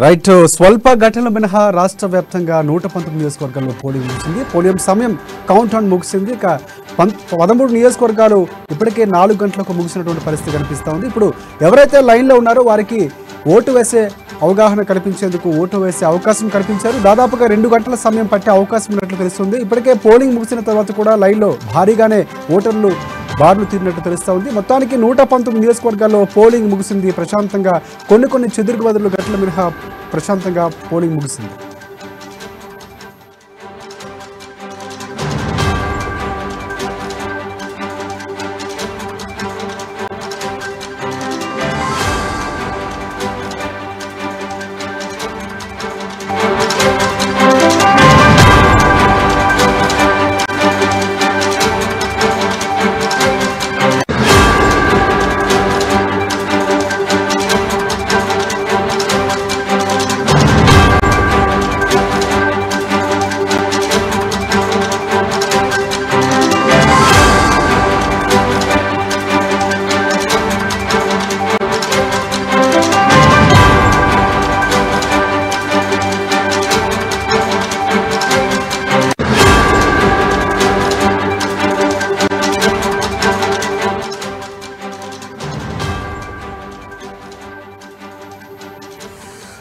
Right స్వల్ప ఘటనలు మినహా రాష్ట్ర వ్యాప్తంగా 119 నియోజకవర్గాల్లో పోలింగ్ ముగిసింది. పోలింగ్ సమయం కౌంట్ డౌన్ ముగిసింది. ఇక 13 నియోజకవర్గాలు ఇప్పటికే 4 గంటలకు ముగిసినటువంటి పరిస్థితి కనిపిస్తూ ఉంది. ఇప్పుడు ఎవరైతే లైన్లో ఉన్నారో వారికి ఓటు వేసే అవగాహన కల్పించేందుకు ఓటు వేసే అవకాశం కల్పించారు. దాదాపుగా 2 గంటల సమయం పట్టే అవకాశం ఉన్నట్లు తెలుస్తుంది. ఇప్పటికే పోలింగ్ ముగిసిన తర్వాత కూడా లైన్లో భారీగానే ఓటర్లు బార్లు తీరినట్టు తెలుస్తూ ఉంది. మొత్తానికి 119 నియోజకవర్గాల్లో పోలింగ్ ముగిసింది. ప్రశాంతంగా కొన్ని చెదురుగదులు గంటల మినహా ప్రశాంతంగా పోలింగ్ ముగిసింది.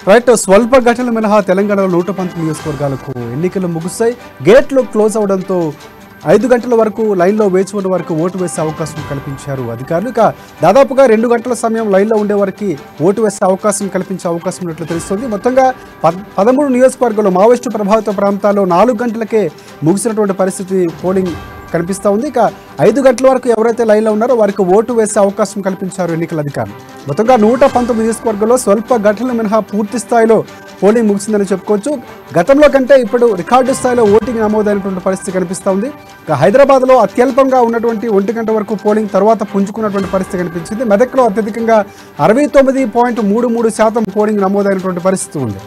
రైట్ స్వల్ప ఘటనలు మినహా తెలంగాణలో 119 నియోజకవర్గాలకు ఎన్నికలు ముగిస్తాయి. గేట్లు క్లోజ్ అవడంతో 5 గంటల వరకు లైన్లో వేచి ఉన్న వరకు ఓటు వేసే అవకాశం కల్పించారు అధికారులు. ఇక దాదాపుగా 2 గంటల సమయం లైన్లో ఉండే వారికి ఓటు వేసే అవకాశం కల్పించే అవకాశం ఉన్నట్లు తెలుస్తుంది. మొత్తంగా 13 నియోజకవర్గాల్లో మావోయిస్టు ప్రభావిత ప్రాంతాల్లో 4 గంటలకే ముగిసినటువంటి పరిస్థితి పోలింగ్ కనిపిస్తూ ఉంది. ఇక 5 గంటల వరకు ఎవరైతే లైన్లో ఉన్నారో వారికి ఓటు వేసే అవకాశం కల్పించారు ఎన్నికల అధికారులు. మొత్తంగా 119 నియోజకవర్గాల్లో స్వల్ప ఘటనలు మినహా పూర్తి స్థాయిలో పోలింగ్ ముగిసిందని చెప్పుకోవచ్చు. గతంలో కంటే ఇప్పుడు రికార్డు స్థాయిలో ఓటింగ్ నమోదైనటువంటి పరిస్థితి కనిపిస్తూ ఉంది. ఇక హైదరాబాద్లో అత్యల్పంగా ఉన్నటువంటి 1 గంట వరకు పోలింగ్ తర్వాత పుంజుకున్నటువంటి పరిస్థితి కనిపించింది. మెదక్లో అత్యధికంగా 69.33% పోలింగ్ నమోదైనటువంటి పరిస్థితి ఉంది.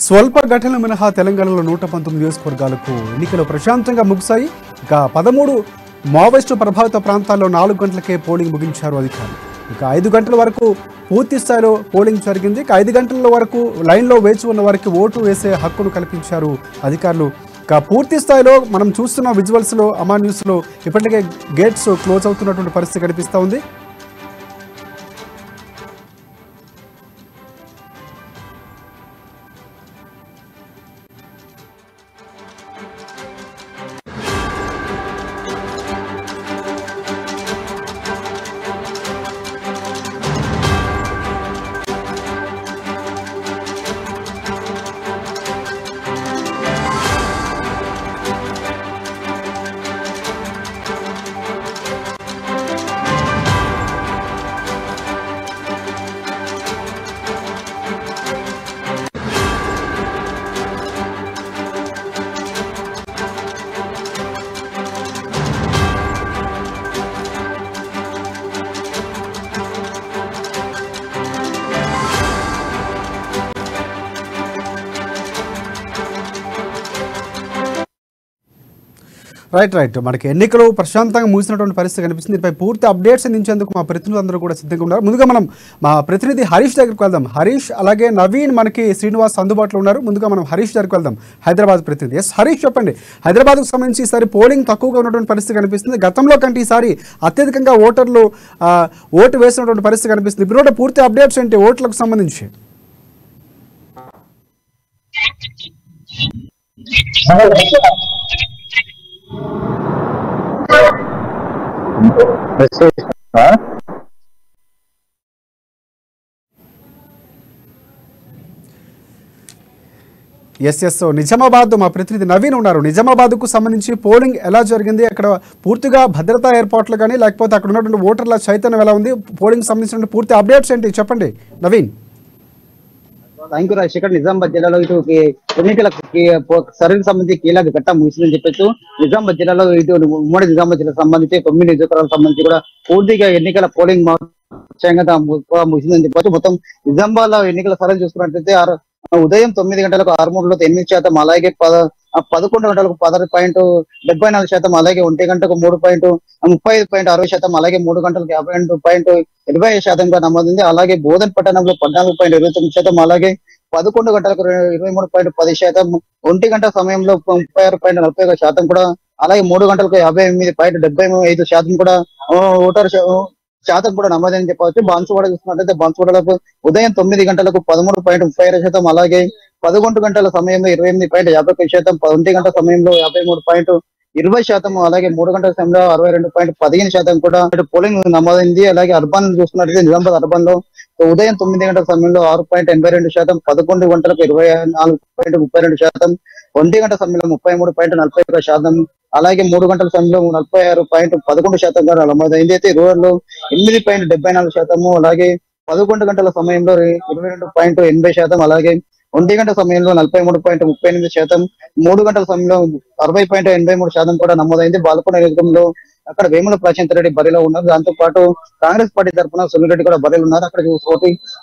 స్వల్ప ఘటనలు మినహా తెలంగాణలో 119 నియోజకవర్గాలకు ఎన్నికలు ప్రశాంతంగా ముగిశాయి. ఇక 13 మావోయిస్టు ప్రభావిత ప్రాంతాల్లో 4 గంటలకే పోలింగ్ ముగించారు అధికారులు. ఇక 5 గంటల వరకు పూర్తి స్థాయిలో పోలింగ్ జరిగింది. ఇక 5 గంటల వరకు లైన్లో వేచి ఉన్న వారికి ఓటు వేసే హక్కును కల్పించారు అధికారులు. ఇక పూర్తి స్థాయిలో మనం చూస్తున్న విజువల్స్లో అమా న్యూస్లో ఇప్పటికే గేట్స్ క్లోజ్ అవుతున్నటువంటి పరిస్థితి కనిపిస్తూ ఉంది. రైట్ మనకి ఎన్నికలు ప్రశాంతంగా ముగిసినటువంటి పరిస్థితి కనిపిస్తుంది. దీనిపై పూర్తి అప్డేట్స్ అందించేందుకు మా ప్రతినిధులందరూ కూడా సిద్ధంగా ఉన్నారు. ముందుగా మనం మా ప్రతినిధి హరీష్ దగ్గరికి వెళ్దాం. హరీష్ అలాగే నవీన్ మనకి శ్రీనివాస్ అందుబాటులో ఉన్నారు. ముందుగా మనం హరీష్ దగ్గరికి వెళ్దాం, హైదరాబాద్ ప్రతినిధి. ఎస్ హరీష్, చెప్పండి. హైదరాబాద్కు సంబంధించి ఈసారి పోలింగ్ తక్కువగా ఉన్నటువంటి పరిస్థితి కనిపిస్తుంది. గతంలో కంటే ఈసారి అత్యధికంగా ఓటర్లు ఓటు వేసినటువంటి పరిస్థితి కనిపిస్తుంది. ఇప్పుడు పూర్తి అప్డేట్స్ ఏంటి ఓట్లకు సంబంధించి? ఎస్ నిజామాబాద్ మా ప్రతినిధి నవీన్ ఉన్నారు. నిజామాబాద్కు సంబంధించి పోలింగ్ ఎలా జరిగింది, అక్కడ పూర్తిగా భద్రతా ఏర్పాట్లు కానీ లేకపోతే అక్కడ ఉన్నటువంటి ఓటర్ల చైతన్యం ఎలా ఉంది, పోలింగ్ సంబంధించిన పూర్తి అప్డేట్స్ ఏంటి చెప్పండి నవీన్. Thank you Rajasekhar. నిజామాబాద్ జిల్లాలో ఇటు ఎన్నికల సర్వేకి సంబంధించి కీలక ఘట్టం ముగిసిందని చెప్పొచ్చు. నిజామాబాద్ జిల్లాలో ఇటు ఉమ్మడి నిజామాబాద్ జిల్లాకు సంబంధించి 9 నియోజకవర్గాలకు సంబంధించి కూడా పూర్తిగా ఎన్నికల పోలింగ్ ముగిసిందని చెప్పొచ్చు. మొత్తం నిజామాబాద్ లో ఎన్నికల సర్వే చూసుకున్నట్లయితే ఉదయం 9 గంటలకు 6:03లో 8%, అలాగే 11 గంటలకు 10.74%, అలాగే 1 గంటకు 3.35.60%, అలాగే 3 గంటలకు 52.20%గా నమోదైంది. అలాగే బోధన్ పట్టణంలో 14.29%, అలాగే 11 గంటలకు 23.10%, 1 గంట సమయంలో 36.41% కూడా, అలాగే 3 గంటలకు 58.75% కూడా ఓటర్ శాతం కూడా నమోదని చెప్పవచ్చు. బాన్సువాడ చూసుకున్నట్లయితే బాన్సువాడలకు ఉదయం 9 గంటలకు 13.36%, అలాగే 11 గంటల సమయంలో 28.51%, 1 గంట సమయంలో 53.20%, అలాగే 3 గంటల సమయంలో 62.15% కూడా పోలింగ్ నమోదైంది. అలాగే అర్బన్ చూసుకున్నట్లయితే నిజామాబాద్ అర్బన్ లో ఉదయం 9 గంటల సమయంలో 6.82%, 11 గంటలకు 24.32%, 1 గంట సమయంలో 33.41%, అలాగే 3 గంటల సమయంలో 46.11% కూడా నమోదైంది. అయితే రూరల్ లో 8.74%, అలాగే 11 గంటల సమయంలో 22.80%, అలాగే 1 గంట సమయంలో 43.38%, 3 గంటల సమయంలో 60.83% కూడా నమోదైంది. బాలకొండ నియోజకవర్గంలో అక్కడ వేముల ప్రశాంత్ రెడ్డి బరిలో ఉన్నారు. దాంతో పాటు కాంగ్రెస్ పార్టీ తరఫున సునీల్ రెడ్డి కూడా బరిలో ఉన్నారు. అక్కడ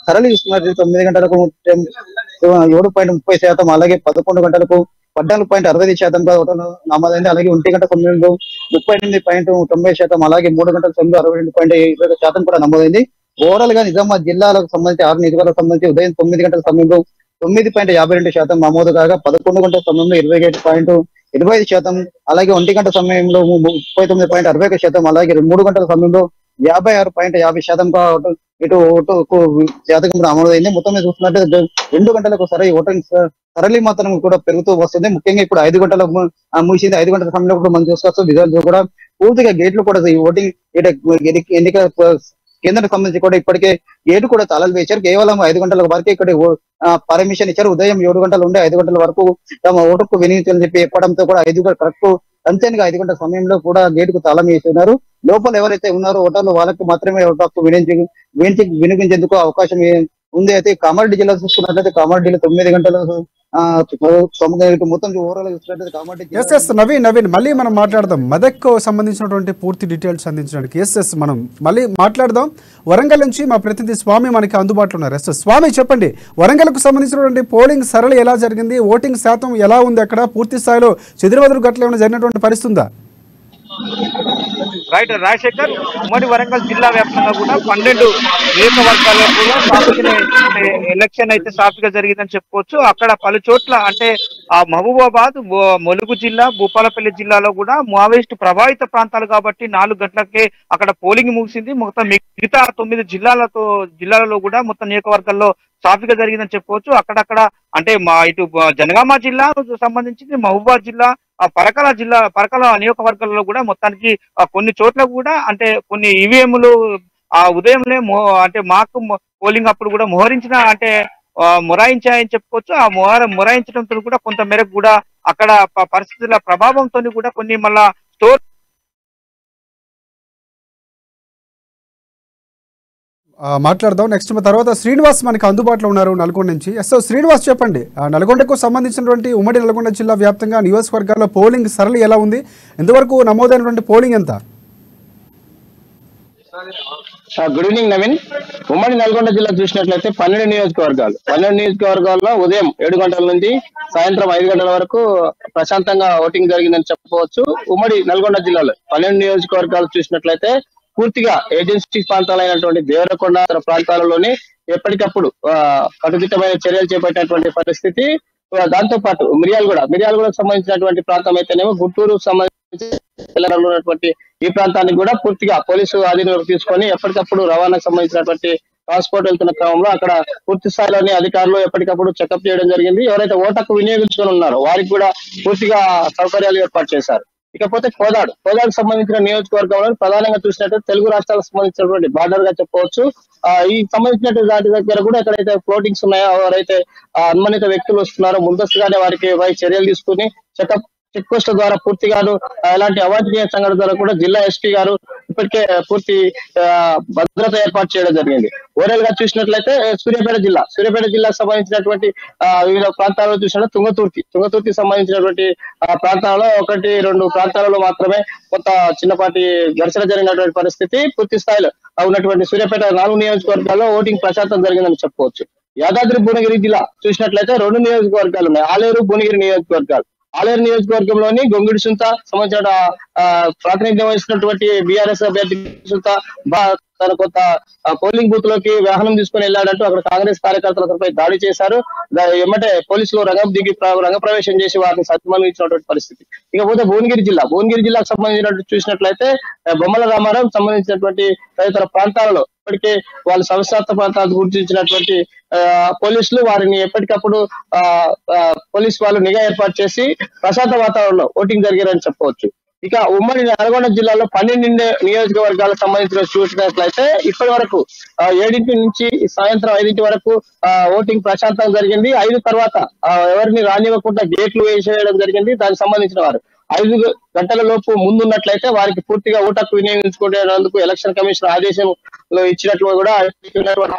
సరళి చూస్తున్నట్టు 9 గంటలకు 7.30%, అలాగే 11 గంటలకు 14.65% ఓటర్లు నమోదైంది. అలాగే 1 గంట సమయంలో 38.90%, అలాగే 3 గంటల సమయంలో 62.20% కూడా నమోదైంది. ఓవరాల్ గా నిజామాబాద్ జిల్లాలకు సంబంధించి 6 నియోజకవర్గాలకు సంబంధించి ఉదయం 9 గంటల సమయంలో 9.52% నమోదు కాగా, 11 గంటల సమయంలో 27.25%, అలాగే 1 గంట సమయంలో 39.61%, అలాగే 3 గంటల సమయంలో 56.50% ఇటు ఓటు శాతం కూడా నమోదైంది. మొత్తం మీద చూస్తున్నట్టు 2 గంటలకు ఓటింగ్ సరళి మాత్రం కూడా పెరుగుతూ వస్తుంది. ముఖ్యంగా ఇప్పుడు 5 గంటలకు ముగిసింది. 5 గంటల సమయంలో కూడా మనం చూసుకోవచ్చు. రిజల్ట్స్ కూడా పూర్తిగా గేట్లు కూడా ఈ ఓటింగ్ ఎన్నికల కేంద్రానికి సంబంధించి కూడా ఇప్పటికే గేటు కూడా తాళాలు వేశారు. కేవలం 5 గంటల వరకు ఇక్కడ పర్మిషన్ ఇచ్చారు. ఉదయం 7 గంటల నుండి 5 గంటల వరకు తమ ఓటుకు వినియోగించాలని చెప్పి చెప్పడంతో కూడా 5 కరెక్ట్ అంతేగా 5 గంటల సమయంలో కూడా గేటుకు తాళం వేస్తున్నారు. లోపల ఎవరైతే ఉన్నారో ఓటర్లు వాళ్ళకి మాత్రమే ఓటు హక్కు వినియోగించేందుకు అవకాశం ఉంది. అయితే కామారెడ్డి జిల్లా చూసుకున్నట్లయితే కామారెడ్డిలో 9 గంటల మొత్తం ఓవరాల్ చూసినట్లయితే కామారెడ్డి. నవీన్ మళ్ళీ మనం మాట్లాడదాం మెదక్ సంబంధించినటువంటి పూర్తి డీటెయిల్స్ అందించడానికి. మనం మళ్ళీ మాట్లాడదాం. వరంగల్ నుంచి మా ప్రతినిధి స్వామి మనకి అందుబాటులో ఉన్నారు. స్వామి చెప్పండి, వరంగల్కు సంబంధించినటువంటి పోలింగ్ సరళి ఎలా జరిగింది, ఓటింగ్ శాతం ఎలా ఉంది, అక్కడ పూర్తి స్థాయిలో చెదురుమదురు గట్ల ఏమైనా జరిగినటువంటి పరిస్థితి ఉందా? రైట్ రాజశేఖర్, ఉమ్మడి వరంగల్ జిల్లా వ్యాప్తంగా కూడా 12 నియోజకవర్గాల్లో కూడా ఎలక్షన్ అయితే సాఫీగా జరిగిందని చెప్పుకోవచ్చు. అక్కడ పలు చోట్ల అంటే మహబూబాబాద్, ములుగు జిల్లా, భూపాలపల్లి జిల్లాలో కూడా మావోయిస్టు ప్రభావిత ప్రాంతాలు కాబట్టి 4 గంటలకే అక్కడ పోలింగ్ ముగిసింది. మొత్తం మిగతా 9 జిల్లాలలో కూడా మొత్తం నియోజకవర్గాల్లో సాఫీగా జరిగిందని చెప్పుకోవచ్చు. అక్కడక్కడ అంటే ఇటు జనగామ జిల్లా సంబంధించింది, మహబూబాబాద్ జిల్లా, పరకాల నియోజకవర్గాల్లో కూడా మొత్తానికి కొన్ని చోట్ల కూడా అంటే కొన్ని ఈవీఎంలు ఉదయంలో అంటే మాకు పోలింగ్ అప్పుడు కూడా మొరాయించాయని చెప్పుకోవచ్చు. ఆ మొరాయించడంతో కూడా కొంత మేరకు కూడా అక్కడ పరిస్థితుల ప్రభావంతో కూడా కొన్ని మళ్ళా స్టోర్ మాట్లాడదాం. నెక్స్ట్ తర్వాత శ్రీనివాస్ మనకి అందుబాటులో ఉన్నారు నల్గొండ నుంచి. శ్రీనివాస్ చెప్పండి, నల్గొండకు సంబంధించినటువంటి ఉమ్మడి నల్గొండ జిల్లా వ్యాప్తంగా నియోజకవర్గాల్లో పోలింగ్ సరళి ఎలా ఉంది, ఎంతవరకు నమోదైనటువంటి పోలింగ్ ఎంత? Good evening Naveen. ఉమ్మడి నల్గొండ జిల్లా చూసినట్లయితే 12 నియోజకవర్గాల్లో ఉదయం 7 గంటల నుంచి సాయంత్రం 5 గంటల వరకు ప్రశాంతంగా ఓటింగ్ జరిగిందని చెప్పవచ్చు. ఉమ్మడి నల్గొండ జిల్లాలో 12 నియోజకవర్గాలు చూసినట్లయితే పూర్తిగా ఏజెన్సీ ప్రాంతాలైనటువంటి దేవరకొండ ప్రాంతాలలోని ఎప్పటికప్పుడు కట్టుదిట్టమైన చర్యలు చేపట్టినటువంటి పరిస్థితి. దాంతో పాటు మిర్యాలగూడకు సంబంధించినటువంటి ప్రాంతం అయితేనేమో గుంటూరు సంబంధించి ఉన్నటువంటి ఈ ప్రాంతానికి కూడా పూర్తిగా పోలీసు ఆధీనంలోకి తీసుకొని ఎప్పటికప్పుడు రవాణాకు సంబంధించినటువంటి ట్రాన్స్పోర్ట్ వెళ్తున్న క్రమంలో అక్కడ పూర్తి స్థాయిలోని అధికారులు ఎప్పటికప్పుడు చెకప్ చేయడం జరిగింది. ఎవరైతే ఓటకు వినియోగించుకొని ఉన్నారో వారికి కూడా పూర్తిగా సౌకర్యాలు ఏర్పాటు చేశారు. ఇకపోతే కోదాడుకు సంబంధించిన నియోజకవర్గంలో ప్రధానంగా చూసినట్టు తెలుగు రాష్ట్రాలకు సంబంధించినటువంటి బార్డర్ గా చెప్పవచ్చు. ఈ సంబంధించినటువంటి వాటి దగ్గర కూడా ఎక్కడైతే ఫ్లోటింగ్స్ ఉన్నాయో, ఎవరైతే అనుమానిత వ్యక్తులు వస్తున్నారో ముందస్తుగానే వారికి చర్యలు తీసుకుని చెక్ పోస్టుల ద్వారా పూర్తిగాను ఎలాంటి అవాంఛనీయ సంఘటన ద్వారా కూడా జిల్లా ఎస్పీ గారు ఇప్పటికే పూర్తి భద్రత ఏర్పాటు చేయడం జరిగింది. ఓవరాల్ గా చూసినట్లయితే సూర్యాపేట జిల్లాకు సంబంధించినటువంటి వివిధ ప్రాంతాల్లో చూసినట్టు తుంగతుర్తి సంబంధించినటువంటి ప్రాంతాలలో 1-2 ప్రాంతాలలో మాత్రమే కొంత చిన్నపాటి ఘర్షణ జరిగినటువంటి పరిస్థితి. పూర్తి స్థాయిలో ఉన్నటువంటి సూర్యాపేట 4 నియోజకవర్గాల్లో ఓటింగ్ ప్రశాంతం జరిగిందని చెప్పుకోవచ్చు. యాదాద్రి భువనగిరి జిల్లా చూసినట్లయితే 2 నియోజకవర్గాలు ఉన్నాయి, ఆలేరు భువనగిరి నియోజకవర్గాలు. ఆలేరు నియోజకవర్గంలోని గొంగిడి సుంత సంబంధించిన ప్రాతినిధ్యం వహిస్తున్నటువంటి బీఆర్ఎస్ అభ్యర్థి సుంత తన కొంత పోలింగ్ బూత్ లోకి వాహనం తీసుకుని వెళ్ళాడంటూ అక్కడ కాంగ్రెస్ కార్యకర్తలపై దాడి చేశారు. ఏమంటే పోలీసులు రంగప్రవేశం చేసి వారిని సన్మానించినటువంటి పరిస్థితి. ఇకపోతే భువనగిరి జిల్లాకు సంబంధించినట్టు చూసినట్లయితే బొమ్మల రామారావు సంబంధించినటువంటి తదితర ప్రాంతాలలో ఇప్పటికే వాళ్ళ సంస్థాత్మ ప్రాంతాలు గుర్తించినటువంటి పోలీసులు వారిని ఎప్పటికప్పుడు పోలీసు వాళ్ళు నిఘా ఏర్పాటు చేసి ప్రశాంత వాతావరణంలో ఓటింగ్ జరిగారని చెప్పవచ్చు. ఇక ఉమ్మడి నల్గొండ జిల్లాలో 12 నియోజకవర్గాలకు సంబంధించిన చూసినట్లయితే ఇప్పటి వరకు 7 నుంచి సాయంత్రం 5 వరకు ఓటింగ్ ప్రశాంతంగా జరిగింది. 5 తర్వాత ఎవరిని రానివ్వకుండా గేట్లు వేసేయడం జరిగింది. దానికి సంబంధించిన వారు 5 గంటల లోపు ముందున్నట్లయితే వారికి పూర్తిగా ఓటకు వినియోగించుకునేందుకు ఎలక్షన్ కమిషన్ ఆదేశంలో ఇచ్చినట్లు కూడా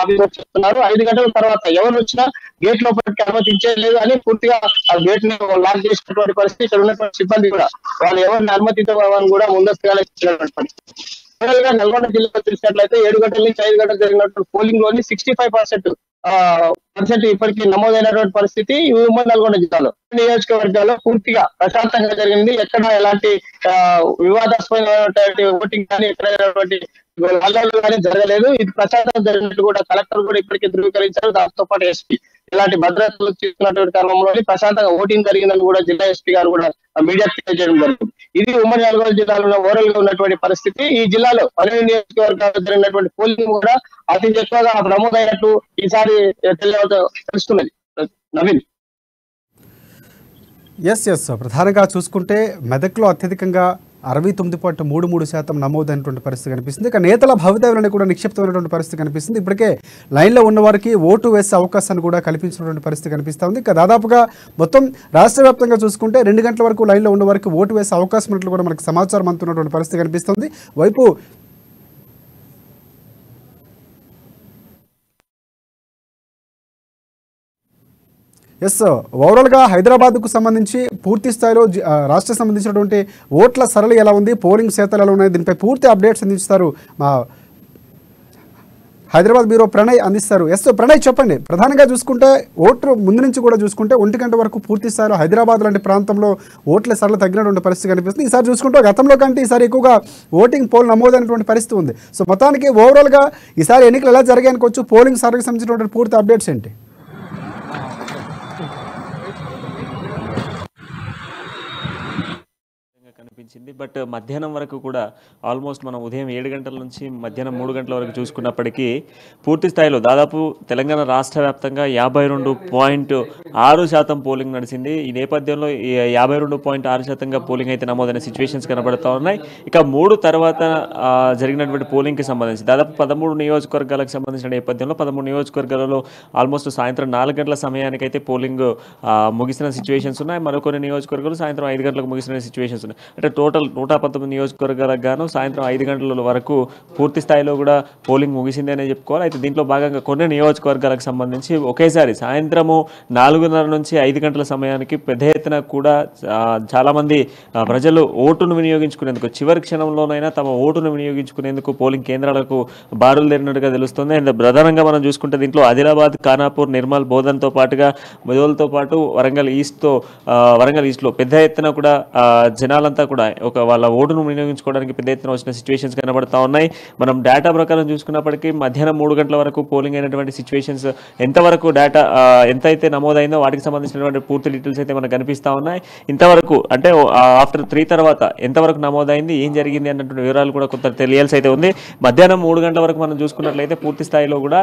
ఆఫీసర్ చెప్తున్నారు. 5 గంటల తర్వాత ఎవరు వచ్చినా గేట్ లోపలికి అనుమతించలేదు అని పూర్తిగా ఆ గేట్ ని లాక్ చేసినటువంటి పరిస్థితి. ఇక్కడ ఉన్నటువంటి సిబ్బంది కూడా వాళ్ళు ఎవరిని అనుమతించమని కూడా ముందస్తుగా ఇచ్చినటువంటి పరిస్థితి. నల్గొండ జిల్లాలో చూసినట్లయితే 7 గంటల నుంచి 5 గంటలు జరిగినటువంటి పోలింగ్ లోని 65% ఇప్పటికీ నమోదైనటువంటి పరిస్థితి ఉమ్మడి నల్గొండ జిల్లాలో నియోజకవర్గాల్లో పూర్తిగా ప్రశాంతంగా జరిగింది. ఎక్కడ ఎలాంటి వివాదాస్పదమైనటువంటి ఓటింగ్ కానీ ఎక్కడైనటువంటి అల్లర్లు కానీ జరగలేదు. ఇది ప్రశాంతంగా జరిగినట్టు కూడా కలెక్టర్ కూడా ఇప్పటికే ధృవీకరించారు. దాంతో పాటు ఎస్పీ ఇలాంటి భద్రతలు తీసుకున్నటువంటి క్రమంలోని ప్రశాంతంగా ఓటింగ్ జరిగిందని కూడా జిల్లా ఎస్పీ గారు కూడా మీడియాకు తెలియజేయడం జరిగింది. ఇది ఉమ్మడి నల్గొండ జిల్లాలో ఓవరాల్ గా ఉన్నటువంటి పరిస్థితి. ఈ జిల్లాలో 12 నియోజకవర్గాల్లో జరిగినటువంటి పోలింగ్ కూడా అతి ఎక్కువగా నమోదైనట్టు ఈసారి తెలుస్తున్నది. నవీన్. ఎస్ ప్రధానంగా చూసుకుంటే మెదక్లో అత్యధికంగా 69.33% నమోదైనటువంటి పరిస్థితి కనిపిస్తుంది. ఇక నేతల భవితవ్యాలను కూడా నిక్షిప్తమైనటువంటి పరిస్థితి కనిపిస్తుంది. ఇప్పటికే లైన్లో ఉన్న వారికి ఓటు వేసే అవకాశాన్ని కూడా కల్పించినటువంటి పరిస్థితి కనిపిస్తుంది. ఇక దాదాపుగా మొత్తం రాష్ట్ర వ్యాప్తంగా చూసుకుంటే 2 గంటల వరకు లైన్లో ఉన్న వారికి ఓటు వేసే అవకాశం ఉన్నట్లు కూడా మనకు సమాచారం అందుతున్నటువంటి పరిస్థితి కనిపిస్తుంది. వైపు ఓవరాల్గా హైదరాబాద్కు సంబంధించి పూర్తి స్థాయిలో రాష్ట్రం సంబంధించినటువంటి ఓట్ల సరళి ఎలా ఉంది, పోలింగ్ శాతాలు ఎలా ఉన్నాయి, దీనిపై పూర్తి అప్డేట్స్ అందిస్తారు మా హైదరాబాద్ బ్యూరో ప్రణయ్ అందిస్తారు. ప్రణయ్ చెప్పండి. ప్రధానంగా చూసుకుంటే ఓట్లు ముందు నుంచి కూడా చూసుకుంటే 1 గంట వరకు పూర్తి స్థాయిలో హైదరాబాద్ లాంటి ప్రాంతంలో ఓట్ల సరళి తగ్గినటువంటి పరిస్థితి కనిపిస్తుంది. ఈసారి చూసుకుంటే గతంలో కంటే ఈసారి ఎక్కువగా ఓటింగ్ పోల్ నమోదైనటువంటి పరిస్థితి ఉంది. సో మొత్తానికి ఓవరాల్గా ఈసారి ఎన్నికలు ఎలా జరిగాయనుకోవచ్చు, పోలింగ్ సరళికి సంబంధించినటువంటి పూర్తి అప్డేట్స్ ఏంటి? కనిపించింది. బట్ మధ్యాహ్నం వరకు కూడా ఆల్మోస్ట్ మనం ఉదయం 7 గంటల నుంచి మధ్యాహ్నం 3 గంటల వరకు చూసుకున్నప్పటికీ పూర్తి స్థాయిలో దాదాపు తెలంగాణ రాష్ట్ర వ్యాప్తంగా 52.6% పోలింగ్ నడిచింది. ఈ నేపథ్యంలో 52.6% పోలింగ్ అయితే నమోదైన సిచ్యువేషన్స్ కనబడుతూ ఉన్నాయి. ఇక 3 తర్వాత జరిగినటువంటి పోలింగ్కి సంబంధించి దాదాపు 13 నియోజకవర్గాలకు సంబంధించిన నేపథ్యంలో 13 నియోజకవర్గాలలో ఆల్మోస్ట్ సాయంత్రం 4 గంటల సమయానికి అయితే పోలింగ్ ముగిసిన సిచ్యువేషన్స్ ఉన్నాయి. మరికొన్ని నియోజకవర్గాలు సాయంత్రం 5 గంటలకు ముగిసిన సిచ్యువేషన్స్ ఉన్నాయి. అంటే టోటల్ 119 నియోజకవర్గాలకు గాను సాయంత్రం 5 గంటల వరకు పూర్తి స్థాయిలో కూడా పోలింగ్ ముగిసింది అనే చెప్పుకోవాలి. అయితే దీంట్లో భాగంగా కొన్ని నియోజకవర్గాలకు సంబంధించి ఒకేసారి సాయంత్రము 4:30 నుంచి 5 గంటల సమయానికి పెద్ద ఎత్తున కూడా చాలామంది ప్రజలు ఓటును వినియోగించుకునేందుకు చివరి క్షణంలోనైనా తమ ఓటును వినియోగించుకునేందుకు పోలింగ్ కేంద్రాలకు బారులుదేరినట్టుగా తెలుస్తుంది. అండ్ ప్రధానంగా మనం చూసుకుంటే దీంట్లో ఆదిలాబాద్, ఖానాపూర్, నిర్మల్, బోధన్తో పాటుగా మొదలతో పాటు వరంగల్ ఈస్ట్లో పెద్ద ఎత్తున కూడా జనాలంతా కూడా వాళ్ళ ఓటును వినియోగించుకోవడానికి పెద్ద ఎత్తున వచ్చిన సిచ్యువేషన్స్ కనబడతా ఉన్నాయి. మనం డేటా ప్రకారం చూసుకున్నప్పటికీ మధ్యాహ్నం 3 గంటల వరకు పోలింగ్ అయినటువంటి సిచ్యువేషన్స్ ఎంతవరకు డేటా ఎంతైతే నమోదైందో వాటికి సంబంధించినటువంటి పూర్తి డీటెయిల్స్ అయితే మనకు కనిపిస్తూ ఉన్నాయి. ఇంతవరకు అంటే ఆఫ్టర్ 3 తర్వాత ఎంతవరకు నమోదైంది, ఏం జరిగింది అన్నటువంటి వివరాలు కూడా కొంత తెలియాల్సి అయితే ఉంది. మధ్యాహ్నం 3 గంటల వరకు మనం చూసుకున్నట్లయితే పూర్తి స్థాయిలో కూడా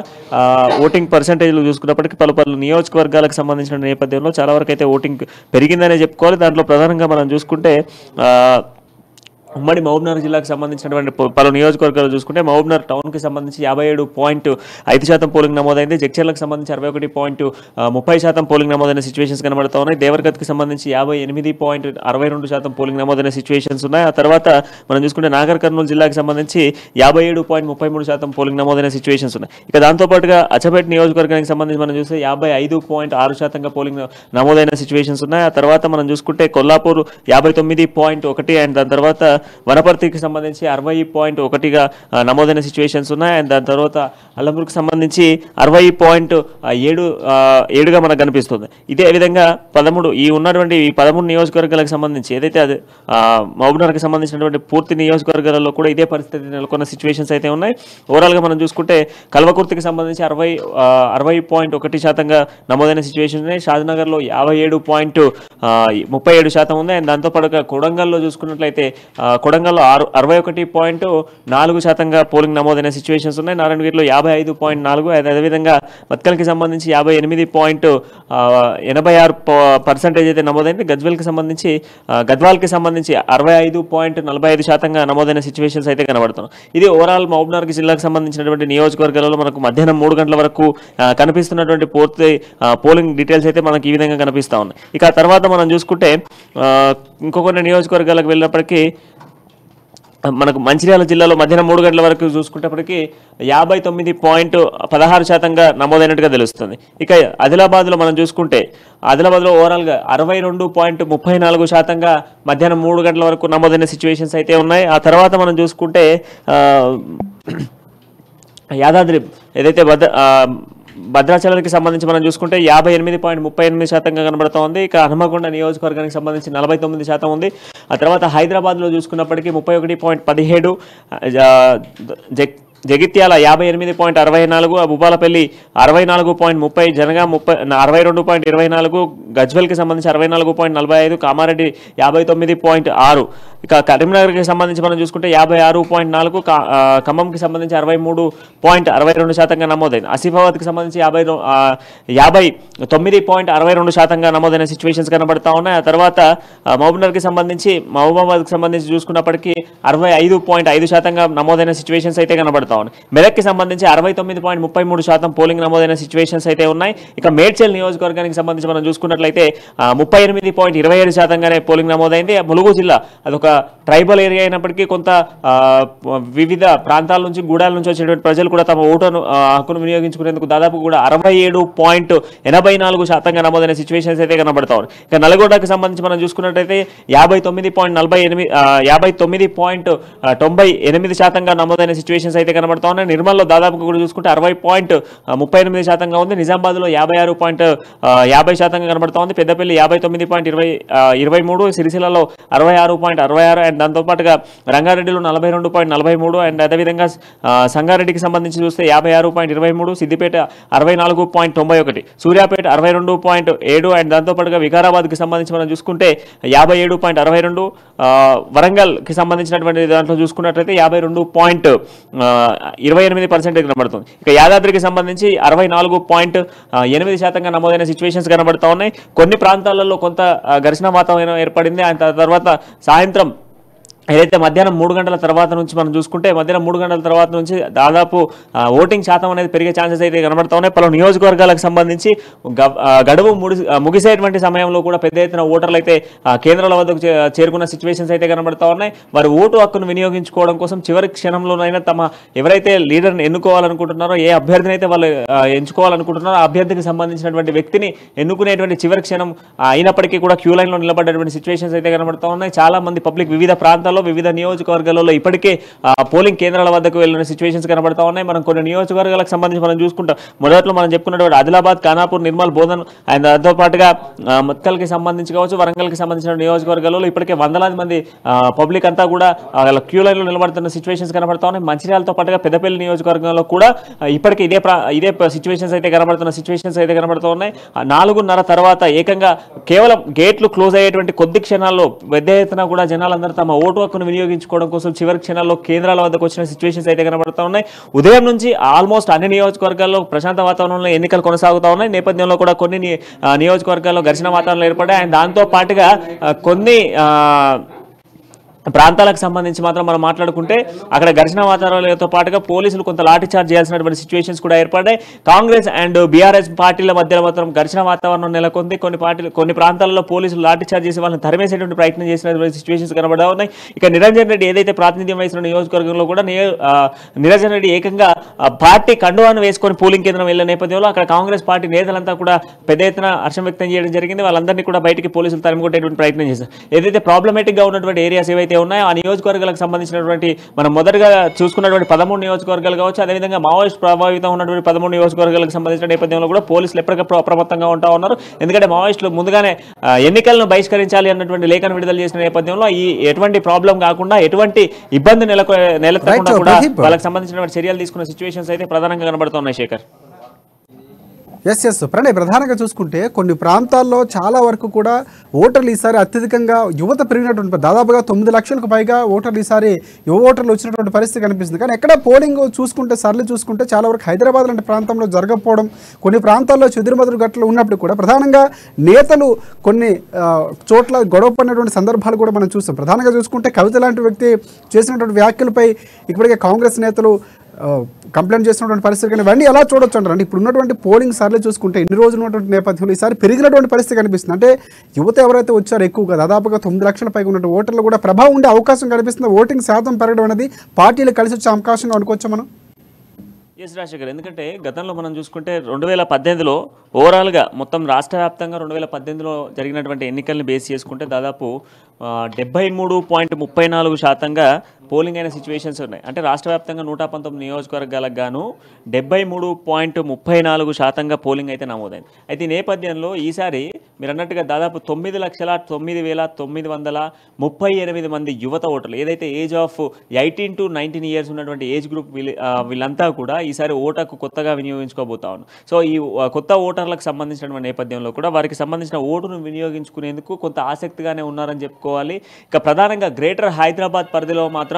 ఓటింగ్ పర్సెంటేజ్లు చూసుకున్నప్పటికీ పలు నియోజకవర్గాలకు సంబంధించిన నేపథ్యంలో చాలా వరకు అయితే ఓటింగ్ పెరిగిందనే చెప్పుకోవాలి. దాంట్లో ప్రధానంగా మనం చూసుకుంటే ఉమ్మడి మహబూబ్నగర్ జిల్లాకు సంబంధించినటువంటి పలు నియోజకవర్గాలు చూసుకుంటే మహబూబ్నగర్ టౌన్కి సంబంధించి 57.5% పోలింగ్ నమోదైంది. జగిత్యాలకు సంబంధించి 61.30% పోలింగ్ నమోదైన సిచ్యువేషన్స్ కనబడుతూ ఉన్నాయి. దేవరగత్కి సంబంధించి 58.62% పోలింగ్ నమోదైన సిచ్యువేషన్స్ ఉన్నాయి. ఆ తర్వాత మనం చూసుకుంటే నాగర్ కర్నూలు జిల్లాకు సంబంధించి 57.33% పోలింగ్ నమోదైన సిచ్యువేషన్స్ ఉన్నాయి. ఇక దాంతోపాటుగా అచ్చపేట నియోజకవర్గానికి సంబంధించి మనం చూస్తే 55.6% పోలింగ్ నమోదైన సిచ్యువేషన్స్ ఉన్నాయి. ఆ తర్వాత మనం చూసుకుంటే కొల్లాపూర్ 59.1 అండ్ దాని తర్వాత వనపర్తికి సంబంధించి 60.1గా నమోదైన సిచ్యువేషన్స్ ఉన్నాయి. అండ్ దాని తర్వాత అల్లంపూర్కి సంబంధించి 60.7గా మనకు కనిపిస్తుంది. ఇదే విధంగా ఉన్నటువంటి ఈ 13 నియోజకవర్గాలకు సంబంధించి ఏదైతే అది మహబూబ్నగర్కి సంబంధించినటువంటి పూర్తి నియోజకవర్గాలలో కూడా ఇదే పరిస్థితి నెలకొన్న సిచ్యువేషన్స్ అయితే ఉన్నాయి. ఓవరాల్గా మనం చూసుకుంటే కల్వకుర్తికి సంబంధించి 60.1% నమోదైన సిచ్యువేషన్ ఉన్నాయి. షాద్నగర్లో 57.37% ఉంది. అండ్ దాంతోపాటుగా కొడంగల్లో చూసుకున్నట్లయితే కొడంగల్లో 61.4% పోలింగ్ నమోదైన సిచ్యువేషన్స్ ఉన్నాయి. నారాయణగిరిలో 55.4, అదేవిధంగా మత్కల్కి సంబంధించి 58.86% అయితే నమోదైంది. గద్వాల్కి సంబంధించి 65.45% నమోదైన సిచ్యువేషన్స్ అయితే కనబడుతున్నాయి. ఇది ఓవరాల్ మహబూబ్నగర్ జిల్లాకు సంబంధించినటువంటి నియోజకవర్గాలలో మనకు మధ్యాహ్నం 3 గంటల వరకు కనిపిస్తున్నటువంటి పూర్తి పోలింగ్ డీటెయిల్స్ అయితే మనకు ఈ విధంగా కనిపిస్తూ ఉన్నాయి. ఇక ఆ తర్వాత మనం చూసుకుంటే ఇంకొన్ని నియోజకవర్గాలకు వెళ్ళినప్పటికీ మనకు మంచిర్యాల జిల్లాలో మధ్యాహ్నం 3 గంటల వరకు చూసుకునేప్పటికీ 59.16%గా నమోదైనట్టుగా తెలుస్తుంది. ఇక ఆదిలాబాద్లో మనం చూసుకుంటే ఆదిలాబాద్లో ఓవరాల్గా 62.34%గా మధ్యాహ్నం 3 గంటల వరకు నమోదైన సిచ్యువేషన్స్ అయితే ఉన్నాయి. ఆ తర్వాత మనం చూసుకుంటే యాదాద్రి ఏదైతే భద్రాచలానికి సంబంధించి మనం చూసుకుంటే 58.38%గా కనబడుతూ ఉంది. ఇక హనుమకొండ నియోజకవర్గానికి సంబంధించి 49% ఉంది. ఆ తర్వాత హైదరాబాద్లో చూసుకున్నప్పటికీ 31.17, జగిత్యాల 58.64, భూపాలపల్లి 64.30, జనగాం 62.24, గజ్వెల్కి సంబంధించి 64.45, కామారెడ్డి 59.6, ఇక కరీంనగర్కి సంబంధించి మనం చూసుకుంటే 56.4, ఖమ్మంకి సంబంధించి 63.62%గా నమోదైంది. ఆసిఫాబాద్కి సంబంధించి 59.62%గా నమోదైన సిచ్యువేషన్స్ కనబడతా ఉన్నాయి. ఆ తర్వాత మహబూబ్నగర్కి సంబంధించి చూసుకున్నప్పటికీ 65.5%గా నమోదైన సిచ్యువేషన్స్ అయితే కనబడతా ఉన్నాయి. మెదక్కి సంబంధించి 69.33% పోలింగ్ నమోదైన సిచ్యువేషన్స్ అయితే ఉన్నాయి. ఇక మేడ్చల్ నియోజకవర్గానికి సంబంధించి మనం చూసుకున్నట్లయితే 38.27%గానే పోలింగ్ నమోదైంది. ములుగు జిల్లా అదొక ట్రైబల్ ఏరియా అయినప్పటికీ కొంత వివిధ ప్రాంతాల నుంచి గూడాల నుంచి వచ్చేటువంటి ప్రజలు కూడా తమ ఓటును హక్కును వినియోగించుకునేందుకు దాదాపు కూడా 67.84%గా నమోదైన సిచ్యువేషన్స్ అయితే కనబడతా ఉన్నాయి. ఇక నల్గొండకి సంబంధించి మనం చూసుకున్నట్లయితే 59.98%గా నమోదైన సిచ్యువేషన్స్ అయితే కనబడతా ఉన్నాయి. నిర్మల్లో దాదాపు కూడా చూసుకుంటే 60.38%గా ఉంది. నిజామాబాద్లో 56.50%గా కనబడతా ఉంది. పెద్దపల్లి 59.23, సిరిసిల్లలో 66.66 అండ్ దాంతోపాటుగా రంగారెడ్డిలో 42.43 అండ్ అదేవిధంగా సంగారెడ్డికి సంబంధించి చూస్తే 56.23, సిద్దిపేట 64.91, సూర్యాపేట 62.7 అండ్ దాంతోపాటుగా వికారాబాద్కి సంబంధించి మనం చూసుకుంటే 57.62, వరంగల్కి సంబంధించినటువంటి దాంట్లో చూసుకున్నట్లయితే 52.28% కనబడుతుంది. ఇక యాదాద్రికి సంబంధించి 64.8%గా నమోదైన సిచ్యువేషన్స్ కనబడతా ఉన్నాయి. కొన్ని ప్రాంతాలలో కొంత ఘర్షణ వాతావరణం ఏర్పడింది. ఆ తర్వాత సాయంత్రం ఏదైతే మధ్యాహ్నం 3 గంటల తర్వాత నుంచి మనం చూసుకుంటే మధ్యాహ్నం 3 గంటల తర్వాత నుంచి దాదాపు ఓటింగ్ శాతం అనేది పెరిగే ఛాన్సెస్ అయితే కనబడతా ఉన్నాయి. పలు నియోజకవర్గాలకు సంబంధించి గడువు ముగిసేటువంటి సమయంలో కూడా పెద్ద ఎత్తున ఓటర్లు అయితే కేంద్రాల వద్దకు చేరుకున్న సిచ్యువేషన్స్ అయితే కనబడతా ఉన్నాయి. వారి ఓటు హక్కును వినియోగించుకోవడం కోసం చివరి క్షణంలోనైనా తమ ఎవరైతే లీడర్ని ఎన్నుకోవాలనుకుంటున్నారో, ఏ అభ్యర్థిని అయితే వాళ్ళు ఎంచుకోవాలనుకుంటున్నారో ఆ అభ్యర్థికి సంబంధించినటువంటి వ్యక్తిని ఎన్నుకునేటువంటి చివరి క్షణం అయినప్పటికీ కూడా క్యూ లైన్లో నిలబడేటువంటి సిచ్యువేషన్స్ అయితే కనబడతా ఉన్నాయి. చాలా మంది పబ్లిక్ వివిధ ప్రాంతాల్లో ప్రాంతాలలో వివిధ నియోజకవర్గాలలో ఇప్పటికే పోలింగ్ కేంద్రాల వద్దకు వెళ్ళిన సిచ్యువేషన్స్ కనబడతా ఉన్నాయి. మనం కొన్ని నియోజకవర్గాలకు సంబంధించి మనం చూసుకుంటాం. మొదట్లో మనం చెప్పుకున్నటువంటి ఆదిలాబాద్, ఖానాపూర్, నిర్మల్, బోధన్ అండ్ దాంతో పాటుగా మత్కల్కి సంబంధించి కావచ్చు, వరంగల్కి సంబంధించిన నియోజకవర్గాలలో ఇప్పటికే వందలాది మంది పబ్లిక్ అంతా కూడా క్యూ లైన్లో నిలబడుతున్న సిచ్యువేషన్స్ కనబడతా ఉన్నాయి. మంచిర్యాలతో పాటుగా పెద్దపల్లి నియోజకవర్గంలో కూడా ఇప్పటికే ఇదే సిచ్యువేషన్స్ అయితే కనబడుతున్న సిచ్యువేషన్స్ అయితే కనబడుతూ ఉన్నాయి. 4:30 తర్వాత ఏకంగా కేవలం గేట్లు క్లోజ్ అయ్యేటువంటి కొద్ది క్షణాల్లో పెద్ద ఎత్తున కూడా జనాలందరూ తమ ఓటు హక్కును వినియోగించుకోవడం కోసం చివరి క్షణాల్లో కేంద్రాల వద్దకు వచ్చిన సిచ్యువేషన్స్ అయితే కనబడుతూ ఉన్నాయి. ఉదయం నుంచి ఆల్మోస్ట్ అన్ని నియోజకవర్గాల్లో ప్రశాంత వాతావరణంలో ఎన్నికలు కొనసాగుతూ ఉన్నాయి. నేపథ్యంలో కూడా కొన్ని నియోజకవర్గాల్లో ఘర్షణ వాతావరణం ఏర్పడ్డాయి. అండ్ దాంతో పాటుగా కొన్ని ప్రాంతాలకు సంబంధించి మాత్రం మనం మాట్లాడుకుంటే అక్కడ ఘర్షణ వాతావరణంతో పాటుగా పోలీసులు కొంత లాఠీ చార్జ్ చేయాల్సినటువంటి సిచ్యువేషన్స్ కూడా ఏర్పడ్డాయి. కాంగ్రెస్ అండ్ బీఆర్ఎస్ పార్టీల మధ్యలో మాత్రం ఘర్షణ వాతావరణం నెలకొంది. కొన్ని ప్రాంతాల్లో పోలీసులు లాఠీ చార్జ్ చేసి వాళ్ళని తరిమేసేటువంటి ప్రయత్నం చేసినటువంటి సిచ్యువేషన్స్ కనబడా ఉన్నాయి. ఇక నిరంజన్ రెడ్డి ఏదైతే ప్రాతినిధ్యం వహిస్తున్న నియోజకవర్గంలో కూడా నిరంజన్ రెడ్డి ఏకంగా పార్టీ కండువాను వేసుకొని పోలింగ్ కేంద్రం వెళ్ళిన నేపథ్యంలో అక్కడ కాంగ్రెస్ పార్టీ నేతలంతా కూడా పెద్ద ఎత్తున హర్షం వ్యక్తం చేయడం జరిగింది. వాళ్ళందరినీ కూడా బయటికి పోలీసులు తరిమికొట్టేటువంటి ప్రయత్నం చేశారు. ఏదైతే ప్రాబ్లమేటిక్ గా ఉన్నటువంటి ఏరియాస్ ఏవైతే ఉన్నాయో ఆ నియోజకవర్గాలకు సంబంధించినటువంటి మనం మొదటగా చూసుకున్నటువంటి 13 నియోజకవర్గాలు కావచ్చు, అదేవిధంగా మావోయిస్ట్ ప్రభావితం ఉన్నటువంటి 13 నియోజకవర్గాలకు సంబంధించిన నేపథ్యంలో కూడా పోలీసులు ఎప్పటికప్పుడు అప్రమత్తంగా ఉంటా ఉన్నారు. ఎందుకంటే మావోయిస్టులు ముందుగానే ఎన్నికలను బహిష్కరించాలి అన్నటువంటి లేఖను విడుదల చేసిన నేపథ్యంలో ఈ ఎటువంటి ప్రాబ్లం కాకుండా ఎటువంటి ఇబ్బంది నెలకొనకుండా కూడా వాళ్ళకి సంబంధించినటువంటి చర్యలు తీసుకున్న సిచ్యువేషన్స్ అయితే ప్రధానంగా కనబడుతున్నాయి. శేఖర్, ఎస్ ప్రణయ్, ప్రధానంగా చూసుకుంటే కొన్ని ప్రాంతాల్లో చాలా వరకు కూడా ఓటర్లు ఈసారి అత్యధికంగా యువత పెరిగినటువంటి దాదాపుగా 9 లక్షలకు పైగా ఓటర్లు ఈసారి యువ ఓటర్లు వచ్చినటువంటి పరిస్థితి కనిపిస్తుంది. కానీ ఎక్కడ పోలింగ్ సర్లు చూసుకుంటే చాలా వరకు హైదరాబాద్ లాంటి ప్రాంతంలో జరగకపోవడం, కొన్ని ప్రాంతాల్లో చెదురుమదురు గట్లు ఉన్నప్పుడు కూడా ప్రధానంగా నేతలు కొన్ని చోట్ల గొడవ పడినటువంటి సందర్భాలు కూడా మనం చూస్తాం. ప్రధానంగా చూసుకుంటే కవిత లాంటి వ్యక్తి చేసినటువంటి వ్యాఖ్యలపై ఇప్పటికే కాంగ్రెస్ నేతలు కంప్లైంట్ చేస్తున్నటువంటి పరిస్థితి. కానీ ఇవన్నీ ఎలా చూడొచ్చు అంటారు? అంటే ఇప్పుడు ఉన్నటువంటి పోలింగ్ సర్లు చూసుకుంటే ఇన్ని రోజులు ఉన్నటువంటి నేపథ్యంలో ఈసారి పెరిగినటువంటి పరిస్థితి కనిపిస్తుంది. అంటే యువత ఎవరైతే వచ్చారో ఎక్కువగా దాదాపుగా 9 లక్షల పైగా ఉన్నటువంటి ఓటర్లు కూడా ప్రభావం ఉండే అవకాశం కనిపిస్తుంది. ఓటింగ్ శాతం పెరగడం అనేది పార్టీలు కలిసి వచ్చే అవకాశంగా అనుకోవచ్చా మనం? ఎస్ రాజశేఖర్, ఎందుకంటే గతంలో మనం చూసుకుంటే 2018లో ఓవరాల్గా మొత్తం రాష్ట్ర వ్యాప్తంగా 2018లో జరిగినటువంటి ఎన్నికల్ని బేస్ చేసుకుంటే దాదాపు 73.34% పోలింగ్ అయిన సిచ్యువేషన్స్ ఉన్నాయి. అంటే రాష్ట్ర వ్యాప్తంగా 119 నియోజకవర్గాలకు గాను 73.34% పోలింగ్ అయితే నమోదైంది. అయితే ఈ నేపథ్యంలో ఈసారి మీరు అన్నట్టుగా దాదాపు 9,09,938 మంది యువత ఓటర్లు, ఏదైతే ఏజ్ ఆఫ్ 18 to 19 ఇయర్స్ ఉన్నటువంటి ఏజ్ గ్రూప్ వీళ్ళంతా కూడా ఈసారి ఓటకు కొత్తగా వినియోగించుకోబోతా ఉన్నారు. సో ఈ కొత్త ఓటర్లకు సంబంధించినటువంటి నేపథ్యంలో కూడా వారికి సంబంధించిన ఓటును వినియోగించుకునేందుకు కొంత ఆసక్తిగానే ఉన్నారని చెప్పుకోవాలి. ఇక ప్రధానంగా గ్రేటర్ హైదరాబాద్ పరిధిలో మాత్రం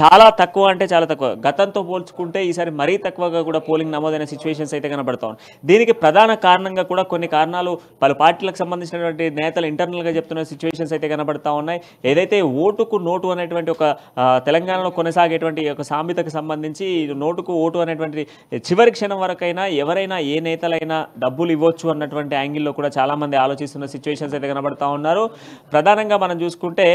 చాలా తక్కువ, అంటే చాలా తక్కువ, గతంతో పోల్చుకుంటే ఈసారి మరీ తక్కువగా కూడా పోలింగ్ నమోదైన సిచ్యువేషన్స్ అయితే కనబడతా ఉన్నాయి. దీనికి ప్రధాన కారణంగా కూడా కొన్ని కారణాలు పలు పార్టీలకు సంబంధించినటువంటి నేతలు ఇంటర్నల్గా చెప్తున్న సిచ్యువేషన్స్ అయితే కనబడతా ఉన్నాయి. ఏదైతే ఓటుకు నోటు అనేటువంటి ఒక తెలంగాణలో కొనసాగేటువంటి ఒక సామెతకు సంబంధించి నోటుకు ఓటు అనేటువంటి చివరి క్షణం వరకైనా ఎవరైనా ఏ నేతలైనా డబ్బులు ఇవ్వచ్చు అన్నటువంటి యాంగిల్లో కూడా చాలామంది ఆలోచిస్తున్న సిచ్యువేషన్స్ అయితే కనబడతా ఉన్నారు. ప్రధానంగా మనం చూసుకుంటే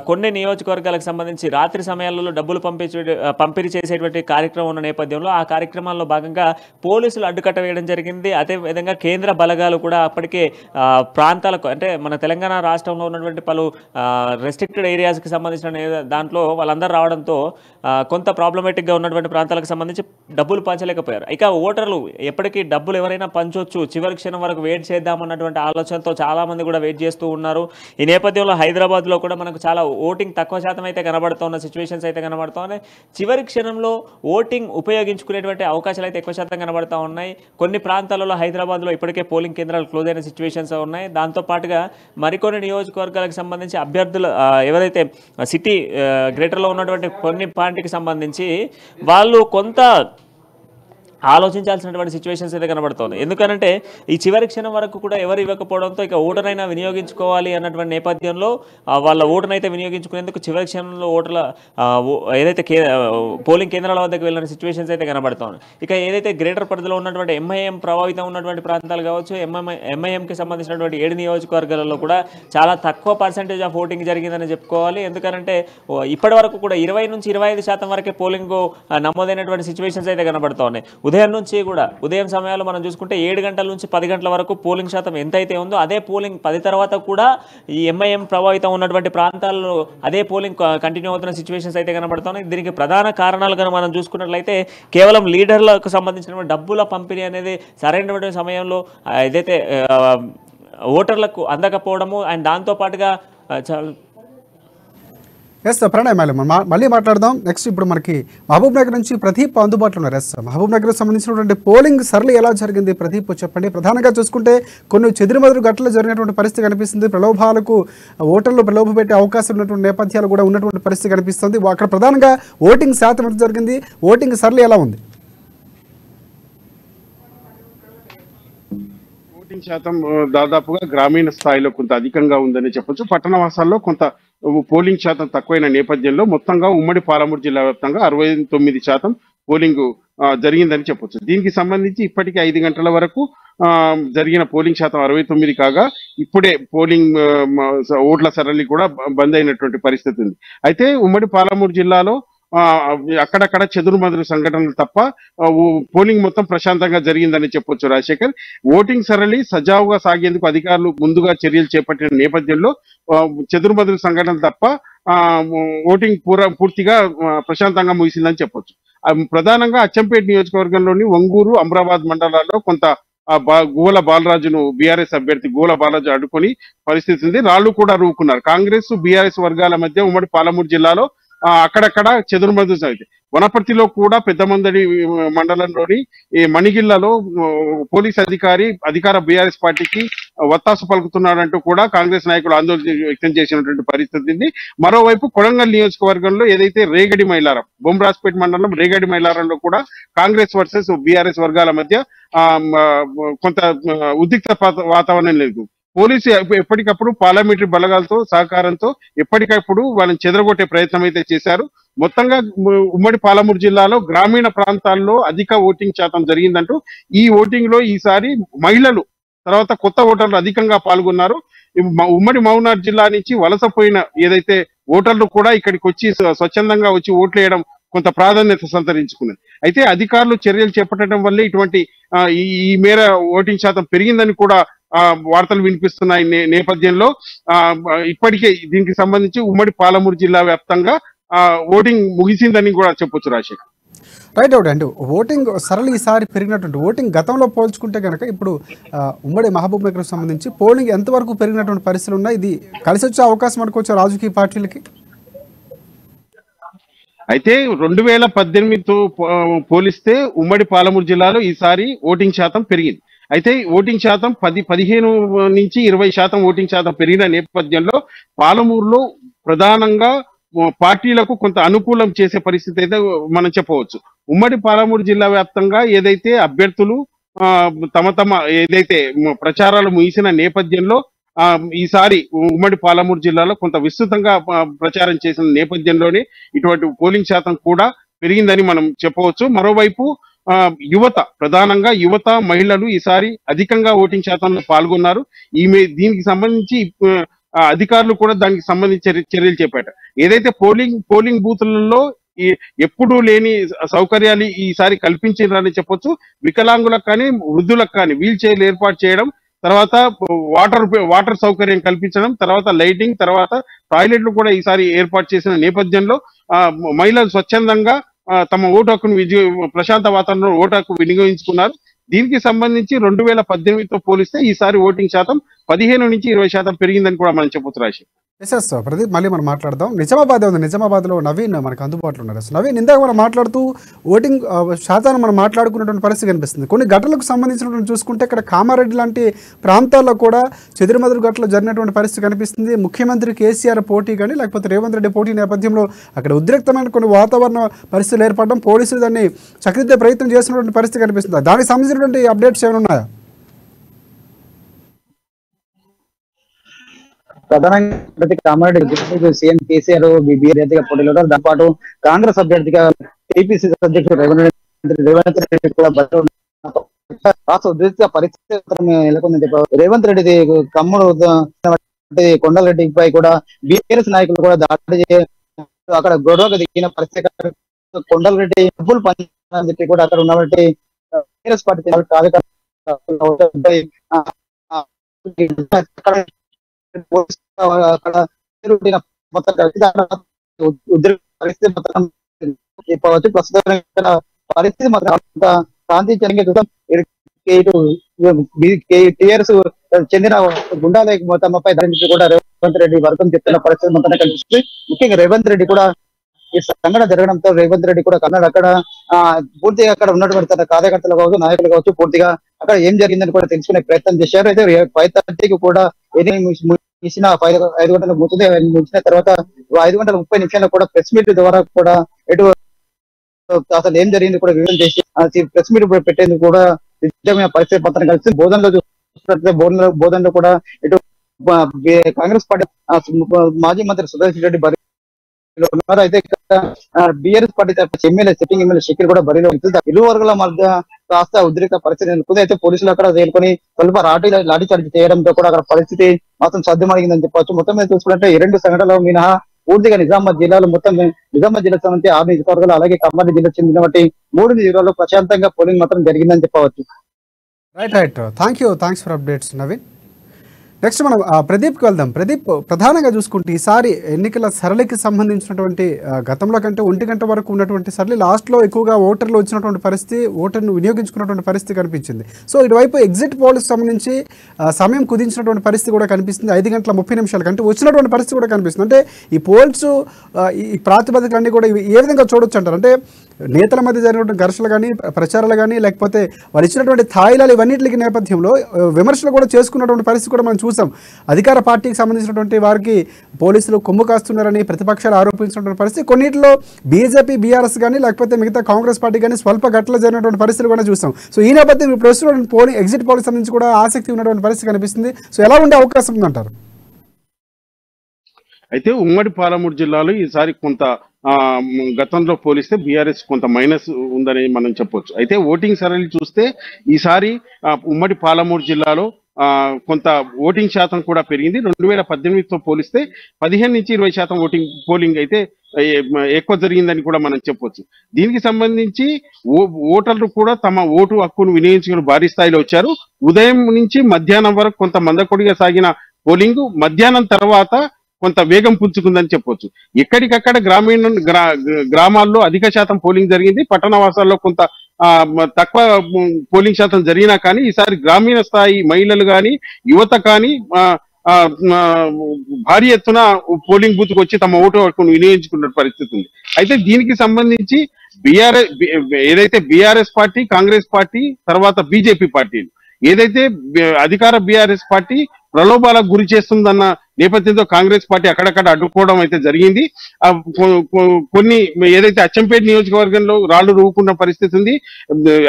కొన్ని నియోజకవర్గాలకు సంబంధించి రాత్రి సమయాలలో డబ్బులు పంపిణీ చేసేటువంటి కార్యక్రమం ఉన్న నేపథ్యంలో ఆ కార్యక్రమాల్లో భాగంగా పోలీసులు అడ్డుకట్ట వేయడం జరిగింది. అదేవిధంగా కేంద్ర బలగాలు కూడా అప్పటికే ప్రాంతాలకు, అంటే మన తెలంగాణ రాష్ట్రంలో ఉన్నటువంటి పలు రెస్ట్రిక్టెడ్ ఏరియాస్కి సంబంధించిన దాంట్లో వాళ్ళందరూ రావడంతో కొంత ప్రాబ్లమేటిక్గా ఉన్నటువంటి ప్రాంతాలకు సంబంధించి డబ్బులు పంచలేకపోయారు. ఇక ఓటర్లు ఎప్పటికీ డబ్బులు ఎవరైనా పంచవచ్చు, చివరి క్షణం వరకు వెయిట్ చేద్దామన్నటువంటి ఆలోచనతో చాలామంది కూడా వెయిట్ చేస్తూ ఉన్నారు. ఈ నేపథ్యంలో హైదరాబాద్లో కూడా మనకు చాలా ఓటింగ్ తక్కువ శాతం అయితే కనబడుతున్న సిచ్యువేషన్స్ అయితే కనబడుతూ ఉన్నాయి. చివరి క్షణంలో ఓటింగ్ ఉపయోగించుకునేటువంటి అవకాశాలు అయితే ఎక్కువ శాతం కనబడుతూ ఉన్నాయి. కొన్ని ప్రాంతాలలో హైదరాబాద్లో ఇప్పటికే పోలింగ్ కేంద్రాలు క్లోజ్ అయిన సిచ్యువేషన్స్ ఉన్నాయి. దాంతోపాటుగా మరికొన్ని నియోజకవర్గాలకు సంబంధించి అభ్యర్థులు ఎవరైతే సిటీ గ్రేటర్లో ఉన్నటువంటి కొన్ని పార్టీకి సంబంధించి వాళ్ళు కొంత ఆలోచించాల్సినటువంటి సిచ్యువేషన్స్ అయితే కనబడుతుంది. ఎందుకనంటే ఈ చివరి క్షణం వరకు కూడా ఎవరు ఇవ్వకపోవడంతో ఇక ఓటునైనా వినియోగించుకోవాలి అన్నటువంటి నేపథ్యంలో వాళ్ళ ఓటునైతే వినియోగించుకునేందుకు చివరి క్షణంలో ఓటర్ల ఏదైతే పోలింగ్ కేంద్రాల వద్దకు వెళ్ళిన సిచ్యువేషన్స్ అయితే కనబడుతుంది. ఇక ఏదైతే గ్రేటర్ పరిధిలో ఉన్నటువంటి ఎంఐఎం ప్రభావితం ఉన్నటువంటి ప్రాంతాలు కావచ్చు, ఎంఐఎంకి సంబంధించినటువంటి 7 నియోజకవర్గాలలో కూడా చాలా తక్కువ పర్సెంటేజ్ ఆఫ్ ఓటింగ్ జరిగిందని చెప్పుకోవాలి. ఎందుకంటే ఇప్పటి వరకు కూడా 20 నుంచి 25% వరకే పోలింగ్ నమోదైనటువంటి సిచ్యువేషన్స్ అయితే కనబడుతున్నాయి. ఉదయం నుంచి కూడా ఉదయం సమయాల్లో మనం చూసుకుంటే 7 గంటల నుంచి 10 గంటల వరకు పోలింగ్ శాతం ఎంతైతే ఉందో అదే పోలింగ్ 10 తర్వాత కూడా ఈ ఎంఐఎం ప్రభావితం ఉన్నటువంటి ప్రాంతాల్లో అదే పోలింగ్ కంటిన్యూ అవుతున్న సిచ్యువేషన్స్ అయితే కనబడుతున్నాయి. దీనికి ప్రధాన కారణాలుగా మనం చూసుకున్నట్లయితే కేవలం లీడర్లకు సంబంధించిన డబ్బుల పంపిణీ అనేది సరైనటువంటి సమయంలో ఏదైతే ఓటర్లకు అందకపోవడము అండ్ దాంతోపాటుగా చాలా ఎస్ ప్రణయ్ మళ్ళీ మాట్లాడదాం. నెక్స్ట్ ఇప్పుడు మనకి మహబూబ్ నగర్ నుంచి ప్రదీప్ అందుబాటులో ఉన్నారు. ఎస్ మహబూబ్ నగర్ సంబంధించినటువంటి పోలింగ్ సరళి ఎలా జరిగింది ప్రదీప్ చెప్పండి. ప్రధానంగా చూసుకుంటే కొన్ని చెదురుమదురు గట్టలు జరిగినటువంటి పరిస్థితి కనిపిస్తుంది. ప్రలోభాలకు ఓటర్లు ప్రలోభ పెట్టే అవకాశం ఉన్నటువంటి నేపథ్యాలు కూడా ఉన్నటువంటి పరిస్థితి కనిపిస్తుంది. అక్కడ ప్రధానంగా ఓటింగ్ శాతం ఎంత జరిగింది, ఓటింగ్ సరళి ఎలా ఉంది? ఓటింగ్ శాతం దాదాపుగా గ్రామీణ స్థాయిలో కొంత అధికంగా ఉందని చెప్పొచ్చు. పట్టణవాసాల్లో కొంత పోలింగ్ శాతం తక్కువైన నేపథ్యంలో మొత్తంగా ఉమ్మడి పాలమూరు జిల్లా వ్యాప్తంగా 69% పోలింగ్ జరిగిందని చెప్పొచ్చు. దీనికి సంబంధించి ఇప్పటికే 5 గంటల వరకు జరిగిన పోలింగ్ శాతం 69 కాగా ఇప్పుడే పోలింగ్ ఓట్ల సరళి కూడా బంద్ అయినటువంటి పరిస్థితి ఉంది. అయితే ఉమ్మడి పాలమూరు జిల్లాలో అక్కడక్కడ చెదురుమదురు సంఘటనలు తప్ప పోలింగ్ మొత్తం ప్రశాంతంగా జరిగిందని చెప్పొచ్చు రాజశేఖర్. ఓటింగ్ సరళి సజావుగా సాగేందుకు అధికారులు ముందుగా చర్యలు చేపట్టిన నేపథ్యంలో చెదురుమదురు సంఘటనలు తప్ప ఓటింగ్ పూర్తిగా ప్రశాంతంగా ముగిసిందని చెప్పొచ్చు. ప్రధానంగా అచ్చంపేట నియోజకవర్గంలోని ఒంగూరు, అమరాబాద్ మండలాల్లో కొంత గోల బాలరాజును బీఆర్ఎస్ అభ్యర్థి గోల బాలరాజు అడ్డుకొని పరిస్థితి ఉంది. రాళ్లు కూడా రూకున్నారు. కాంగ్రెస్ బీఆర్ఎస్ వర్గాల మధ్య ఉమ్మడి పాలమూరు జిల్లాలో అక్కడక్కడ చెదురుమదురు సాగితే వనపర్తిలో కూడా పెద్దమందడి మండలంలోని మణిగిళ్లలో పోలీస్ అధికార బీఆర్ఎస్ పార్టీకి వత్తాసు పలుకుతున్నాడంటూ కూడా కాంగ్రెస్ నాయకులు ఆందోళన వ్యక్తం చేసినటువంటి పరిస్థితి ఉంది. మరోవైపు కొడంగల్ నియోజకవర్గంలో ఏదైతే రేగడి మైలారం, బొమ్రాజ్పేట మండలం రేగడి మైలారంలో కూడా కాంగ్రెస్ వర్సెస్ బీఆర్ఎస్ వర్గాల మధ్య కొంత ఉద్రిక్త వాతావరణం లేదు. పోలీసు ఎప్పటికప్పుడు పార్లమెంటరీ బలగాలతో సహకారంతో ఎప్పటికప్పుడు వాళ్ళని చెదరగొట్టే ప్రయత్నం అయితే చేశారు. మొత్తంగా ఉమ్మడి పాలమూరు జిల్లాలో గ్రామీణ ప్రాంతాల్లో అధిక ఓటింగ్ శాతం జరిగిందంటూ ఈ ఓటింగ్ లో ఈసారి మహిళలు తర్వాత కొత్త ఓటర్లు అధికంగా పాల్గొన్నారు. ఉమ్మడి మహబూబ్నగర్ జిల్లా నుంచి వలసపోయిన ఏదైతే ఓటర్లు కూడా ఇక్కడికి వచ్చి స్వచ్ఛందంగా వచ్చి ఓట్లు వేయడం కొంత ప్రాధాన్యత సంతరించుకున్నది. అయితే అధికారులు చర్యలు చేపట్టడం వల్లే ఇటువంటి ఈ మేర ఓటింగ్ శాతం పెరిగిందని కూడా వార్తలు వినిపిస్తున్నాయి. నేపథ్యంలో ఇప్పటికే దీనికి సంబంధించి ఉమ్మడి పాలమూరు జిల్లా వ్యాప్తంగా ఓటింగ్ ముగిసిందని కూడా చెప్పొచ్చు రాజశేఖర్. రైట్ అవుట్ అండి. ఓటింగ్ సరళి ఈసారి పెరిగినటువంటి ఓటింగ్ గతంలో పోల్చుకుంటే కనుక ఇప్పుడు ఉమ్మడి మహబూబ్ నగర్ సంబంధించి పోలింగ్ ఎంతవరకు పెరిగినటువంటి పరిస్థితులు ఉన్నాయి? ఇది కలిసి వచ్చే అవకాశం అనుకోవచ్చు రాజకీయ పార్టీలకి? అయితే 2018తో పోలిస్తే ఉమ్మడి పాలమూరు జిల్లాలో ఈసారి ఓటింగ్ శాతం పెరిగింది. అయితే ఓటింగ్ శాతం 15 నుంచి 20% ఓటింగ్ శాతం పెరిగిన నేపథ్యంలో పాలమూరులో ప్రధానంగా పార్టీలకు కొంత అనుకూలం చేసే పరిస్థితి అయితే మనం చెప్పవచ్చు. ఉమ్మడి పాలమూరు జిల్లా వ్యాప్తంగా ఏదైతే అభ్యర్థులు తమ ఏదైతే ప్రచారాలు ముగిసిన నేపథ్యంలో ఈసారి ఉమ్మడి పాలమూరు జిల్లాలో కొంత విస్తృతంగా ప్రచారం చేసిన నేపథ్యంలోనే ఇటువంటి పోలింగ్ శాతం కూడా పెరిగిందని మనం చెప్పవచ్చు. మరోవైపు ప్రధానంగా యువత మహిళలు ఈసారి అధికంగా ఓటింగ్ శాతంలో పాల్గొన్నారు. దీనికి సంబంధించి అధికారులు కూడా దానికి సంబంధించి చర్యలు చేపట్టారు. ఏదైతే పోలింగ్ బూత్లలో ఎప్పుడూ లేని సౌకర్యాలు ఈసారి కల్పించారని చెప్పొచ్చు. వికలాంగులకు కానీ వృద్ధులకు కానీ వీల్ చైర్లు ఏర్పాటు చేయడం, తర్వాత వాటర్ సౌకర్యం కల్పించడం, తర్వాత లైటింగ్, తర్వాత టాయిలెట్లు కూడా ఈసారి ఏర్పాటు చేసిన నేపథ్యంలో మహిళలు స్వచ్ఛందంగా తమ ఓటు హక్కును ప్రశాంత వాతావరణంలో ఓటు హక్కు వినియోగించుకున్నారు. దీనికి సంబంధించి 2018తో పోలిస్తే ఈసారి ఓటింగ్ శాతం 15 నుంచి 20% పెరిగిందని కూడా మనం చెప్పొచ్చు రాశి. ఎస్ ప్రదీప్, మళ్ళీ మనం మాట్లాడదాం. నిజామాబాద్ ఉంది, నిజామాబాద్లో నవీన్ మనకు అందుబాటులో ఉన్నారు. నవీన్, ఇందాక మనం మాట్లాడుతూ ఓటింగ్ శాతాన్ని మనం మాట్లాడుకున్నటువంటి పరిస్థితి కనిపిస్తుంది. కొన్ని ఘటనలకు సంబంధించినటువంటి చూసుకుంటే ఇక్కడ కామారెడ్డి లాంటి ప్రాంతాల్లో కూడా చెదురుమదురు ఘటనలు జరిగినటువంటి పరిస్థితి కనిపిస్తుంది. ముఖ్యమంత్రి కేసీఆర్ పోటీ కానీ లేకపోతే రేవంత్ రెడ్డి పోటీ నేపథ్యంలో అక్కడ ఉద్రిక్తమైన కొన్ని వాతావరణ పరిస్థితులు ఏర్పడడం, పోలీసులు దాన్ని చక్కదిద్దే ప్రయత్నం చేస్తున్నటువంటి పరిస్థితి కనిపిస్తుంది. దానికి సంబంధించినటువంటి అప్డేట్స్ ఏమైనా ఉన్నాయా? ప్రధానంగా కామారెడ్డి సీఎం కేసీఆర్ అభ్యర్థిగా పోటీలో దాంతో పాటు కాంగ్రెస్ అభ్యర్థిగా టీపీసీసీ అధ్యక్షుడు రేవంత్ రెడ్డి కూడా రాష్ట్ర ఉద్రిక్త పరిస్థితి నెలకొందని చెప్పారు. రేవంత్ రెడ్డి తమ్ముడు కొండలరెడ్డిపై కూడా బీఆర్ఎస్ నాయకులు కూడా దాడి అక్కడ గొడవకు దిగిన పరిస్థితి. కొండలరెడ్డి డబ్బులు పంచాలని చెప్పి కూడా అక్కడ ఉన్నటువంటి కాంగ్రెస్ పార్టీ కార్యకర్తలు అక్కడ మొత్తం ఉద్రిక్త పరిస్థితి మొత్తం చెప్పవచ్చు. ప్రస్తుతం ఇక్కడ పరిస్థితి మాత్రం శాంతించడానికి టీఆర్ఎస్ చెందిన గుండాలకి తమపై ధరించి కూడా రేవంత్ రెడ్డి వర్గం చెప్తున్న పరిస్థితి మొత్తం కనిపిస్తుంది. ముఖ్యంగా రేవంత్ రెడ్డి కూడా ఈ సంఘటన జరగడంతో రేవంత్ రెడ్డి కూడా అక్కడ పూర్తిగా అక్కడ ఉన్నటువంటి తన కార్యకర్తలు కావచ్చు, నాయకులు కావచ్చు, పూర్తిగా అక్కడ ఏం జరిగిందని కూడా తెలుసుకునే ప్రయత్నం చేశారు. అయితే 5:30కి కూడా ముగిసిన 5 గంటలకు ముగిసిన తర్వాత 5:30 కూడా ప్రెస్ మీట్ ద్వారా కూడా అసలు ఏం జరిగింది కూడా వివరణ చేసి ప్రెస్ మీట్ పెట్టేందుకు కూడా నిజమైన పరిస్థితి పత్రం కలిసి బోధనలో చూసినట్లయితే బోధనలో కూడా ఇటు కాంగ్రెస్ పార్టీ మాజీ మంత్రి సుదర్శన్ రెడ్డి ఉన్నారు. అయితే BRS party MLA sitting MLA Shakeel కూడా బరిలో ఇరు వర్గాల మధ్య కాస్త ఉద్రిక్త పరిస్థితి నెలకొంది. అయితే పోలీసులు అక్కడ చేరుకొని స్వల్ప లాఠీ చార్జ్ చేయడంతో కూడా అక్కడ పరిస్థితి మాత్రం సాధ్యమడిగిందని చెప్పవచ్చు. మొత్తం మీద చూసుకుంటే ఈ 2 సంఘటనలు మినహా పూర్తిగా నిజామాబాద్ జిల్లాలో మొత్తం నిజామాబాద్ జిల్లా సంబంధించి 6 నియోజకవర్గాలు అలాగే ఖమ్మం జిల్లా చెందినటువంటి 3 నియోజకవర్గాల్లో ప్రశాంతంగా పోలింగ్ మాత్రం జరిగిందని చెప్పవచ్చు. Right. Thanks for updates Naveen. Next మనం ప్రదీప్కి వెళ్దాం. ప్రదీప్, ప్రధానంగా చూసుకుంటే ఈసారి ఎన్నికల సరళికి సంబంధించినటువంటి గతంలో కంటే 1 గంట వరకు ఉన్నటువంటి సరళి లాస్ట్లో ఎక్కువగా ఓటర్లు వచ్చినటువంటి పరిస్థితి, ఓటర్ను వినియోగించుకున్నటువంటి పరిస్థితి కనిపించింది. సో ఇటువైపు ఎగ్జిట్ పోల్కి సంబంధించి సమయం కుదించినటువంటి పరిస్థితి కూడా కనిపిస్తుంది. 5:30 కంటే వచ్చినటువంటి పరిస్థితి కూడా కనిపిస్తుంది. అంటే ఈ పోల్స్ ఈ ప్రాతిపదికలన్నీ కూడా ఏ విధంగా చూడొచ్చు అంటారు? అంటే నేతల మధ్య జరిగినటువంటి ఘర్షణలు కానీ, ప్రచారాలు కానీ, లేకపోతే వారు ఇచ్చినటువంటి స్థాయిలాలు ఇవన్నింటికి నేపథ్యంలో విమర్శలు కూడా చేసుకున్నటువంటి పరిస్థితి కూడా మనం చూసాం. అధికార పార్టీకి సంబంధించినటువంటి వారికి పోలీసులు కొమ్ము కాస్తున్నారని ప్రతిపక్షాలు ఆరోపించినటువంటి పరిస్థితి, కొన్నిటిలో బీజేపీ, బీఆర్ఎస్ కానీ లేకపోతే మిగతా కాంగ్రెస్ పార్టీ కానీ స్వల్ప ఘటనలు జరిగినటువంటి పరిస్థితులు కూడా చూసాం. సో ఈ నేపథ్యం ఇప్పుడు వస్తున్నటువంటి ఎగ్జిట్ పోల్కి సంబంధించి కూడా ఆసక్తి ఉన్నటువంటి పరిస్థితి కనిపిస్తుంది. సో ఎలా ఉండే అవకాశం ఉందంటారు? అయితే ఉమ్మడి పాలమూరు జిల్లాలో ఈసారి కొంత గతంలో పోలిస్తే బీఆర్ఎస్ కొంత మైనస్ ఉందని మనం చెప్పొచ్చు. అయితే ఓటింగ్ సరళి చూస్తే ఈసారి ఉమ్మడి పాలమూరు జిల్లాలో కొంత ఓటింగ్ శాతం కూడా పెరిగింది. 2018తో పోలిస్తే 15 నుంచి 20% పోలింగ్ అయితే ఎక్కువ జరిగిందని కూడా మనం చెప్పొచ్చు. దీనికి సంబంధించి ఓటర్లు కూడా తమ ఓటు హక్కును వినియోగించుకుని భారీ స్థాయిలో వచ్చారు. ఉదయం నుంచి మధ్యాహ్నం వరకు కొంత మందకొడిగా సాగిన పోలింగ్ మధ్యాహ్నం తర్వాత కొంత వేగం పుంజుకుందని చెప్పొచ్చు. ఎక్కడికక్కడ గ్రామాల్లో అధిక శాతం పోలింగ్ జరిగింది. పట్టణవాసాల్లో కొంత తక్కువ పోలింగ్ శాతం జరిగినా కానీ ఈసారి గ్రామీణ స్థాయి మహిళలు కానీ, యువత కానీ భారీ ఎత్తున పోలింగ్ బూత్ కు వచ్చి తమ ఓటు హక్కును వినియోగించుకున్న పరిస్థితి ఉంది. అయితే దీనికి సంబంధించి ఏదైతే బీఆర్ఎస్ పార్టీ, కాంగ్రెస్ పార్టీ, తర్వాత బీజేపీ పార్టీలు ఏదైతే అధికార బీఆర్ఎస్ పార్టీ ప్రలోభాలకు గురి చేస్తుందన్న నేపథ్యంతో కాంగ్రెస్ పార్టీ అక్కడక్కడ అడ్డుకోవడం అయితే జరిగింది. కొన్ని ఏదైతే అచ్చంపేట నియోజకవర్గంలో రాళ్లు రూపుకున్న పరిస్థితి ఉంది,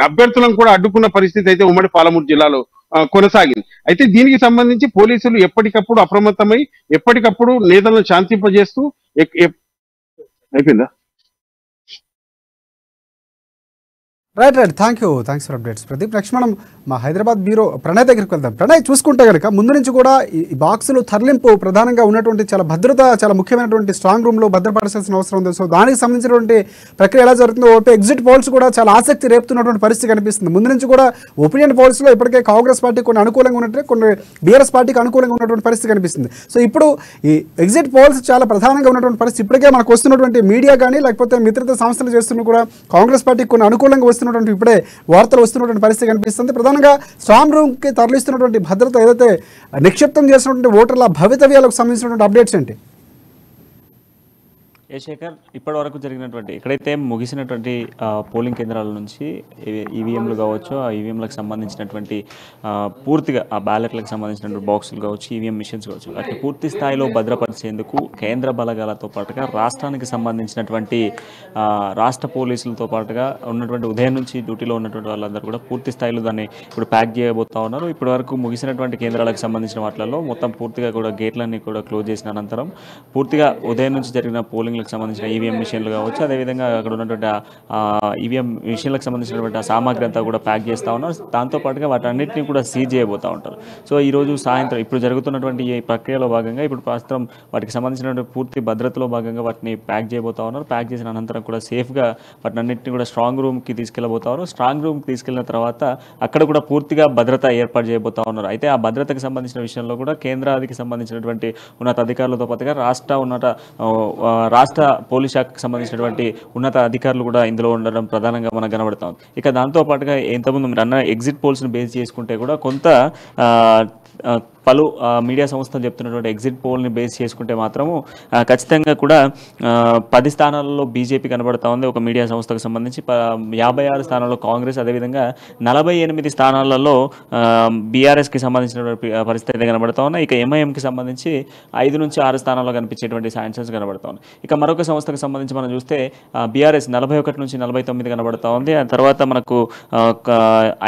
అభ్యర్థులను కూడా అడ్డుకున్న పరిస్థితి అయితే ఉమ్మడి పాలమూరు జిల్లాలో కొనసాగింది. అయితే దీనికి సంబంధించి పోలీసులు ఎప్పటికప్పుడు అప్రమత్తమై ఎప్పటికప్పుడు నేతలను శాంతింపజేస్తూ అయిపోయిందా? Right. Thanks for updates Pradeep. Next మనం మా హైదరాబాద్ బ్యూరో ప్రణయ్ దగ్గరికి వెళ్దాం. ప్రణయ్, చూసుకుంటే కనుక ముందు నుంచి కూడా ఈ బాక్సులు తరలింపు ప్రధానంగా ఉన్నటువంటి చాలా ముఖ్యమైనటువంటి స్ట్రాంగ్ రూమ్లో భద్రపరచాల్సిన అవసరం ఉంది. సో దానికి సంబంధించినటువంటి ప్రక్రియ ఎలా జరుగుతుందో ఓపీ ఎగ్జిట్ పోల్స్ కూడా చాలా ఆసక్తి రేపుతున్నటువంటి పరిస్థితి కనిపిస్తుంది. ముందు నుంచి కూడా ఒపీనియన్ పోల్స్లో ఇప్పటికే కాంగ్రెస్ పార్టీ కొన్ని అనుకూలంగా ఉన్నట్టు, కొన్ని బీఆర్ఎస్ పార్టీకి అనుకూలంగా ఉన్నటువంటి పరిస్థితి కనిపిస్తుంది. సో ఇప్పుడు ఈ ఎగ్జిట్ పోల్స్ చాలా ప్రధానంగా ఉన్నటువంటి పరిస్థితి ఇప్పటికే మనకు వస్తున్నటువంటి మీడియా కానీ లేకపోతే మిత్రత సంస్థలు చేస్తున్న కూడా కాంగ్రెస్ పార్టీకి కొన్ని అనుకూలంగా వస్తున్నటువంటి ఇప్పుడే వార్తలు వస్తున్నటువంటి పరిస్థితి కనిపిస్తుంది. ప్రధానంగా స్ట్రాంగ్ రూమ్ కి తరలిస్తున్నటువంటి భద్రత ఏదైతే నిక్షిప్తం చేసినటువంటి ఓటర్ల భవితవ్యాలకు సంబంధించినటువంటి అప్డేట్స్ ఏంటి? శేఖర్, ఇప్పటి వరకు జరిగినటువంటి ఎక్కడైతే ముగిసినటువంటి పోలింగ్ కేంద్రాల నుంచి ఈవీఎంలు కావచ్చు, ఆ ఈవీఎంలకు సంబంధించినటువంటి పూర్తిగా ఆ బ్యాలెట్లకు సంబంధించినటువంటి బాక్సులు కావచ్చు, ఈవీఎం మిషన్స్ కావచ్చు, అట్లా పూర్తి స్థాయిలో భద్రపరిచేందుకు కేంద్ర బలగాలతో పాటుగా రాష్ట్రానికి సంబంధించినటువంటి రాష్ట్ర పోలీసులతో పాటుగా ఉన్నటువంటి ఉదయం నుంచి డ్యూటీలో ఉన్నటువంటి వాళ్ళందరూ కూడా పూర్తి స్థాయిలో దాన్ని ఇప్పుడు ప్యాక్ చేయబోతా ఉన్నారు. ఇప్పటి వరకు ముగిసినటువంటి కేంద్రాలకు సంబంధించిన వాటిల్లో మొత్తం పూర్తిగా కూడా గేట్లన్నీ కూడా క్లోజ్ చేసిన అనంతరం పూర్తిగా ఉదయం నుంచి జరిగిన పోలింగ్ పోలింగ్లకు సంబంధించిన ఈవీఎం మిషన్లు కావచ్చు, అదేవిధంగా అక్కడ ఉన్నటువంటి ఈవీఎం మిషన్లకు సంబంధించినటువంటి ఆ సామాగ్రి అంతా కూడా ప్యాక్ చేస్తూ ఉన్నారు. దాంతోపాటుగా వాటన్నిటిని కూడా సీజ్ చేయబోతూ ఉంటారు. సో ఈరోజు సాయంత్రం ఇప్పుడు జరుగుతున్నటువంటి ఈ ప్రక్రియలో భాగంగా ఇప్పుడు ప్రస్తుతం వాటికి సంబంధించినటువంటి పూర్తి భద్రతలో భాగంగా వాటిని ప్యాక్ చేయబోతా ఉన్నారు. ప్యాక్ చేసిన అనంతరం కూడా సేఫ్గా వాటినన్నింటినీ కూడా స్ట్రాంగ్ రూమ్కి తీసుకెళ్ళబోతారు. స్ట్రాంగ్ రూమ్కి తీసుకెళ్ళిన తర్వాత అక్కడ కూడా పూర్తిగా భద్రత ఏర్పాటు చేయబోతా ఉన్నారు. అయితే ఆ భద్రతకు సంబంధించిన విషయంలో కూడా కేంద్రానికి సంబంధించినటువంటి ఉన్నత అధికారులతో పాటుగా రాష్ట్ర పోలీస్ శాఖకు సంబంధించినటువంటి ఉన్నత అధికారులు కూడా ఇందులో ఉండడం ప్రధానంగా మనకు కనబడతాం. ఇక దాంతో పాటుగా ఇంతకుముందు మీరు అన్న ఎగ్జిట్ పోల్స్ని బేస్ చేసుకుంటే కూడా కొంత పలు మీడియా సంస్థలు చెప్తున్నటువంటి ఎగ్జిట్ పోల్ని బేస్ చేసుకుంటే మాత్రము ఖచ్చితంగా కూడా 10 స్థానాలలో బీజేపీ కనబడతా ఉంది ఒక మీడియా సంస్థకు సంబంధించి. 56 స్థానాల్లో కాంగ్రెస్, అదేవిధంగా 48 స్థానాలలో బీఆర్ఎస్కి సంబంధించినటువంటి పరిస్థితి కనబడతా ఉన్నాయి. ఇక ఎంఐఎంకి సంబంధించి 5 నుంచి 6 స్థానాల్లో కనిపించేటువంటి ఛాన్సెస్ కనబడతా ఉన్నాయి. ఇక మరొక సంస్థకు సంబంధించి మనం చూస్తే బీఆర్ఎస్ 41 నుంచి 49 కనబడతా ఉంది. ఆ తర్వాత మనకు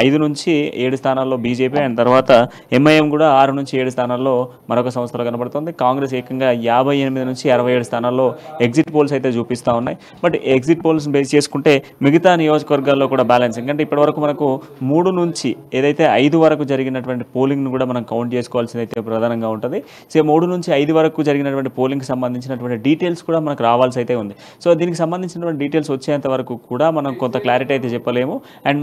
5 నుంచి 7 స్థానాల్లో బీజేపీ, అండ్ తర్వాత ఎంఐఎం కూడా 6 నుంచి 7 స్థానాల్లో మరొక సంస్థలో కనబడుతుంది. కాంగ్రెస్ ఏకంగా 58 నుంచి 67 స్థానాల్లో ఎగ్జిట్ పోల్స్ అయితే చూపిస్తూ ఉన్నాయి. బట్ ఎగ్జిట్ పోల్స్ బేస్ చేసుకుంటే మిగతా నియోజకవర్గాల్లో కూడా బ్యాలెన్సింగ్, అంటే ఇప్పటివరకు మనకు 3 నుంచి ఏదైతే 5 వరకు జరిగినటువంటి పోలింగ్ను కూడా మనం కౌంట్ చేసుకోవాల్సింది అయితే ప్రధానంగా ఉంటుంది. సో 3 నుంచి 5 వరకు జరిగినటువంటి పోలింగ్కి సంబంధించినటువంటి డీటెయిల్స్ కూడా మనకు రావాల్సి అయితే ఉంది. సో దీనికి సంబంధించినటువంటి డీటెయిల్స్ వచ్చేంత వరకు కూడా మనం కొంత క్లారిటీ అయితే చెప్పలేము. అండ్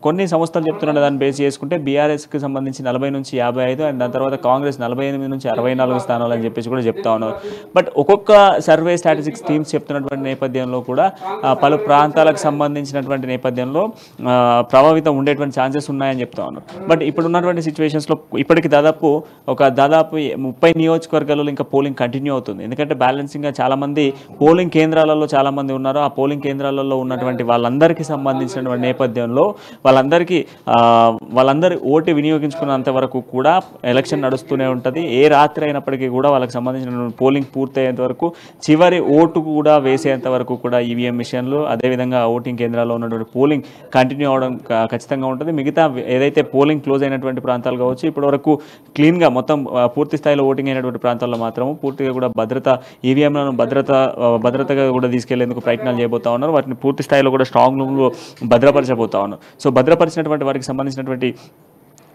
కొన్ని సంస్థలు చెప్తున్న దాన్ని బేస్ చేసుకుంటే బీఆర్ఎస్కి సంబంధించి 40 నుంచి 55, అండ్ దాని తర్వాత కాంగ్రెస్ 48 నుంచి 64 స్థానాలు అని చెప్పేసి కూడా చెప్తా ఉన్నారు. బట్ ఒక్కొక్క సర్వే స్టాటిస్టిక్స్ టీమ్స్ చెప్తున్నటువంటి నేపథ్యంలో కూడా పలు ప్రాంతాలకు సంబంధించినటువంటి నేపథ్యంలో ప్రభావితం ఉండేటువంటి ఛాన్సెస్ ఉన్నాయని చెప్తా ఉన్నారు. బట్ ఇప్పుడు ఉన్నటువంటి సిచ్యువేషన్స్లో ఇప్పటికి దాదాపు 30 నియోజకవర్గాలలో ఇంకా పోలింగ్ కంటిన్యూ అవుతుంది. ఎందుకంటే బ్యాలెన్సింగ్గా చాలామంది పోలింగ్ కేంద్రాలలో చాలామంది ఉన్నారు. ఆ పోలింగ్ కేంద్రాలలో ఉన్నటువంటి వాళ్ళందరికీ సంబంధించినటువంటి నేపథ్యంలో వాళ్ళందరూ ఓటు వినియోగించుకున్నంత వరకు కూడా ఎలక్షన్ నడుస్తూనే ఉంటుంది. ఏ రాత్రి అయినప్పటికీ కూడా వాళ్ళకి సంబంధించిన పోలింగ్ పూర్తయ్యేంత వరకు, చివరి ఓటు కూడా వేసేంత వరకు కూడా ఈవీఎం మిషన్లు, అదేవిధంగా ఓటింగ్ కేంద్రాల్లో ఉన్నటువంటి పోలింగ్ కంటిన్యూ అవడం ఖచ్చితంగా ఉంటుంది. మిగతా ఏదైతే పోలింగ్ క్లోజ్ అయినటువంటి ప్రాంతాలు కావచ్చు, ఇప్పటి వరకు క్లీన్గా మొత్తం పూర్తి స్థాయిలో ఓటింగ్ అయినటువంటి ప్రాంతాల్లో మాత్రము పూర్తిగా కూడా ఈవీఎంలను భద్రతగా కూడా తీసుకెళ్లేందుకు ప్రయత్నాలు చేయబోతా ఉన్నారు. వాటిని పూర్తి స్థాయిలో కూడా స్ట్రాంగ్ రూమ్లో భద్రపరచబోతా ఉన్నారు. సో భద్రపరిచినటువంటి వారికి సంబంధించినటువంటి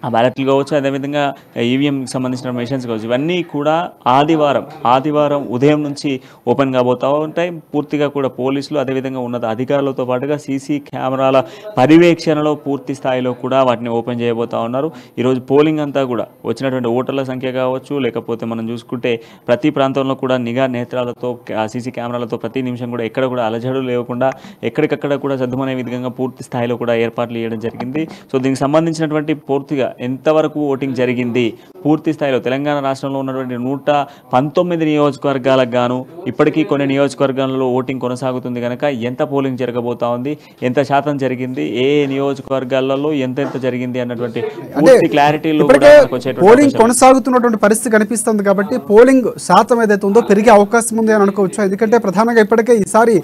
ఆ బ్యాలెట్లు కావచ్చు, అదేవిధంగా ఈవీఎంకి సంబంధించిన మెషిన్స్ కావచ్చు, ఇవన్నీ కూడా ఆదివారం ఉదయం నుంచి ఓపెన్ కాబోతూ ఉంటాయి. పూర్తిగా కూడా పోలీసులు, అదేవిధంగా ఉన్నత అధికారులతో పాటుగా సీసీ కెమెరాల పర్యవేక్షణలో పూర్తి స్థాయిలో కూడా వాటిని ఓపెన్ చేయబోతూ ఉన్నారు. ఈరోజు పోలింగ్ అంతా కూడా వచ్చినటువంటి ఓటర్ల సంఖ్య కావచ్చు, లేకపోతే మనం చూసుకుంటే ప్రతి ప్రాంతంలో కూడా నిఘా నేత్రాలతో, సీసీ కెమెరాలతో ప్రతి నిమిషం కూడా ఎక్కడ కూడా అలజడులు లేకుండా ఎక్కడికక్కడ కూడా సద్దుమనే విధంగా పూర్తి స్థాయిలో కూడా ఏర్పాట్లు చేయడం జరిగింది. సో దీనికి సంబంధించినటువంటి పూర్తిగా ఎంతవరకు ఓటింగ్ జరిగింది, పూర్తి స్థాయిలో తెలంగాణ రాష్ట్రంలో ఉన్నటువంటి 119 నియోజకవర్గాలకు గాను ఇప్పటికీ కొన్ని నియోజకవర్గాల్లో ఓటింగ్ కొనసాగుతుంది కనుక ఎంత పోలింగ్ జరగబోతా ఉంది, ఎంత శాతం జరిగింది, ఏ నియోజకవర్గాలలో ఎంత జరిగింది అన్నటువంటి పూర్తి క్లారిటీలో పోలింగ్ కొనసాగుతున్నటువంటి పరిస్థితి కనిపిస్తుంది. కాబట్టి పోలింగ్ శాతం ఏదైతే ఉందో పెరిగే అవకాశం ఉంది అని అనుకోవచ్చు. ఎందుకంటే ప్రధానంగా ఇప్పటికే ఈసారి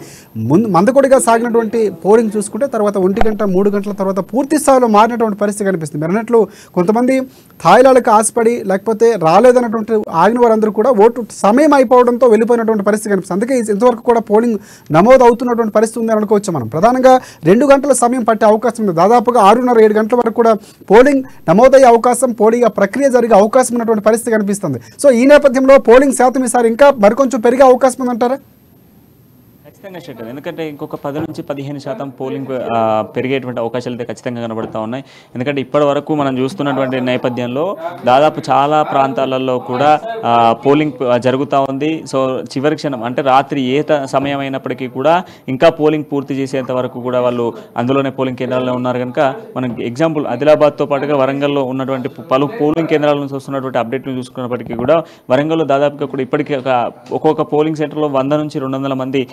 మందకొడిగా సాగినటువంటి పోలింగ్ చూసుకుంటే తర్వాత 1 గంట 3 గంటల తర్వాత పూర్తి స్థాయిలో మారినటువంటి పరిస్థితి కనిపిస్తుంది. మీరు అన్నట్లు కొంతమంది తాయిలాలకు ఆశపడి లేకపోతే రాలేదన్నటువంటి ఆగిన వారందరూ కూడా ఓటు సమయం అయిపోవడంతో వెళ్ళిపోయినటువంటి పరిస్థితి కనిపిస్తుంది. అందుకే ఇంతవరకు కూడా పోలింగ్ నమోదు అవుతున్నటువంటి పరిస్థితి ఉంది అనుకోవచ్చు. మనం ప్రధానంగా 2 గంటల సమయం పట్టే అవకాశం ఉంది. దాదాపుగా 6:30-7 గంటల వరకు కూడా పోలింగ్ నమోదయ్యే అవకాశం, పోలింగ్ ప్రక్రియ జరిగే అవకాశం ఉన్నటువంటి పరిస్థితి కనిపిస్తుంది. సో ఈ నేపథ్యంలో పోలింగ్ శాతం ఈసారి ఇంకా మరికొంచెం పెరిగే అవకాశం ఉందంటారా? ఖచ్చితంగా షెడ్యూల్, ఎందుకంటే ఇంకొక 10 నుంచి 15% పోలింగ్ పెరిగేటువంటి అవకాశాలు అయితే ఖచ్చితంగా కనబడుతూ ఉన్నాయి. ఎందుకంటే ఇప్పటి వరకు మనం చూస్తున్నటువంటి నేపథ్యంలో దాదాపు చాలా ప్రాంతాలలో కూడా పోలింగ్ జరుగుతూ ఉంది. సో చివరి క్షణం అంటే రాత్రి సమయం అయినప్పటికీ కూడా ఇంకా పోలింగ్ పూర్తి చేసేంత వరకు కూడా వాళ్ళు అందులోనే పోలింగ్ కేంద్రాల్లో ఉన్నారు. కనుక మనకి ఎగ్జాంపుల్ ఆదిలాబాద్తో పాటుగా వరంగల్లో ఉన్నటువంటి పలు పోలింగ్ కేంద్రాల నుంచి వస్తున్నటువంటి అప్డేట్లు చూసుకున్నప్పటికీ కూడా వరంగల్లో దాదాపుగా కూడా ఇప్పటికీ ఒక్కొక్క పోలింగ్ సెంటర్లో 100 నుంచి 200 మంది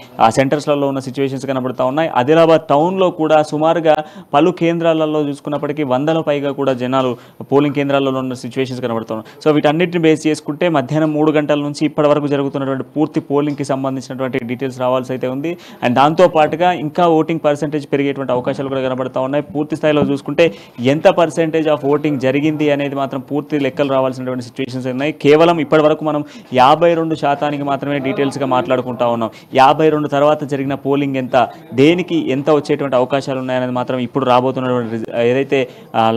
సెంటర్స్లలో ఉన్న సిచ్యువేషన్స్ కనబడుతూ ఉన్నాయి. ఆదిలాబాద్ టౌన్లో కూడా సుమారుగా పలు కేంద్రాలలో చూసుకున్నప్పటికీ 100ల పైగా కూడా జనాలు పోలింగ్ కేంద్రాలలో ఉన్న సిచ్యువేషన్స్ కనబడుతున్నాయి. సో వీటన్నిటిని బేస్ చేసుకుంటే మధ్యాహ్నం 3 గంటల నుంచి ఇప్పటి వరకు జరుగుతున్నటువంటి పూర్తి పోలింగ్కి సంబంధించినటువంటి డీటెయిల్స్ రావాల్సి అయితే ఉంది. అండ్ దాంతో పాటుగా ఇంకా ఓటింగ్ పర్సెంటేజ్ పెరిగేటువంటి అవకాశాలు కూడా కనబడతా ఉన్నాయి. పూర్తి స్థాయిలో చూసుకుంటే ఎంత పర్సెంటేజ్ ఆఫ్ ఓటింగ్ జరిగింది అనేది మాత్రం పూర్తి లెక్కలు రావాల్సినటువంటి సిచ్యువేషన్స్ ఉన్నాయి. కేవలం ఇప్పటి వరకు మనం 52% మాత్రమే డీటెయిల్స్గా మాట్లాడుకుంటా ఉన్నాం. 52 తర్వాత జరిగిన పోలింగ్ ఎంత, దేనికి ఎంత వచ్చేటువంటి అవకాశాలు ఉన్నాయనేది మాత్రం ఇప్పుడు రాబోతున్నటువంటి ఏదైతే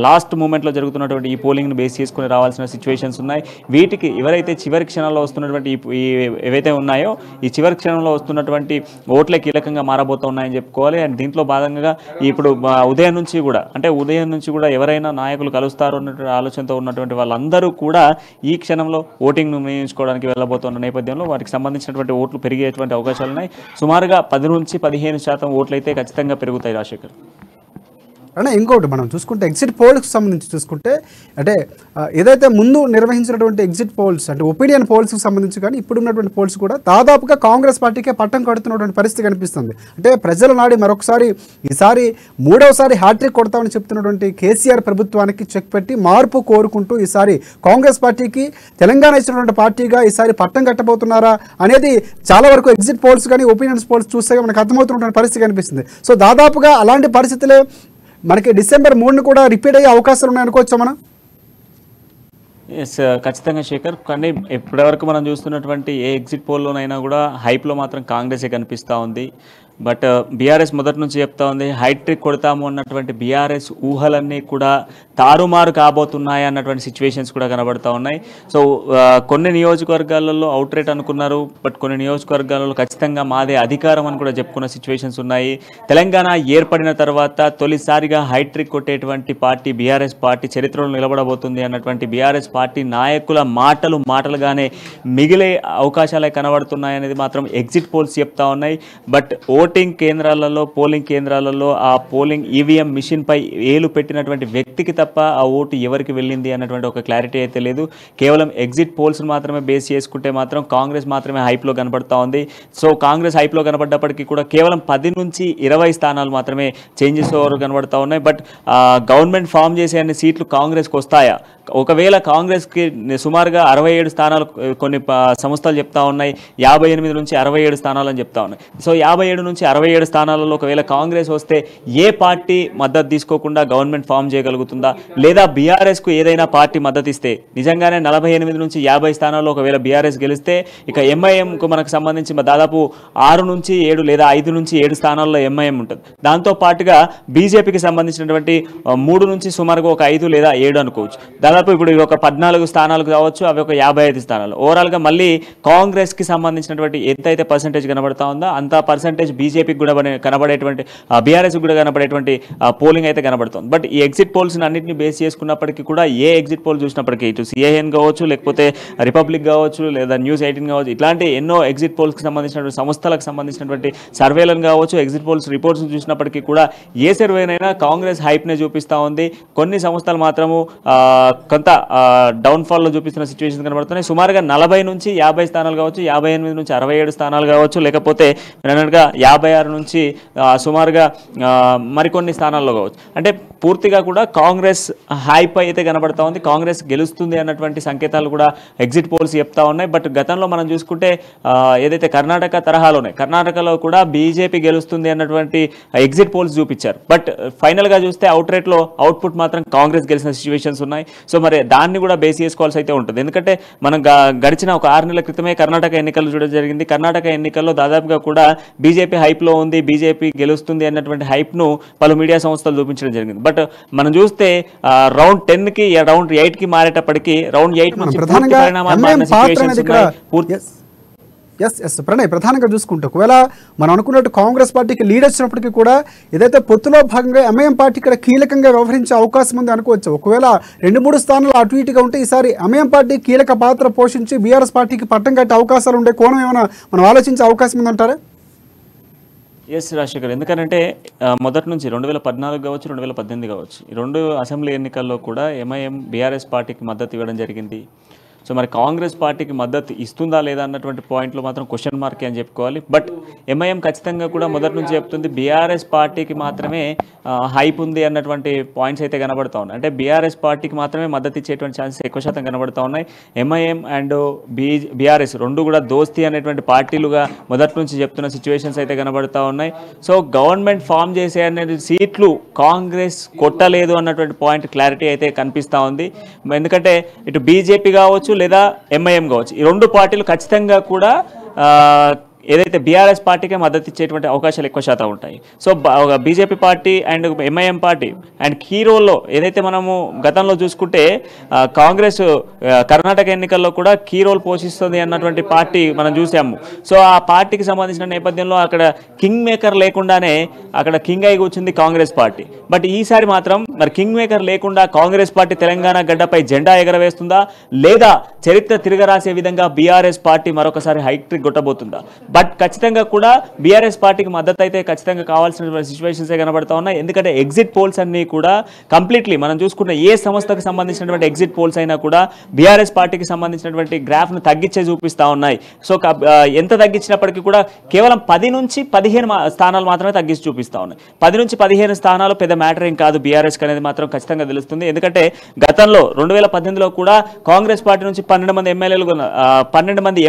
లాస్ట్ మూమెంట్లో జరుగుతున్నటువంటి ఈ పోలింగ్ను బేస్ చేసుకుని రావాల్సిన సిచ్యువేషన్స్ ఉన్నాయి. వీటికి ఎవరైతే చివరి క్షణంలో వస్తున్నటువంటి ఏవైతే ఉన్నాయో ఈ చివరి క్షణంలో వస్తున్నటువంటి ఓట్లే కీలకంగా మారబోతూ ఉన్నాయని చెప్పుకోవాలి. అండ్ దీంట్లో భాగంగా ఇప్పుడు ఉదయం నుంచి కూడా ఎవరైనా నాయకులు కలుస్తారు అన్నటువంటి ఆలోచనతో ఉన్నటువంటి వాళ్ళందరూ కూడా ఈ క్షణంలో ఓటింగ్ను నిర్ణయించుకోవడానికి వెళ్ళబోతున్న నేపథ్యంలో వాటికి సంబంధించినటువంటి ఓట్లు పెరిగేటువంటి అవకాశాలు ఉన్నాయి. సుమారుగా 10 నుంచి 15% ఓట్లు అయితే ఖచ్చితంగా పెరుగుతాయి రాజశేఖర్. అంటే ఇంకోటి మనం చూసుకుంటే ఎగ్జిట్ పోల్స్కి సంబంధించి చూసుకుంటే అంటే ఏదైతే ముందు నిర్వహించినటువంటి ఎగ్జిట్ పోల్స్ అంటే ఒపీనియన్ పోల్స్కి సంబంధించి కానీ ఇప్పుడు ఉన్నటువంటి పోల్స్ కూడా దాదాపుగా కాంగ్రెస్ పార్టీకే పట్టం కడుతున్నటువంటి పరిస్థితి కనిపిస్తుంది. అంటే ప్రజల నాడి మరొకసారి ఈసారి 3వసారి హ్యాట్రిక్ కొడతామని చెప్తున్నటువంటి కేసీఆర్ ప్రభుత్వానికి చెక్ పెట్టి మార్పు కోరుకుంటూ ఈసారి కాంగ్రెస్ పార్టీకి తెలంగాణ ఇచ్చినటువంటి పార్టీగా ఈసారి పట్టం కట్టబోతున్నారా అనేది చాలా వరకు ఎగ్జిట్ పోల్స్ కానీ ఒపీనియన్స్ పోల్స్ చూస్తే మనకు అర్థమవుతున్నటువంటి పరిస్థితి కనిపిస్తుంది. సో దాదాపుగా అలాంటి పరిస్థితులే మనకి డిసెంబర్ 3ని కూడా రిపీట్ అయ్యే అవకాశాలు ఉన్నాయనుకోవచ్చా మనం? ఎస్ ఖచ్చితంగా శేఖర్. కానీ ఇప్పటివరకు మనం చూస్తున్నటువంటి ఏ ఎగ్జిట్ పోల్లోనైనా కూడా హైప్లో మాత్రం కాంగ్రెసే కనిపిస్తూ ఉంది. బట్ బీఆర్ఎస్ మొదటి నుంచి చెప్తా ఉంది హైట్రిక్ కొడతాము అన్నటువంటి బీఆర్ఎస్ ఊహలన్నీ కూడా తారుమారు కాబోతున్నాయి అన్నటువంటి సిచ్యువేషన్స్ కూడా కనబడతా ఉన్నాయి. సో కొన్ని నియోజకవర్గాలలో అవుట్ రేట్ అనుకున్నారు, బట్ కొన్ని నియోజకవర్గాలలో ఖచ్చితంగా మాదే అధికారం అని కూడా చెప్పుకున్న సిచ్యువేషన్స్ ఉన్నాయి. తెలంగాణ ఏర్పడిన తర్వాత తొలిసారిగా హైట్రిక్ కొట్టేటువంటి పార్టీ బీఆర్ఎస్ పార్టీ చరిత్రలో నిలబడబోతుంది అన్నటువంటి బీఆర్ఎస్ పార్టీ నాయకుల మాటలుగానే మిగిలే అవకాశాలే కనబడుతున్నాయి అనేది మాత్రం ఎగ్జిట్ పోల్స్ చెప్తా ఉన్నాయి. బట్ ఓటింగ్ కేంద్రాలలో పోలింగ్ కేంద్రాలలో ఆ పోలింగ్ ఈవీఎం మిషన్ పై ఏలు పెట్టినటువంటి వ్యక్తికి తప్ప ఆ ఓటు ఎవరికి వెళ్ళింది అన్నటువంటి ఒక క్లారిటీ అయితే లేదు. కేవలం ఎగ్జిట్ పోల్స్ మాత్రమే బేస్ చేసుకుంటే మాత్రం కాంగ్రెస్ మాత్రమే హైప్లో కనబడతా ఉంది. సో కాంగ్రెస్ హైప్లో కనబడ్డప్పటికీ కూడా కేవలం 10 నుంచి 20 స్థానాలు మాత్రమే చేంజెస్ ఓవర్ కనబడతా ఉన్నాయి. బట్ గవర్నమెంట్ ఫామ్ చేసే అన్ని సీట్లు కాంగ్రెస్కి వస్తాయా? ఒకవేళ కాంగ్రెస్కి సుమారుగా 67 స్థానాలు కొన్ని సంస్థలు చెప్తా ఉన్నాయి, 58 నుంచి 67 స్థానాలు అని చెప్తా ఉన్నాయి. సో 57 నుంచి 67 స్థానాలలో ఒకవేళ కాంగ్రెస్ వస్తే ఏ పార్టీ మద్దతు తీసుకోకుండా గవర్నమెంట్ ఫామ్ చేయగలుగుతుందా? లేదా బీఆర్ఎస్కు ఏదైనా పార్టీ మద్దతు ఇస్తే నిజంగానే 48 నుంచి 50 స్థానాల్లో ఒకవేళ బీఆర్ఎస్ గెలిస్తే ఇక ఎంఐఎంకు మనకు సంబంధించి దాదాపు 6 నుంచి 7 లేదా 5 నుంచి 7 స్థానాల్లో ఎంఐఎం ఉంటుంది. దాంతో పాటుగా బీజేపీకి సంబంధించినటువంటి 3 నుంచి సుమారుగా ఒక 5 లేదా 7 అనుకోవచ్చు. దాదాపు ఇప్పుడు ఒక 14 స్థానాలు కావచ్చు, అవి ఒక 55 స్థానాలు. ఓవరాల్గా మళ్ళీ కాంగ్రెస్కి సంబంధించినటువంటి ఎంతైతే పర్సెంటేజ్ కనబడతా ఉందో అంత పర్సెంటేజ్ బీజేపీకి కూడా కనబడేటువంటి బీఆర్ఎస్ కూడా కనబడేటువంటి పోలింగ్ అయితే కనబడుతుంది. బట్ ఈ ఎగ్జిట్ పోల్స్ అన్నింటినీ బేస్ చేసుకున్నప్పటికీ కూడా ఏ ఎగ్జిట్ పోల్ చూసినప్పటికీ ఇటు సిఐఎన్ కావచ్చు, లేకపోతే రిపబ్లిక్ కావచ్చు, లేదా న్యూస్ 18 కావచ్చు, ఇట్లాంటి ఎన్నో ఎగ్జిట్ పోల్స్కి సంబంధించినటువంటి సంస్థలకు సంబంధించినటువంటి సర్వేలను కావచ్చు, ఎగ్జిట్ పోల్స్ రిపోర్ట్స్ చూసినప్పటికీ కూడా ఏ సర్వేనైనా కాంగ్రెస్ హైప్నే చూపిస్తూ ఉంది. కొన్ని సంస్థలు మాత్రము కొంత డౌన్ఫాల్లో చూపిస్తున్న సిచ్యువేషన్ కనబడుతున్నాయి. సుమారుగా 40 నుంచి 50 స్థానాలు కావచ్చు, 58 నుంచి 67 స్థానాలు కావచ్చు, లేకపోతే 56 నుంచి సుమారుగా మరికొన్ని స్థానాల్లో కావచ్చు. అంటే పూర్తిగా కూడా కాంగ్రెస్ హైప్ అయితే కనబడతా ఉంది. కాంగ్రెస్ గెలుస్తుంది అన్నటువంటి సంకేతాలు కూడా ఎగ్జిట్ పోల్స్ చెప్తా ఉన్నాయి. బట్ గతంలో మనం చూసుకుంటే ఏదైతే కర్ణాటక తరహాలోనే కర్ణాటకలో కూడా బీజేపీ గెలుస్తుంది అన్నటువంటి ఎగ్జిట్ పోల్స్ చూపించారు. బట్ ఫైనల్గా చూస్తే అవుట్ రేట్లో అవుట్పుట్ మాత్రం కాంగ్రెస్ గెలిచిన సిచ్యువేషన్స్ ఉన్నాయి. సో మరి దాన్ని కూడా బేస్ చేసుకోవాల్సి అయితే ఉంటుంది. ఎందుకంటే మనం గడిచిన ఒక 6 నెలల క్రితమే కర్ణాటక ఎన్నికలు చూడడం జరిగింది. కర్ణాటక ఎన్నికల్లో దాదాపుగా కూడా బీజేపీ హైప్లో ఉంది, బీజేపీ గెలుస్తుంది అన్నటువంటి హైప్ను పలు మీడియా సంస్థలు చూపించడం జరిగింది. బట్ మనం చూస్తే రౌండ్ 10కి రౌండ్ 8కి మారేటప్పటికీ రౌండ్ 8 నుంచి ప్రణయ్ ప్రధానంగా చూసుకుంటే ఒకవేళ మనం అనుకున్నట్టు కాంగ్రెస్ పార్టీకి లీడ్ వచ్చినప్పటికీ కూడా ఏదైతే పొత్తులో భాగంగా ఎంఐఎం పార్టీ ఇక్కడ కీలకంగా వ్యవహరించే అవకాశం ఉంది అనుకోవచ్చు. ఒకవేళ 2-3 స్థానాలు అటు ఇటుగా ఉంటే ఈసారి ఎంఐఎం పార్టీ కీలక పాత్ర పోషించి బీఆర్ఎస్ పార్టీకి పట్టం కట్టే అవకాశాలు ఉండే కోణం ఏమైనా మనం ఆలోచించే అవకాశం ఉందంటారా? ఎస్ రాజశేఖర్, ఎందుకంటే మొదటి నుంచి 2014 కావచ్చు, 2018 కావచ్చు, ఈ 2 అసెంబ్లీ ఎన్నికల్లో కూడా ఎంఐఎం బీఆర్ఎస్ పార్టీకి మద్దతు ఇవ్వడం జరిగింది. సో మరి కాంగ్రెస్ పార్టీకి మద్దతు ఇస్తుందా లేదా అన్నటువంటి పాయింట్లో మాత్రం క్వశ్చన్ మార్క్ అని చెప్పుకోవాలి. బట్ ఎంఐఎం ఖచ్చితంగా కూడా మొదటి నుంచి చెప్తుంది బీఆర్ఎస్ పార్టీకి మాత్రమే హైప్ ఉంది అన్నటువంటి పాయింట్స్ అయితే కనబడతా ఉన్నాయి. అంటే బీఆర్ఎస్ పార్టీకి మాత్రమే మద్దతు ఇచ్చేటువంటి ఛాన్సెస్ ఎక్కువ శాతం కనబడతా ఉన్నాయి. ఎంఐఎం అండ్ బీఆర్ఎస్ రెండు కూడా దోస్తీ అనేటువంటి పార్టీలుగా మొదటి నుంచి చెప్తున్న సిచ్యువేషన్స్ అయితే కనబడతా ఉన్నాయి. సో గవర్నమెంట్ ఫామ్ చేసే అనేది సీట్లు కాంగ్రెస్ కొట్టలేదు అన్నటువంటి పాయింట్ క్లారిటీ అయితే కనిపిస్తూ ఉంది. ఎందుకంటే ఇటు బీజేపీ కావచ్చు లేదా ఎంఐఎం కావచ్చు, ఈ రెండు పార్టీలు ఖచ్చితంగా కూడా ఏదైతే బీఆర్ఎస్ పార్టీకే మద్దతు ఇచ్చేటువంటి అవకాశాలు ఎక్కువ శాతం ఉంటాయి. So BJP party and MIM party and key రోల్లో ఏదైతే మనము గతంలో చూసుకుంటే కాంగ్రెస్ కర్ణాటక ఎన్నికల్లో కూడా కీ రోల్ పోషిస్తుంది అన్నటువంటి పార్టీ మనం చూసాము. సో ఆ పార్టీకి సంబంధించిన నేపథ్యంలో అక్కడ కింగ్ మేకర్ లేకుండానే అక్కడ కింగ్ అయి కూర్చుంది కాంగ్రెస్ పార్టీ. బట్ ఈసారి మాత్రం మరి కింగ్ మేకర్ లేకుండా కాంగ్రెస్ పార్టీ తెలంగాణ గడ్డపై జెండా ఎగరవేస్తుందా లేదా చరిత్ర తిరగరాసే విధంగా బీఆర్ఎస్ పార్టీ మరొకసారి హైట్రిక్ కొట్టబోతుందా? బట్ ఖచ్చితంగా కూడా బీఆర్ఎస్ పార్టీకి మద్దతు అయితే ఖచ్చితంగా కావాల్సిన సిచ్యువేషన్సే కనబడతా ఉన్నాయి. ఎందుకంటే ఎగ్జిట్ పోల్స్ అన్నీ కూడా కంప్లీట్లీ మనం చూసుకున్న ఏ సంస్థకు సంబంధించినటువంటి ఎగ్జిట్ పోల్స్ అయినా కూడా బీఆర్ఎస్ పార్టీకి సంబంధించినటువంటి గ్రాఫ్ను తగ్గించే చూపిస్తూ ఉన్నాయి. సో ఎంత తగ్గించినప్పటికీ కూడా కేవలం 10 నుంచి 15 స్థానాలు మాత్రమే తగ్గించి చూపిస్తూ ఉన్నాయి. 10 నుంచి 15 స్థానాలు పెద్ద మ్యాటర్ ఏం కాదు బీఆర్ఎస్కి అనేది మాత్రం ఖచ్చితంగా తెలుస్తుంది. ఎందుకంటే గతంలో 2018లో కూడా కాంగ్రెస్ పార్టీ నుంచి 12 మంది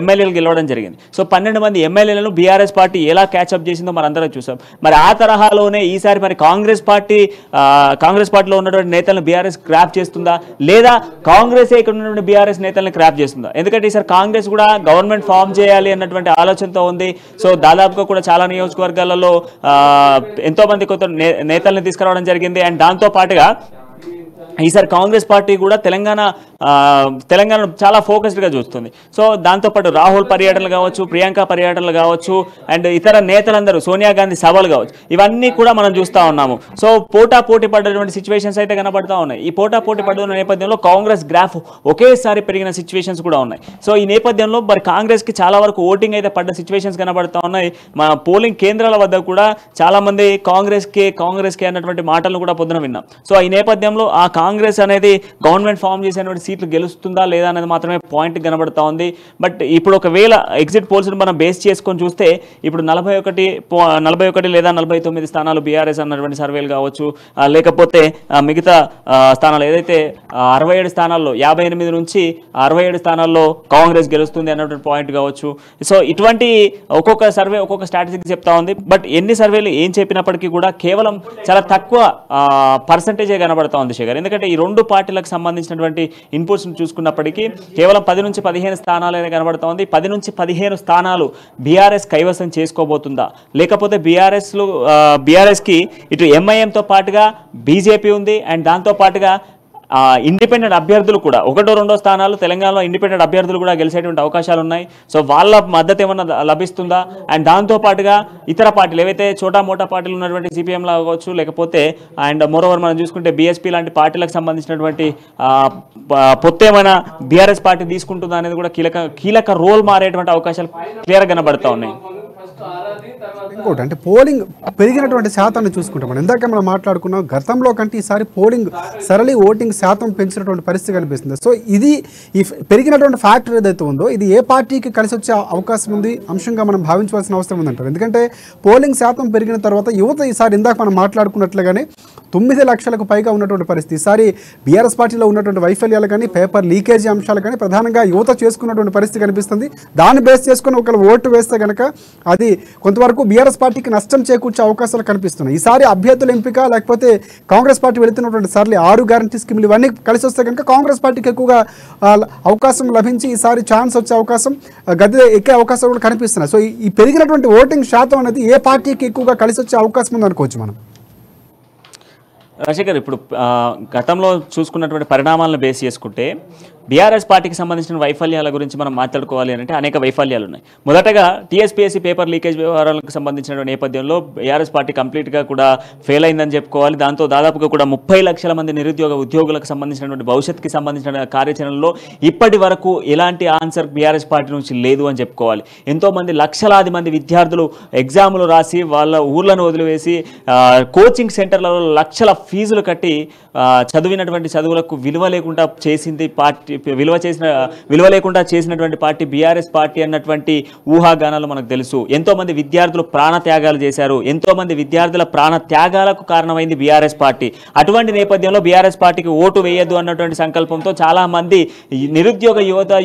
ఎమ్మెల్యేలు గెలవడం జరిగింది. సో 12 మంది ఎమ్మెల్యేలను బీఆర్ఎస్ పార్టీ ఎలా క్యాచ్అప్ చేసిందో మనం అందరం చూసాం. మరి ఆ తరహాలోనే ఈసారి మరి కాంగ్రెస్ పార్టీలో ఉన్నటువంటి నేతలను బీఆర్ఎస్ క్రాప్ చేస్తుందా లేదా కాంగ్రెస్ ఇక్కడ ఉన్నటువంటి బీఆర్ఎస్ నేతలను క్రాప్ చేస్తుందా? ఎందుకంటే ఈసారి కాంగ్రెస్ కూడా గవర్నమెంట్ ఫామ్ చేయాలి అన్నటువంటి ఆలోచనతో ఉంది. సో దాదాపుగా కూడా చాలా నియోజకవర్గాలలో ఎంతో మంది కొత్త నేతల్ని తీసుకురావడం జరిగింది. అండ్ దాంతో పాటుగా ఈసారి కాంగ్రెస్ పార్టీ కూడా తెలంగాణను చాలా ఫోకస్డ్గా చూస్తుంది. సో దాంతోపాటు రాహుల్ పర్యటనలు కావచ్చు, ప్రియాంక పర్యటనలు కావచ్చు, అండ్ ఇతర నేతలందరూ సోనియా గాంధీ సభలు కావచ్చు, ఇవన్నీ కూడా మనం చూస్తూ ఉన్నాము. సో పోటీ పడ్డటువంటి సిచ్యువేషన్స్ అయితే కనబడతా ఉన్నాయి. ఈ పోటీ పడుతున్న నేపథ్యంలో కాంగ్రెస్ గ్రాఫ్ ఒకేసారి పెరిగిన సిచ్యువేషన్స్ కూడా ఉన్నాయి. సో ఈ నేపథ్యంలో మరి కాంగ్రెస్కి చాలా వరకు ఓటింగ్ అయితే పడ్డ సిచ్యువేషన్స్ కనబడతా ఉన్నాయి. మన పోలింగ్ కేంద్రాల వద్ద కూడా చాలా మంది కాంగ్రెస్కి అన్నటువంటి మాటలను కూడా పొద్దున విన్నాం. సో ఈ నేపథ్యంలో ఆ కాంగ్రెస్ అనేది గవర్నమెంట్ ఫామ్ చేసినటువంటి సీట్లు గెలుస్తుందా లేదా అనేది మాత్రమే పాయింట్ కనబడతా ఉంది. బట్ ఇప్పుడు ఒకవేళ ఎగ్జిట్ పోల్స్ని మనం బేస్ చేసుకొని చూస్తే ఇప్పుడు 41 లేదా 49 స్థానాలు బీఆర్ఎస్ అన్నటువంటి సర్వేలు కావచ్చు, లేకపోతే మిగతా స్థానాలు ఏదైతే 67 స్థానాల్లో 58 నుంచి 67 స్థానాల్లో కాంగ్రెస్ గెలుస్తుంది అన్నటువంటి పాయింట్ కావచ్చు. సో ఇటువంటి ఒక్కొక్క సర్వే ఒక్కొక్క స్ట్రాటజీకి చెప్తా ఉంది. బట్ ఎన్ని సర్వేలు ఏం చెప్పినప్పటికీ కూడా కేవలం చాలా తక్కువ పర్సంటేజే కనబడతా ఉంది శేఖర్. ఎందుకంటే ఈ రెండు పార్టీలకు సంబంధించినటువంటి ఇన్పుట్స్ని చూసుకున్నప్పటికీ కేవలం 10 నుంచి 15 స్థానాలనే కనబడతా ఉంది. 10 నుంచి 15 స్థానాలు బీఆర్ఎస్ కైవసం చేసుకోబోతుందా లేకపోతే బీఆర్ఎస్కి ఇటు ఎంఐఎంతో పాటుగా బీజేపీ ఉంది అండ్ దాంతో పాటుగా ఇండిపెండెంట్ అభ్యర్థులు కూడా 1-2 స్థానాలు తెలంగాణలో ఇండిపెండెంట్ అభ్యర్థులు కూడా గెలిచేటువంటి అవకాశాలు ఉన్నాయి. సో వాళ్ళ మద్దతు ఏమన్నా లభిస్తుందా? అండ్ దాంతోపాటుగా ఇతర పార్టీలు ఏవైతే మోటా పార్టీలు ఉన్నటువంటి సిపిఎం కావచ్చు, లేకపోతే అండ్ మోరోవర్ మనం చూసుకుంటే బీఎస్పీ లాంటి పార్టీలకు సంబంధించినటువంటి పొత్తేమైనా బీఆర్ఎస్ పార్టీ తీసుకుంటుందా అనేది కూడా కీలక రోల్ మారేటువంటి అవకాశాలు క్లియర్గా కనబడతా ఉన్నాయి. ఇంకోటి అంటే పోలింగ్ పెరిగినటువంటి శాతాన్ని చూసుకుంటాం. మనం ఇందాక మనం మాట్లాడుకున్నాం, గతంలో కంటే ఈసారి పోలింగ్ సరళి ఓటింగ్ శాతం పెంచినటువంటి పరిస్థితి కనిపిస్తుంది. సో ఇది ఈ పెరిగినటువంటి ఫ్యాక్టర్ ఏదైతే ఉందో ఇది ఏ పార్టీకి కలిసి వచ్చే అవకాశం ఉంది అంశంగా మనం భావించవలసిన అవసరం ఉందంటారు. ఎందుకంటే పోలింగ్ శాతం పెరిగిన తర్వాత యువత ఈసారి ఇందాక మనం మాట్లాడుకున్నట్లుగానే 9 లక్షలకు పైగా ఉన్నటువంటి పరిస్థితి. ఈసారి బీఆర్ఎస్ పార్టీలో ఉన్నటువంటి వైఫల్యాలు కానీ పేపర్ లీకేజీ అంశాలు కానీ ప్రధానంగా యువత చేసుకున్నటువంటి పరిస్థితి కనిపిస్తుంది. దాన్ని బేస్ చేసుకుని ఒకరు ఓటు వేస్తే కనుక అది కొంతవరకు బీఆర్ఎస్ పార్టీకి నష్టం చేకూర్చే అవకాశాలు కనిపిస్తున్నాయి. ఈసారి అభ్యర్థుల ఎంపిక లేకపోతే కాంగ్రెస్ పార్టీ వెళుతున్నటువంటి సర్లీ 6 గ్యారంటీ స్కీమ్లు ఇవన్నీ కలిసి వస్తే కనుక కాంగ్రెస్ పార్టీకి ఎక్కువగా అవకాశం లభించి ఈసారి ఛాన్స్ వచ్చే అవకాశం గద్దె ఎక్కే అవకాశాలు కూడా కనిపిస్తున్నాయి. సో ఈ పెరిగినటువంటి ఓటింగ్ శాతం అనేది ఏ పార్టీకి ఎక్కువగా కలిసి వచ్చే అవకాశం ఉందనుకోవచ్చు మనం. రాజశేఖర్, ఇప్పుడు గతంలో చూసుకున్నటువంటి పరిణామాలను బేస్ చేసుకుంటే బీఆర్ఎస్ పార్టీకి సంబంధించిన వైఫల్యాల గురించి మనం మాట్లాడుకోవాలి అంటే అనేక వైఫల్యాలు ఉన్నాయి. మొదటగా టీఎస్పీఎస్సీ పేపర్ లీకేజ్ వ్యవహారాలకు సంబంధించిన నేపథ్యంలో బీఆర్ఎస్ పార్టీ కంప్లీట్గా కూడా ఫెయిల్ అయిందని చెప్పుకోవాలి. దాంతో దాదాపుగా కూడా 30 లక్షల మంది ఉద్యోగులకు సంబంధించినటువంటి భవిష్యత్తుకి సంబంధించిన కార్యాచరణలో ఇప్పటి వరకు ఎలాంటి ఆన్సర్ బీఆర్ఎస్ పార్టీ నుంచి లేదు అని చెప్పుకోవాలి. ఎంతోమంది లక్షలాది మంది విద్యార్థులు ఎగ్జాములు రాసి వాళ్ళ ఊర్లను వదిలివేసి కోచింగ్ సెంటర్లలో లక్షల ఫీజులు కట్టి చదివినటువంటి చదువులకు విలువ లేకుండా చేసింది పార్టీ, విలువ లేకుండా చేసినటువంటి పార్టీ బీఆర్ఎస్ పార్టీ అన్నటువంటి ఊహాగానాలు మనకు తెలుసు. ఎంతోమంది విద్యార్థులు ప్రాణత్యాగాలు చేశారు, ఎంతోమంది విద్యార్థుల ప్రాణత్యాగాలకు కారణమైంది బీఆర్ఎస్ పార్టీ. అటువంటి నేపథ్యంలో బీఆర్ఎస్ పార్టీకి ఓటు వేయద్దు అన్నటువంటి సంకల్పంతో చాలా మంది నిరుద్యోగ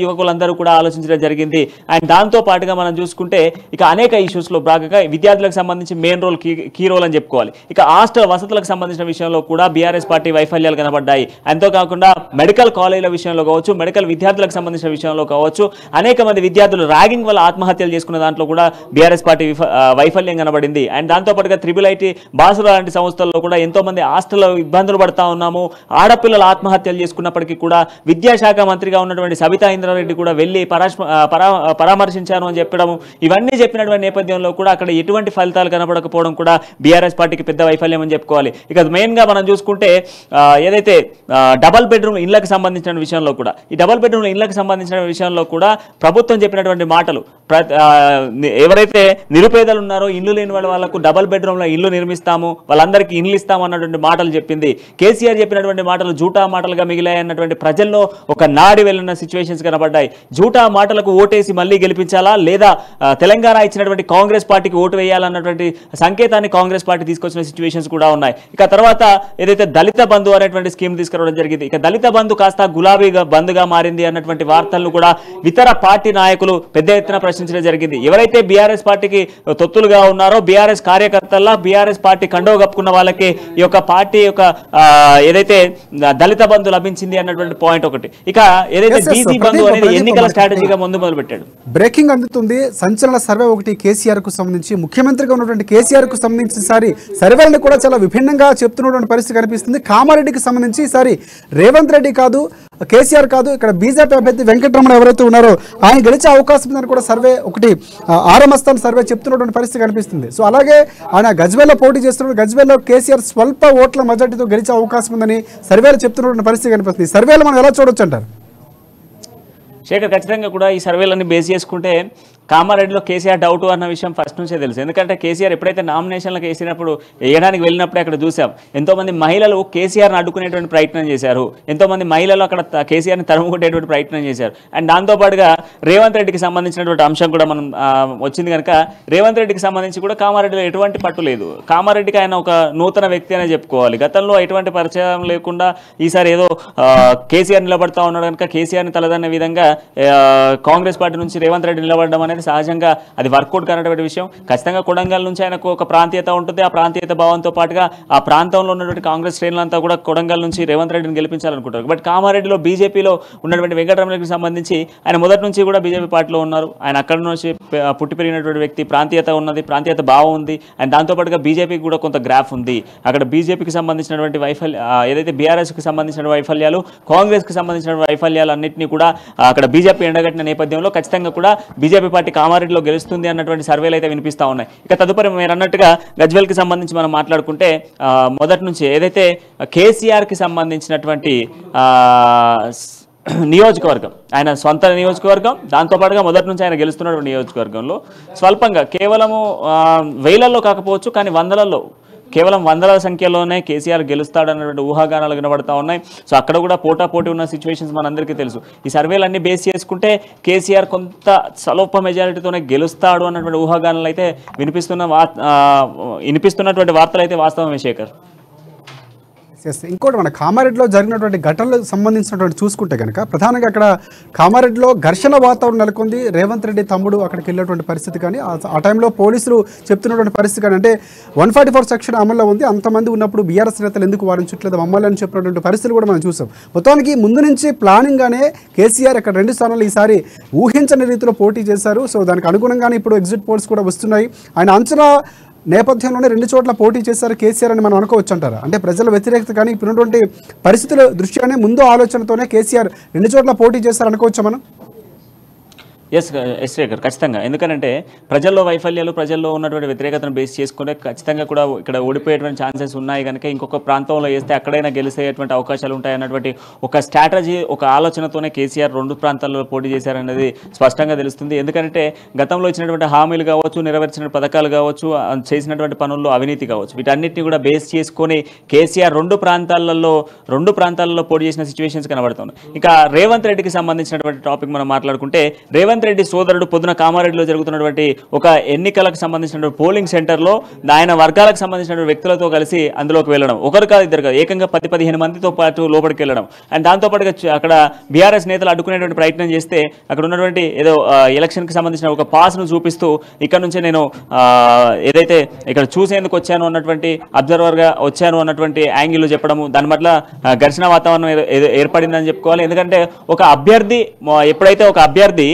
యువకులందరూ కూడా ఆలోచించడం జరిగింది. అండ్ దాంతో పాటుగా మనం చూసుకుంటే ఇక అనేక ఇష్యూస్లో భాగంగా విద్యార్థులకు సంబంధించి మెయిన్ రోల్ కీ రోల్ అని చెప్పుకోవాలి. ఇక హాస్టల్ వసతులకు సంబంధించిన విషయంలో కూడా బీఆర్ఎస్ పార్టీ వైఫల్యాలు కనబడ్డాయి. అంతేకాకుండా మెడికల్ కాలేజీల విషయంలో కావచ్చు, మెడికల్ విద్యార్థులకు సంబంధించిన విషయంలో కావచ్చు, అనేక మంది విద్యార్థులు ర్యాగింగ్ వల్ల ఆత్మహత్యలు చేసుకున్న దాంట్లో కూడా బీఆర్ఎస్ పార్టీ వైఫల్యం కనబడింది. అండ్ దాంతో పాటుగా IIIT బాసుల లాంటి సంస్థల్లో కూడా ఎంతో మంది హాస్టల్లో ఇబ్బందులు పడతా ఉన్నాము, ఆడపిల్లలు ఆత్మహత్యలు చేసుకున్నప్పటికీ కూడా విద్యాశాఖ మంత్రిగా ఉన్నటువంటి సబితా ఇంద్రారెడ్డి కూడా వెళ్ళి పరామర్శించాను అని చెప్పడం, ఇవన్నీ చెప్పినటువంటి నేపథ్యంలో కూడా అక్కడ ఎటువంటి ఫలితాలు కనబడకపోవడం కూడా బీఆర్ఎస్ పార్టీకి పెద్ద వైఫల్యం అని చెప్పుకోవాలి. ఇక మెయిన్గా మనం చూసుకుంటే ఏదైతే డబల్ బెడ్రూమ్ ఇళ్లకు సంబంధించిన విషయంలో కూడా, ఈ డబల్ బెడ్రూమ్ ఇళ్లకు సంబంధించిన విషయంలో కూడా ప్రభుత్వం చెప్పినటువంటి మాటలు, ఎవరైతే నిరుపేదలు ఉన్నారో ఇల్లు లేని వాళ్ళకు డబల్ బెడ్రూమ్లో ఇల్లు నిర్మిస్తాము, వాళ్ళందరికీ ఇల్లు ఇస్తాము అన్నటువంటి మాటలు చెప్పింది. కేసీఆర్ చెప్పినటువంటి మాటలు జూటా మాటలుగా మిగిలాయి అన్నటువంటి ప్రజల్లో ఒక నాడి వెళ్ళిన సిచ్యువేషన్స్ కనబడ్డాయి. జూటా మాటలకు ఓటేసి మళ్ళీ గెలిపించాలా లేదా తెలంగాణ ఇచ్చినటువంటి కాంగ్రెస్ పార్టీకి ఓటు వేయాలన్నటువంటి సంకేతాన్ని కాంగ్రెస్ పార్టీ తీసుకొచ్చిన సిచ్యువేషన్స్ కూడా ఉన్నాయి. ఇక తర్వాత ఏదైతే దళిత బంధు అనేటువంటి స్కీమ్ తీసుకురావడం జరిగింది, ఇక దళిత బంధు కాస్త గులాబీ బంధుగా మారింది అన్నటువంటి వార్తలను కూడా ఇతర పార్టీ నాయకులు పెద్ద ఎత్తున ప్రశ్నించడం జరిగింది. ఎవరైతే బీఆర్ఎస్ పార్టీకి తొత్తులుగా ఉన్నారో, బీఆర్ఎస్ కార్యకర్తల్లా బీఆర్ఎస్ పార్టీ కండవ కప్పుకున్న వాళ్ళకి ఈ యొక్క పార్టీ యొక్క ఏదైతే దళిత బంధు లభించింది అన్నటువంటి పాయింట్ ఒకటి. ఇక ఏదైతే బీసీ బంధు అనేది ఎన్నికల స్ట్రాటజీగా మొదలు పెట్టాడు. బ్రేకింగ్ అందుతుంది. సంచలన సర్వే ఒకటి కేసీఆర్ కు సంబంధించి, ముఖ్యమంత్రిగా ఉన్నటువంటి కేసీఆర్ కు సంబంధించి ఈసారి సర్వేలను కూడా చాలా విభిన్నంగా చెప్తున్నటువంటి పరిస్థితి కనిపిస్తుంది. కామారెడ్డికి సంబంధించి ఈసారి రేవంత్ రెడ్డి కాదు, కేసీఆర్ కాదు, ఇక్కడ బీజేపీ అభ్యర్థి వెంకటరమణ ఎవరైతే ఉన్నారో ఆయన గెలిచే అవకాశం ఉందని కూడా సర్వే ఒకటి ఆరమస్థాన్ సర్వే చెప్తున్నటువంటి పరిస్థితి కనిపిస్తుంది. సో అలాగే ఆయన గజ్వేల్లో పోటీ చేస్తున్నారు, గజ్వేల్లో కేసీఆర్ స్వల్ప ఓట్ల మెజార్టీతో గెలిచే అవకాశం ఉందని సర్వేలు చెప్తున్నటువంటి పరిస్థితి కనిపిస్తుంది. సర్వేలు మనం ఎలా చూడొచ్చు అంటారు? శేఖర్, ఖచ్చితంగా కూడా ఈ సర్వేలన్నీ బేస్ చేసుకుంటే కామారెడ్డిలో కేసీఆర్ డౌట్ అన్న విషయం ఫస్ట్ నుంచే తెలుసు. ఎందుకంటే కేసీఆర్ ఎప్పుడైతే నామినేషన్లకు వేసినప్పుడు వేయడానికి వెళ్ళినప్పుడే అక్కడ చూసాం ఎంతోమంది మహిళలు కేసీఆర్ని అడ్డుకునేటువంటి ప్రయత్నం చేశారు, ఎంతోమంది మహిళలు అక్కడ కేసీఆర్ని తరుముకునేటువంటి ప్రయత్నం చేశారు. అండ్ దాంతోపాటుగా రేవంత్ రెడ్డికి సంబంధించినటువంటి అంశం కూడా మనం వచ్చింది కనుక రేవంత్ రెడ్డికి సంబంధించి కూడా కామారెడ్డిలో ఎటువంటి పట్టు లేదు. కామారెడ్డికి ఆయన ఒక నూతన వ్యక్తి అనే చెప్పుకోవాలి. గతంలో ఎటువంటి పరిచయం లేకుండా ఈసారి ఏదో కేసీఆర్ నిలబడతా ఉన్నాడు కనుక కేసీఆర్ని తలదన్న విధంగా కాంగ్రెస్ పార్టీ నుంచి రేవంత్ రెడ్డి నిలబడడం అనేది సహజంగా అది వర్కౌట్ కానటువంటి విషయం. ఖచ్చితంగా కొడంగల్ నుంచి ఆయనకు ఒక ప్రాంతీయత ఉంటుంది. ఆ ప్రాంతీయత భావంతో పాటుగా ఆ ప్రాంతంలో ఉన్నటువంటి కాంగ్రెస్ శ్రేణులంతా కూడా కొడంగల్ నుంచి రేవంత్ రెడ్డిని గెలిపించాలనుకుంటారు. బట్ కామారెడ్డిలో బీజేపీలో ఉన్నటువంటి వెంకటరమణకి సంబంధించి ఆయన మొదటి నుంచి కూడా బీజేపీ పార్టీలో ఉన్నారు. ఆయన అక్కడి నుంచి పుట్టి పెరిగినటువంటి వ్యక్తి, ప్రాంతీయత ఉన్నది, ప్రాంతీయత భావం ఉంది. అండ్ దాంతోపాటుగా బీజేపీకి కూడా కొంత గ్రాఫ్ ఉంది. అక్కడ బీజేపీకి సంబంధించినటువంటి ఏదైతే బీఆర్ఎస్కి సంబంధించిన వైఫల్యాలు, కాంగ్రెస్కి సంబంధించిన వైఫల్యాలు అన్నింటినీ కూడా అక్కడ బీజేపీ ఎండగట్టిన నేపథ్యంలో ఖచ్చితంగా కూడా బీజేపీ పార్టీ కామారెడ్డిలో గెలుస్తుంది అన్నటువంటి సర్వేలు అయితే వినిపిస్తూ ఉన్నాయి. ఇక తదుపరి మీరు అన్నట్టుగా గజ్వేల్కి సంబంధించి మనం మాట్లాడుకుంటే మొదటి నుంచి ఏదైతే కేసీఆర్కి సంబంధించినటువంటి నియోజకవర్గం, ఆయన సొంత నియోజకవర్గం, దాంతోపాటుగా మొదటి నుంచి ఆయన గెలుస్తున్నటువంటి నియోజకవర్గంలో స్వల్పంగా కేవలము వేలల్లో కాకపోవచ్చు కానీ వందలలో, కేవలం వందల సంఖ్యలోనే కేసీఆర్ గెలుస్తాడన్నటువంటి ఊహాగానాలు వినబడతా ఉన్నాయి. సో అక్కడ కూడా పోటాపోటీ ఉన్న సిచ్యువేషన్స్ మనందరికీ తెలుసు. ఈ సర్వేలన్నీ బేస్ చేసుకుంటే కేసీఆర్ కొంత స్వల్ప మెజారిటీతోనే గెలుస్తాడు అన్నటువంటి ఊహాగానాలు అయితే వినిపిస్తున్నటువంటి వార్తలు అయితే వాస్తవమే శేఖర్. ఇంకోటి మన కామారెడ్డిలో జరిగినటువంటి ఘటనలకు సంబంధించినటువంటి చూసుకుంటే కనుక ప్రధానంగా అక్కడ కామారెడ్డిలో ఘర్షణ వాతావరణం నెలకొంది. రేవంత్ రెడ్డి తమ్ముడు అక్కడికి వెళ్ళినటువంటి పరిస్థితి కానీ ఆ టైంలో పోలీసులు చెప్తున్నటువంటి పరిస్థితి కానీ, అంటే 144 సెక్షన్ అమల్లో ఉంది, అంతమంది ఉన్నప్పుడు బీఆర్ఎస్ నేతలు ఎందుకు వారించట్లేదు మమ్మల్ని అని చెప్పినటువంటి పరిస్థితులు కూడా మనం చూసాం. మొత్తానికి ముందు నుంచి ప్లానింగ్గానే కేసీఆర్ అక్కడ 2 స్థానాలు ఈసారి ఊహించని రీతిలో పోటీ చేశారు. సో దానికి అనుగుణంగానే ఇప్పుడు ఎగ్జిట్ పోల్స్ కూడా వస్తున్నాయి. ఆయన అంచనా నేపథ్యంలోనే 2 చోట్ల పోటీ చేశారు కేసీఆర్ అని మనం అనుకోవచ్చు అంటారా? అంటే ప్రజల వ్యతిరేకత కానీ ఇప్పుడున్నటువంటి పరిస్థితుల దృష్ట్యానే ముందు ఆలోచనతోనే కేసీఆర్ 2 చోట్ల పోటీ చేశారు అనుకోవచ్చా మనం? ఎస్ శేఖర్, ఖచ్చితంగా. ఎందుకంటే ప్రజల్లో వైఫల్యాలు, ప్రజల్లో ఉన్నటువంటి వ్యతిరేకతను బేస్ చేసుకుంటే ఖచ్చితంగా కూడా ఇక్కడ ఓడిపోయేటువంటి ఛాన్సెస్ ఉన్నాయి కనుక ఇంకొక ప్రాంతంలో వేస్తే అక్కడైనా గెలిచేటువంటి అవకాశాలు ఉంటాయన్నటువంటి ఒక స్ట్రాటజీ, ఒక ఆలోచనతోనే కేసీఆర్ 2 ప్రాంతాల్లో పోటీ చేశారనేది స్పష్టంగా తెలుస్తుంది. ఎందుకంటే గతంలో ఇచ్చినటువంటి హామీలు కావచ్చు, నెరవేర్చిన పథకాలు కావచ్చు, చేసినటువంటి పనుల్లో అవినీతి కావచ్చు, వీటన్నిటిని కూడా బేస్ చేసుకొని కేసీఆర్ 2 ప్రాంతాలలో పోటీ చేసిన సిచ్యువేషన్స్ కనబడుతున్నాయి. ఇక రేవంత్ రెడ్డికి సంబంధించినటువంటి టాపిక్ మనం మాట్లాడుకుంటే, రేవంత్ రెడ్డి సోదరుడు పొద్దున కామారెడ్డిలో జరుగుతున్నటువంటి ఒక ఎన్నికలకు సంబంధించిన పోలింగ్ సెంటర్లో ఆయన వర్గాలకు సంబంధించిన వ్యక్తులతో కలిసి అందులోకి వెళ్ళడం, ఒకరు కాదు ఇద్దరు కాదు, ఏకంగా 10-15 మందితో పాటు లోపలికి వెళ్ళడం. అండ్ దాంతోపాటుగా అక్కడ బీఆర్ఎస్ నేతలు అడ్డుకునేటువంటి ప్రయత్నం చేస్తే అక్కడ ఉన్నటువంటి ఏదో ఎలక్షన్కి సంబంధించిన ఒక పాస్ను చూపిస్తూ ఇక్కడ నుంచే నేను ఏదైతే ఇక్కడ చూసేందుకు వచ్చాను అన్నటువంటి, అబ్జర్వర్గా వచ్చాను అన్నటువంటి యాంగిల్లో చెప్పడము, దాని వల్ల ఘర్షణ వాతావరణం ఏర్పడిందని చెప్పుకోవాలి. ఎందుకంటే ఒక అభ్యర్థి ఎప్పుడైతే ఒక అభ్యర్థి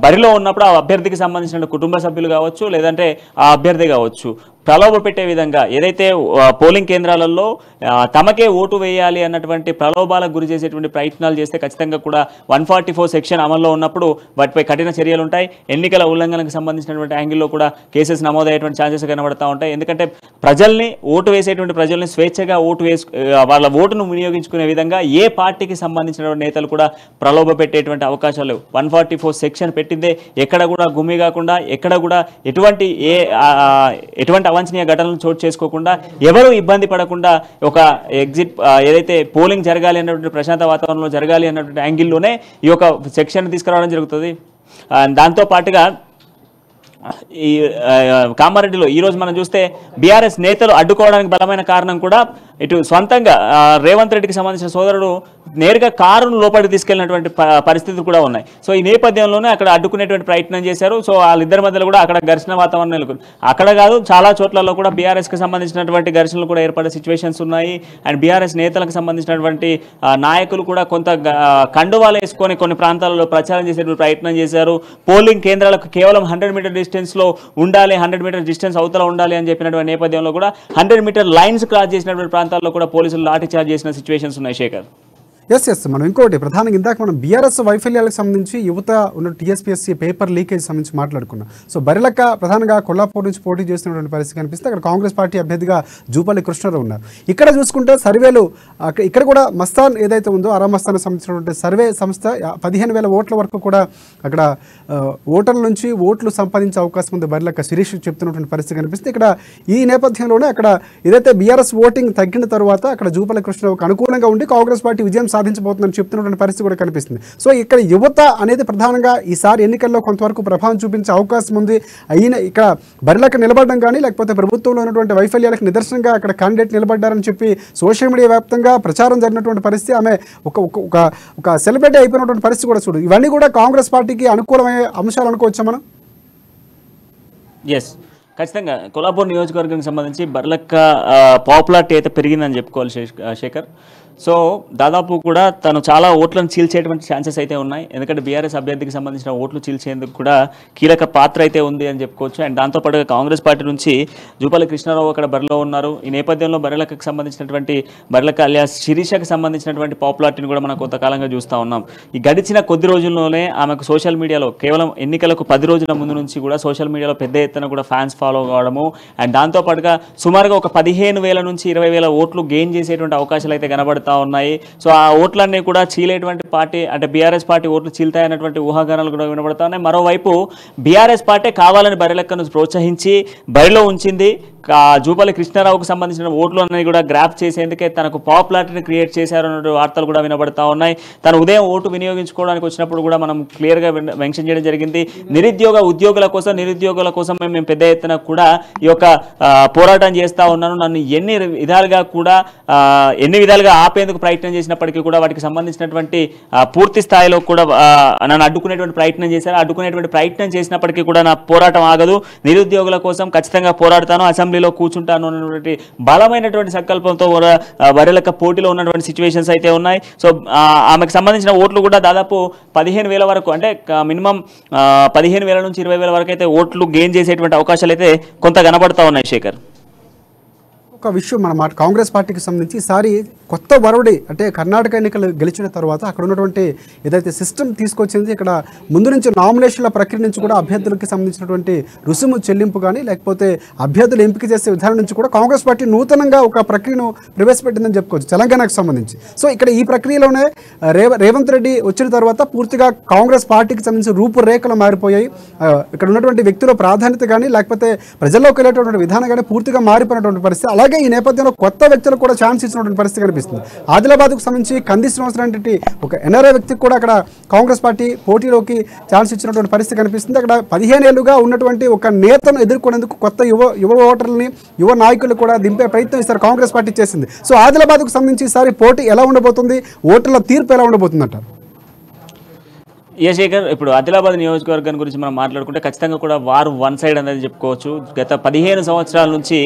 బరిలో ఉన్నప్పుడు ఆ అభ్యర్థికి సంబంధించిన కుటుంబ సభ్యులు కావచ్చు, లేదంటే ఆ అభ్యర్థి కావచ్చు, ప్రలోభ పెట్టే విధంగా ఏదైతే పోలింగ్ కేంద్రాలలో తమకే ఓటు వేయాలి అన్నటువంటి ప్రలోభాలకు గురి చేసేటువంటి ప్రయత్నాలు చేస్తే ఖచ్చితంగా కూడా 144 సెక్షన్ అమల్లో ఉన్నప్పుడు వాటిపై కఠిన చర్యలు ఉంటాయి. ఎన్నికల ఉల్లంఘనకు సంబంధించినటువంటి యాంగిల్లో కూడా కేసెస్ నమోదయ్యేటువంటి ఛాన్సెస్ కనబడతా ఉంటాయి. ఎందుకంటే ఓటు వేసేటువంటి ప్రజల్ని స్వేచ్ఛగా వాళ్ళ ఓటును వినియోగించుకునే విధంగా ఏ పార్టీకి సంబంధించినటువంటి నేతలు కూడా ప్రలోభ పెట్టేటువంటి అవకాశాలు 144 సెక్షన్ పెట్టిందే. ఎక్కడ కూడా గుమ్మి కాకుండా, ఎక్కడ కూడా ఎటువంటి అవాంఛనీయ ఘటనలు చోటు చేసుకోకుండా, ఎవరు ఇబ్బంది పడకుండా ఒక ఎగ్జిట్ ఏదైతే పోలింగ్ జరగాలి అన్నటువంటి ప్రశాంత వాతావరణంలో జరగాలి అన్నటువంటి యాంగిల్లోనే ఈ యొక్క సెక్షన్ తీసుకురావడం జరుగుతుంది. దాంతో పాటుగా ఈ కామారెడ్డిలో ఈరోజు మనం చూస్తే బీఆర్ఎస్ నేతలు అడ్డుకోవడానికి బలమైన కారణం కూడా ఇటు సొంతంగా రేవంత్ రెడ్డికి సంబంధించిన సోదరుడు నేరుగా కారును లోపలికి తీసుకెళ్లినటువంటి పరిస్థితులు కూడా ఉన్నాయి. సో ఈ నేపథ్యంలోనే అక్కడ అడ్డుకునేటువంటి ప్రయత్నం చేశారు. సో వాళ్ళిద్దరి మధ్యలో కూడా అక్కడ ఘర్షణ వాతావరణం నెలకొంది. అక్కడ కాదు, చాలా చోట్లలో కూడా బీఆర్ఎస్కి సంబంధించినటువంటి ఘర్షణలు కూడా ఏర్పడే సిచ్యువేషన్స్ ఉన్నాయి. అండ్ బీఆర్ఎస్ నేతలకు సంబంధించినటువంటి నాయకులు కూడా కొంత కండువాలు వేసుకొని కొన్ని ప్రాంతాలలో ప్రచారం చేసేటువంటి ప్రయత్నం చేశారు. పోలింగ్ కేంద్రాలకు కేవలం 100 మీటర్ డిస్టెన్స్లో ఉండాలి, 100 మీటర్ డిస్టెన్స్ అవతల ఉండాలి అని చెప్పినటువంటి నేపథ్యంలో కూడా 100 మీటర్ లైన్స్ క్రాస్ చేసినటువంటి ప్రాంతాల్లో కూడా పోలీసులు లాఠీ చార్జ్ చేసిన సిచ్యువేషన్స్ ఉన్నాయి. శేఖర్, ఎస్ మనం ఇంకోటి ప్రధానంగా ఇందాక మనం బీఆర్ఎస్ వైఫల్యాలకు సంబంధించి యువత ఉన్న టీఎస్పీఎస్సీ పేపర్ లీకేజ్ సంబంధించి మాట్లాడుకున్నాం. సో బరిలక్క ప్రధానంగా కొల్లాపూర్ నుంచి పోటీ చేస్తున్నటువంటి పరిస్థితి కనిపిస్తే అక్కడ కాంగ్రెస్ పార్టీ అభ్యర్థిగా జూపల్లి కృష్ణారావు ఉన్నారు. ఇక్కడ చూసుకుంటే సర్వేలు ఇక్కడ కూడా మస్తాన్ ఏదైతే ఉందో అరామస్తానికి సంబంధించినటువంటి సర్వే సంస్థ 15,000 ఓట్ల వరకు కూడా అక్కడ ఓటర్ల నుంచి ఓట్లు సంపాదించే అవకాశం ఉంది బరిలక్క శిరీష్ చెప్తున్నటువంటి పరిస్థితి కనిపిస్తే ఇక్కడ ఈ నేపథ్యంలోనే అక్కడ ఏదైతే బీఆర్ఎస్ ఓటింగ్ తగ్గిన తర్వాత అక్కడ జూపల్లి కృష్ణారావుకు అనుకూలంగా ఉండి కాంగ్రెస్ పార్టీ విజయం సాధించబోతుందని చెప్తున్నటువంటి పరిస్థితి కూడా కనిపిస్తుంది. సో ఇక్కడ యువత అనేది ప్రధానంగా ఈసారి ఎన్నికల్లో కొంతవరకు ప్రభావం చూపించే అవకాశం ఉంది. అయిన ఇక్కడ బరిలక్క నిలబడడం కానీ లేకపోతే ప్రభుత్వంలో ఉన్నటువంటి వైఫల్యాలకు నిదర్శనంగా అక్కడ క్యాండిడేట్ నిలబడ్డారని చెప్పి సోషల్ మీడియా వ్యాప్తంగా ప్రచారం జరిగినటువంటి పరిస్థితి, ఆమె ఒక సెలబ్రిటీ అయిపోయినటువంటి పరిస్థితి కూడా చూడు. ఇవన్నీ కూడా కాంగ్రెస్ పార్టీకి అనుకూలమయ్యే అంశాలు అనుకోవచ్చా మనం? ఎస్, ఖచ్చితంగా కొల్లాపూర్ నియోజకవర్గానికి సంబంధించి బరిలక్క పాపులారిటీ అయితే పెరిగిందని చెప్పుకోవాలి శేఖర్. సో దాదాపు కూడా తను చాలా ఓట్లను చీల్చేటువంటి ఛాన్సెస్ అయితే ఉన్నాయి. ఎందుకంటే బీఆర్ఎస్ అభ్యర్థికి సంబంధించిన ఓట్లు చీల్చేందుకు కూడా కీలక పాత్ర అయితే ఉంది అని చెప్పుకోవచ్చు. అండ్ దాంతోపాటుగా కాంగ్రెస్ పార్టీ నుంచి జూపల్లి కృష్ణారావు అక్కడ బరిలో ఉన్నారు. ఈ నేపథ్యంలో బరిలక్కకు సంబంధించినటువంటి బరిలక్క అలియాస్ శిరీషకు సంబంధించినటువంటి పాపులారిటీని కూడా మనం కొంతకాలంగా చూస్తూ ఉన్నాం. ఈ గడిచిన కొద్ది రోజుల్లోనే ఆమెకు సోషల్ మీడియాలో కేవలం ఎన్నికలకు 10 రోజుల ముందు నుంచి కూడా సోషల్ మీడియాలో పెద్ద ఎత్తున కూడా ఫ్యాన్స్ ఫాలో కావడము, అండ్ దాంతోపాటుగా సుమారుగా ఒక 15,000 నుంచి 20,000 ఓట్లు గెయిన్ చేసేటువంటి అవకాశాలు అయితే కనబడుతుంది ఉన్నాయి. సో ఆ ఓట్లన్నీ కూడా చీలేటువంటి పార్టీ అంటే బీఆర్ఎస్ పార్టీ ఓట్లు చీల్తాయన్నటువంటి ఊహాగానాలు కూడా వినబడతా ఉన్నాయి. మరోవైపు బీఆర్ఎస్ పార్టీ కావాలని బరిలక్కను ప్రోత్సహించి బరిలో ఉంచింది. జూపల్లి కృష్ణారావుకు సంబంధించిన ఓట్లు అన్నీ కూడా గ్రాప్ చేసేందుకే తనకు పాపులారిటీని క్రియేట్ చేశారన్న వార్తలు కూడా వినబడతా ఉన్నాయి. తను ఉదయం ఓటు వినియోగించుకోవడానికి వచ్చినప్పుడు కూడా మనం క్లియర్గా మెన్షన్ చేయడం జరిగింది. ఉద్యోగుల కోసం మేము పెద్ద ఎత్తున కూడా ఈ యొక్క పోరాటం చేస్తూ ఉన్నాను. నన్ను ఎన్ని విధాలుగా ఆపేందుకు ప్రయత్నం చేసినప్పటికీ కూడా వాటికి సంబంధించినటువంటి పూర్తి స్థాయిలో కూడా నన్ను అడ్డుకునేటువంటి ప్రయత్నం చేశారు. అడ్డుకునేటువంటి ప్రయత్నం చేసినప్పటికీ కూడా నా పోరాటం ఆగదు. నిరుద్యోగుల కోసం ఖచ్చితంగా పోరాడతాను, అసెంబ్లీలో కూర్చుంటాను అన్నటువంటి బలమైనటువంటి సంకల్పంతో కూడా బరిలక్క పోటీలో ఉన్నటువంటి సిచ్యువేషన్స్ అయితే ఉన్నాయి. సో ఆమెకు సంబంధించిన ఓట్లు కూడా దాదాపు 15,000 వరకు అంటే మినిమం 15,000 నుంచి 20,000 వరకు అయితే ఓట్లు గెయిన్ చేసేటువంటి అవకాశాలు అయితే కొంత కనబడతా ఉన్నాయి. శేఖర్, ఇంకొక విషయం మన కాంగ్రెస్ పార్టీకి సంబంధించి ఈసారి కొత్త వరవడి అంటే కర్ణాటక ఎన్నికలు గెలిచిన తర్వాత అక్కడ ఉన్నటువంటి ఏదైతే సిస్టమ్ తీసుకొచ్చింది ఇక్కడ ముందు నుంచి నామినేషన్ల ప్రక్రియ నుంచి కూడా అభ్యర్థులకి సంబంధించినటువంటి రుసుము చెల్లింపు కానీ లేకపోతే అభ్యర్థులు ఎంపిక చేసే విధానం నుంచి కూడా కాంగ్రెస్ పార్టీ నూతనంగా ఒక ప్రక్రియను ప్రవేశపెట్టిందని చెప్పుకోవచ్చు తెలంగాణకు సంబంధించి. సో ఇక్కడ ఈ ప్రక్రియలోనే రేవంత్ రెడ్డి వచ్చిన తర్వాత పూర్తిగా కాంగ్రెస్ పార్టీకి సంబంధించిన రూపురేఖలు మారిపోయాయి. ఇక్కడ ఉన్నటువంటి వ్యక్తుల ప్రాధాన్యత కానీ లేకపోతే ప్రజల్లోకి వెళ్ళేటువంటి విధానం కానీ పూర్తిగా మారిపోయినటువంటి పరిస్థితి. అలాగే ఈ నేపథ్యంలో కొత్త వ్యక్తులకు కూడా ఛాన్స్ ఇచ్చినటువంటి పరిస్థితి కనిపిస్తుంది. ఆదిలాబాద్కు సంబంధించి కంది శ్రీనివాసరెడ్డి ఒక ఎన్ఆర్ఐ వ్యక్తికి కూడా అక్కడ కాంగ్రెస్ పార్టీ పోటీలోకి ఛాన్స్ ఇచ్చినటువంటి పరిస్థితి కనిపిస్తుంది. అక్కడ 15 ఏళ్లుగా ఉన్నటువంటి ఒక నేతను ఎదుర్కొనేందుకు కొత్త యువ ఓటర్లని యువ నాయకులు కూడా దింపే ప్రయత్నం ఈసారి కాంగ్రెస్ పార్టీ చేసింది. సో ఆదిలాబాద్కు సంబంధించి ఈసారి పోటీ ఎలా ఉండబోతుంది, ఓటర్ల తీర్పు ఎలా ఉండబోతుంది అంటారు? శేఖర్, ఇప్పుడు ఆదిలాబాద్ నియోజకవర్గం గురించి మనం మాట్లాడుకుంటే ఖచ్చితంగా కూడా వారు వన్ సైడ్ అనేది చెప్పుకోవచ్చు. గత 15 సంవత్సరాల నుంచి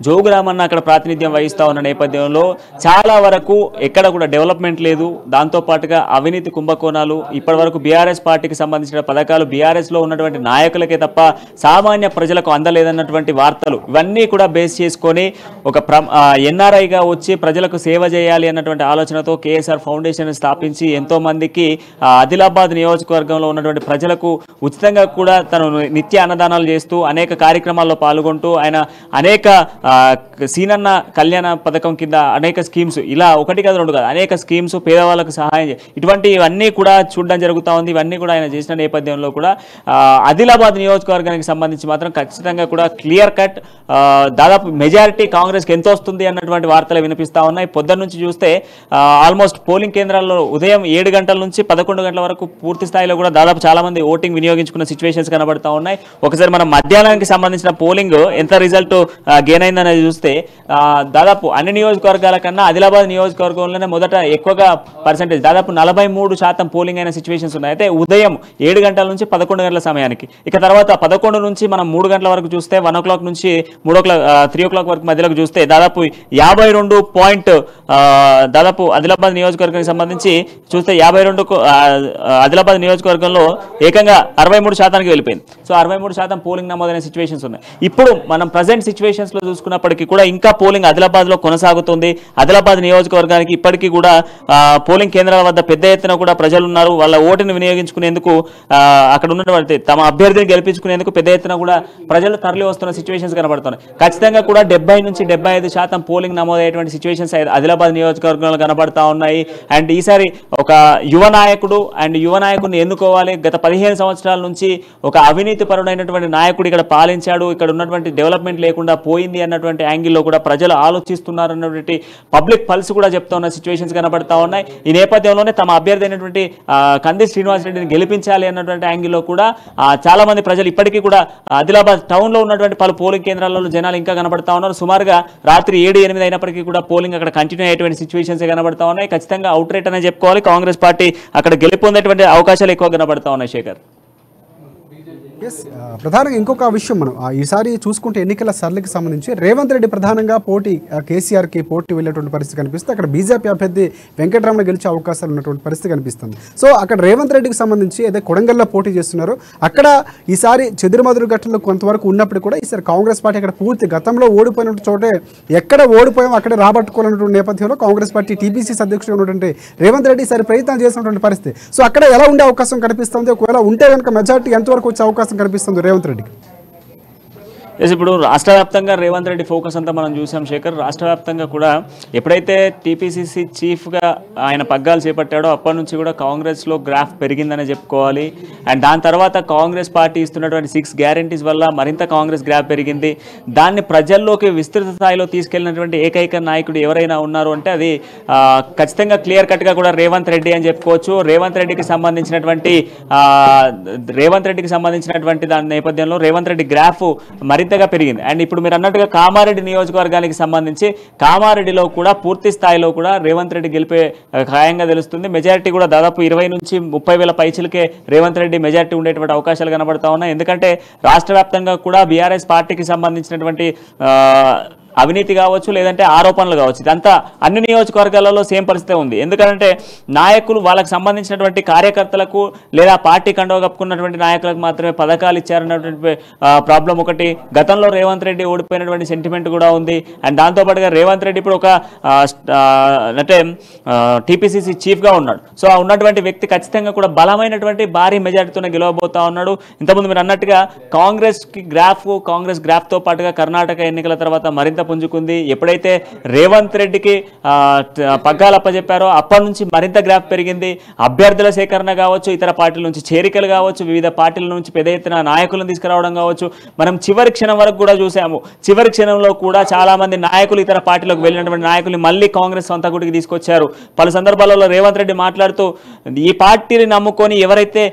జోగురామన్న అక్కడ ప్రాతినిధ్యం వహిస్తూ ఉన్న నేపథ్యంలో చాలా వరకు ఎక్కడ కూడా డెవలప్మెంట్ లేదు. దాంతోపాటుగా అవినీతి కుంభకోణాలు, ఇప్పటి వరకు బీఆర్ఎస్ పార్టీకి సంబంధించిన పథకాలు బీఆర్ఎస్లో ఉన్నటువంటి నాయకులకే తప్ప సామాన్య ప్రజలకు అందలేదన్నటువంటి వార్తలు ఇవన్నీ కూడా బేస్ చేసుకొని ఒక ఎన్ఆర్ఐగా వచ్చి ప్రజలకు సేవ చేయాలి అన్నటువంటి ఆలోచనతో కేఎస్ఆర్ ఫౌండేషన్ స్థాపించి ఎంతోమందికి ఆదిలాబాద్ నియోజకవర్గంలో ఉన్నటువంటి ప్రజలకు ఉచితంగా కూడా తను నిత్య అన్నదానాలు చేస్తూ అనేక కార్యక్రమాల్లో పాల్గొంటూ ఆయన అనేక సీనన్న కళ్యాణ పథకం కింద అనేక స్కీమ్స్, ఇలా ఒకటి కాదు రెండు కాదు అనేక స్కీమ్స్ పేదవాళ్ళకు సహాయం ఇటువంటివన్నీ కూడా చూడడం జరుగుతూ ఉంది. ఇవన్నీ కూడా ఆయన చేసిన నేపథ్యంలో కూడా ఆదిలాబాద్ నియోజకవర్గానికి సంబంధించి మాత్రం ఖచ్చితంగా కూడా క్లియర్ కట్ దాదాపు మెజారిటీ కాంగ్రెస్కి ఎంత వస్తుంది అన్నటువంటి వార్తలు వినిపిస్తూ ఉన్నాయి. పొద్దున్న నుంచి చూస్తే ఆల్మోస్ట్ పోలింగ్ కేంద్రాల్లో ఉదయం 7 గంటల నుంచి 11 గంటల వరకు పూర్తి స్థాయిలో కూడా దాదాపు చాలా మంది ఓటింగ్ వినియోగించుకున్న సిచ్యువేషన్స్ కనబడతా ఉన్నాయి. ఒకసారి మనం మధ్యాహ్నానికి సంబంధించిన పోలింగ్ ఎంత రిజల్ట్ గెయిన్ అయిందనేది చూస్తే దాదాపు అన్ని నియోజకవర్గాల కన్నా ఆదిలాబాద్ నియోజకవర్గంలోనే మొదట ఎక్కువగా పర్సెంటేజ్ దాదాపు 43% పోలింగ్ అయిన సిచ్యువేషన్స్ ఉన్నాయి. అయితే ఉదయం 7 గంటల నుంచి 11 గంటల సమయానికి, ఇక తర్వాత 11 నుంచి మనం 3 గంటల వరకు చూస్తే 1 o'clock నుంచి 3 o'clock వరకు మధ్యలోకి చూస్తే దాదాపు 52 దాదాపు ఆదిలాబాద్ నియోజకవర్గానికి సంబంధించి చూస్తే 52 ఆదిలాబాద్ నియోజకవర్గంలో ఏకంగా 63% వెళ్ళిపోయింది. సో 63% పోలింగ్ నమోదైన సిచ్యువేషన్స్ ఉన్నాయి. ఇప్పుడు మనం ప్రజెంట్ సిచ్యువేషన్స్ లో చూసుకున్నప్పటికీ కూడా ఇంకా పోలింగ్ ఆదిలాబాద్ లో కొనసాగుతుంది. ఆదిలాబాద్ నియోజకవర్గానికి ఇప్పటికీ కూడా పోలింగ్ కేంద్రాల వద్ద పెద్ద ఎత్తున కూడా ప్రజలు ఉన్నారు. వాళ్ళ ఓటుని వినియోగించుకునేందుకు అక్కడ ఉన్నటువంటి తమ అభ్యర్థిని గెలిపించుకునేందుకు పెద్ద ఎత్తున కూడా ప్రజలు తరలి వస్తున్న సిచ్యువేషన్స్ కనబడుతున్నాయి. ఖచ్చితంగా కూడా 70 నుంచి 75% పోలింగ్ నమోదయ్యేటువంటి సిచ్యువేషన్స్ ఆదిలాబాద్ నియోజకవర్గంలో కనబడతా ఉన్నాయి. అండ్ ఈసారి ఒక యువ నాయకుడిని ఎన్నుకోవాలి. గత 15 సంవత్సరాల నుంచి ఒక అవినీతి పరుడైనటువంటి నాయకుడు ఇక్కడ పాలించాడు, ఇక్కడ ఉన్నటువంటి డెవలప్మెంట్ లేకుండా పోయింది అన్నటువంటి యాంగిల్లో కూడా ప్రజలు ఆలోచిస్తున్నారు అన్నటువంటి పబ్లిక్ పల్స్ కూడా చెప్తా ఉన్న సిచ్యువేషన్స్ కనబడతా ఉన్నాయి. ఈ నేపథ్యంలోనే తమ అభ్యర్థి అయినటువంటి కంది శ్రీనివాసరెడ్డిని గెలిపించాలి అన్నటువంటి యాంగిల్లో కూడా చాలా మంది ప్రజలు ఇప్పటికీ కూడా ఆదిలాబాద్ టౌన్ లో ఉన్నటువంటి పలు పోలింగ్ కేంద్రాలలో జనాలు ఇంకా కనబడతా ఉన్నారు. సుమారుగా రాత్రి 7-8 అయినప్పటికీ కూడా పోలింగ్ అక్కడ కంటిన్యూ అయ్యేటువంటి సిచ్యువేషన్స్ కనబడతా ఉన్నాయి. ఖచ్చితంగా అవుట్ రేట్ అనే చెప్పుకోవాలి. కాంగ్రెస్ పార్టీ అక్కడ గెలుపొందేటువంటి అవకాశాలు ఎక్కువ కనబడతా ఉన్నాయి. శేఖర్, ప్రధానంగా ఇంకొక విషయం మనం ఈసారి చూసుకుంటే ఎన్నికల సరళికి సంబంధించి రేవంత్ రెడ్డి ప్రధానంగా కేసీఆర్కి పోటీ వెళ్ళేటువంటి పరిస్థితి కనిపిస్తుంది. అక్కడ బీజేపీ అభ్యర్థి వెంకటరమణ గెలిచే అవకాశాలు ఉన్నటువంటి పరిస్థితి కనిపిస్తుంది. సో అక్కడ రేవంత్ రెడ్డికి సంబంధించి ఏదైతే కొడంగల్లో పోటీ చేస్తున్నారో అక్కడ ఈసారి చెదురుమదురు ఘట్టంలో కొంతవరకు ఉన్నప్పుడు కూడా ఈసారి కాంగ్రెస్ పార్టీ అక్కడ పూర్తి గతంలో ఓడిపోయిన చోటే ఎక్కడ ఓడిపోయాం అక్కడే రాబట్టుకోవాలన్నటువంటి నేపథ్యంలో కాంగ్రెస్ పార్టీ టీపీసీసీ అధ్యక్షుడు ఉన్నటువంటి రేవంత్ రెడ్డి ఈసారి ప్రయత్నం చేసినటువంటి పరిస్థితి. సో అక్కడ ఎలా ఉండే అవకాశం కనిపిస్తుంది? ఒకవేళ ఉంటే కనుక మెజార్టీ ఎంతవరకు వచ్చే అవకాశం కనిపిస్తుంది రేవంత్ రెడ్డికి? ఇప్పుడు రాష్ట్ర వ్యాప్తంగా రేవంత్ రెడ్డి ఫోకస్ అంతా మనం చూసాం శేఖర్. రాష్ట్ర వ్యాప్తంగా కూడా ఎప్పుడైతే టీపీసీసీ చీఫ్గా ఆయన పగ్గాలు చేపట్టాడో అప్పటి నుంచి కూడా కాంగ్రెస్లో గ్రాఫ్ పెరిగిందనే చెప్పుకోవాలి. అండ్ దాని తర్వాత కాంగ్రెస్ పార్టీ ఇస్తున్నటువంటి 6 గ్యారంటీస్ వల్ల మరింత కాంగ్రెస్ గ్రాఫ్ పెరిగింది. దాన్ని ప్రజల్లోకి విస్తృత స్థాయిలో తీసుకెళ్లినటువంటి ఏకైక నాయకుడు ఎవరైనా ఉన్నారు అంటే అది ఖచ్చితంగా క్లియర్ కట్గా కూడా రేవంత్ రెడ్డి అని చెప్పుకోవచ్చు. రేవంత్ రెడ్డికి సంబంధించినటువంటి దాని నేపథ్యంలో రేవంత్ రెడ్డి గ్రాఫ్ మరింత పెరిగింది. అండ్ ఇప్పుడు మీరు అన్నట్టుగా కామారెడ్డి నియోజకవర్గానికి సంబంధించి కామారెడ్డిలో కూడా పూర్తి స్థాయిలో కూడా రేవంత్ రెడ్డి గెలిపే ఖాయంగా తెలుస్తుంది. మెజారిటీ కూడా దాదాపు 20 నుంచి 30,000 పైచిలకే రేవంత్ రెడ్డి మెజారిటీ ఉండేటువంటి అవకాశాలు కనబడతా ఉన్నాయి. ఎందుకంటే రాష్ట్ర వ్యాప్తంగా కూడా బీఆర్ఎస్ పార్టీకి సంబంధించినటువంటి అవినీతి కావచ్చు, లేదంటే ఆరోపణలు కావచ్చు, ఇదంతా అన్ని నియోజకవర్గాలలో సేమ్ పరిస్థితి ఉంది. ఎందుకంటే నాయకులు వాళ్ళకి సంబంధించినటువంటి కార్యకర్తలకు లేదా పార్టీ కండువా కప్పుకున్నటువంటి నాయకులకు మాత్రమే పథకాలు ఇచ్చారన్నటువంటి ప్రాబ్లం ఒకటి. గతంలో రేవంత్ రెడ్డి ఓడిపోయినటువంటి సెంటిమెంట్ కూడా ఉంది. అండ్ దాంతోపాటుగా రేవంత్ రెడ్డి ఇప్పుడు ఒక అంటే టీపీసీసీ చీఫ్గా ఉన్నాడు. సో ఆ ఉన్నటువంటి వ్యక్తి ఖచ్చితంగా కూడా బలమైనటువంటి భారీ మెజారిటీతోనే గెలవబోతా ఉన్నాడు. ఇంతకుముందు మీరు అన్నట్టుగా కాంగ్రెస్ గ్రాఫ్తో పాటుగా కర్ణాటక ఎన్నికల తర్వాత మరింత పుంజుకుంది. ఎప్పుడైతే రేవంత్ రెడ్డికి పగ్గాలు అప్పచెప్పారో అప్పటి నుంచి మరింత గ్రాఫ్ పెరిగింది. అభ్యర్థుల సేకరణ కావచ్చు, ఇతర పార్టీల నుంచి చేరికలు కావచ్చు, వివిధ పార్టీల నుంచి పెద్ద ఎత్తున నాయకులను తీసుకురావడం కావచ్చు, మనం చివరి క్షణం వరకు కూడా చూసాము. చివరి క్షణంలో కూడా చాలా మంది నాయకులు ఇతర పార్టీలకు వెళ్ళినటువంటి నాయకులు మళ్ళీ కాంగ్రెస్ సొంత గుడికి తీసుకొచ్చారు. పలు సందర్భాలలో రేవంత్ రెడ్డి మాట్లాడుతూ ఈ పార్టీని నమ్ముకొని ఎవరైతే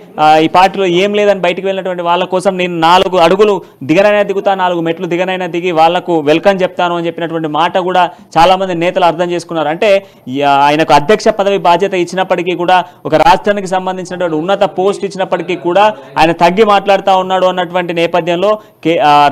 ఈ పార్టీలో ఏం లేదని బయటికి వెళ్ళినటువంటి వాళ్ళ కోసం నేను 4 అడుగులు దిగనైనా దిగుతా, 4 మెట్లు దిగనైనా దిగి వాళ్లకు వెల్కమ్ చెప్తాను అని చెప్పినటువంటి మాట కూడా చాలా మంది నేతలు అర్థం చేసుకున్నారు. అంటే ఆయనకు అధ్యక్ష పదవి బాధ్యత ఇచ్చినప్పటికీ కూడా, ఒక రాష్ట్రానికి సంబంధించినటువంటి ఉన్నత పోస్ట్ ఇచ్చినప్పటికీ కూడా ఆయన తగ్గి మాట్లాడుతూ ఉన్నాడు అన్నటువంటి నేపథ్యంలో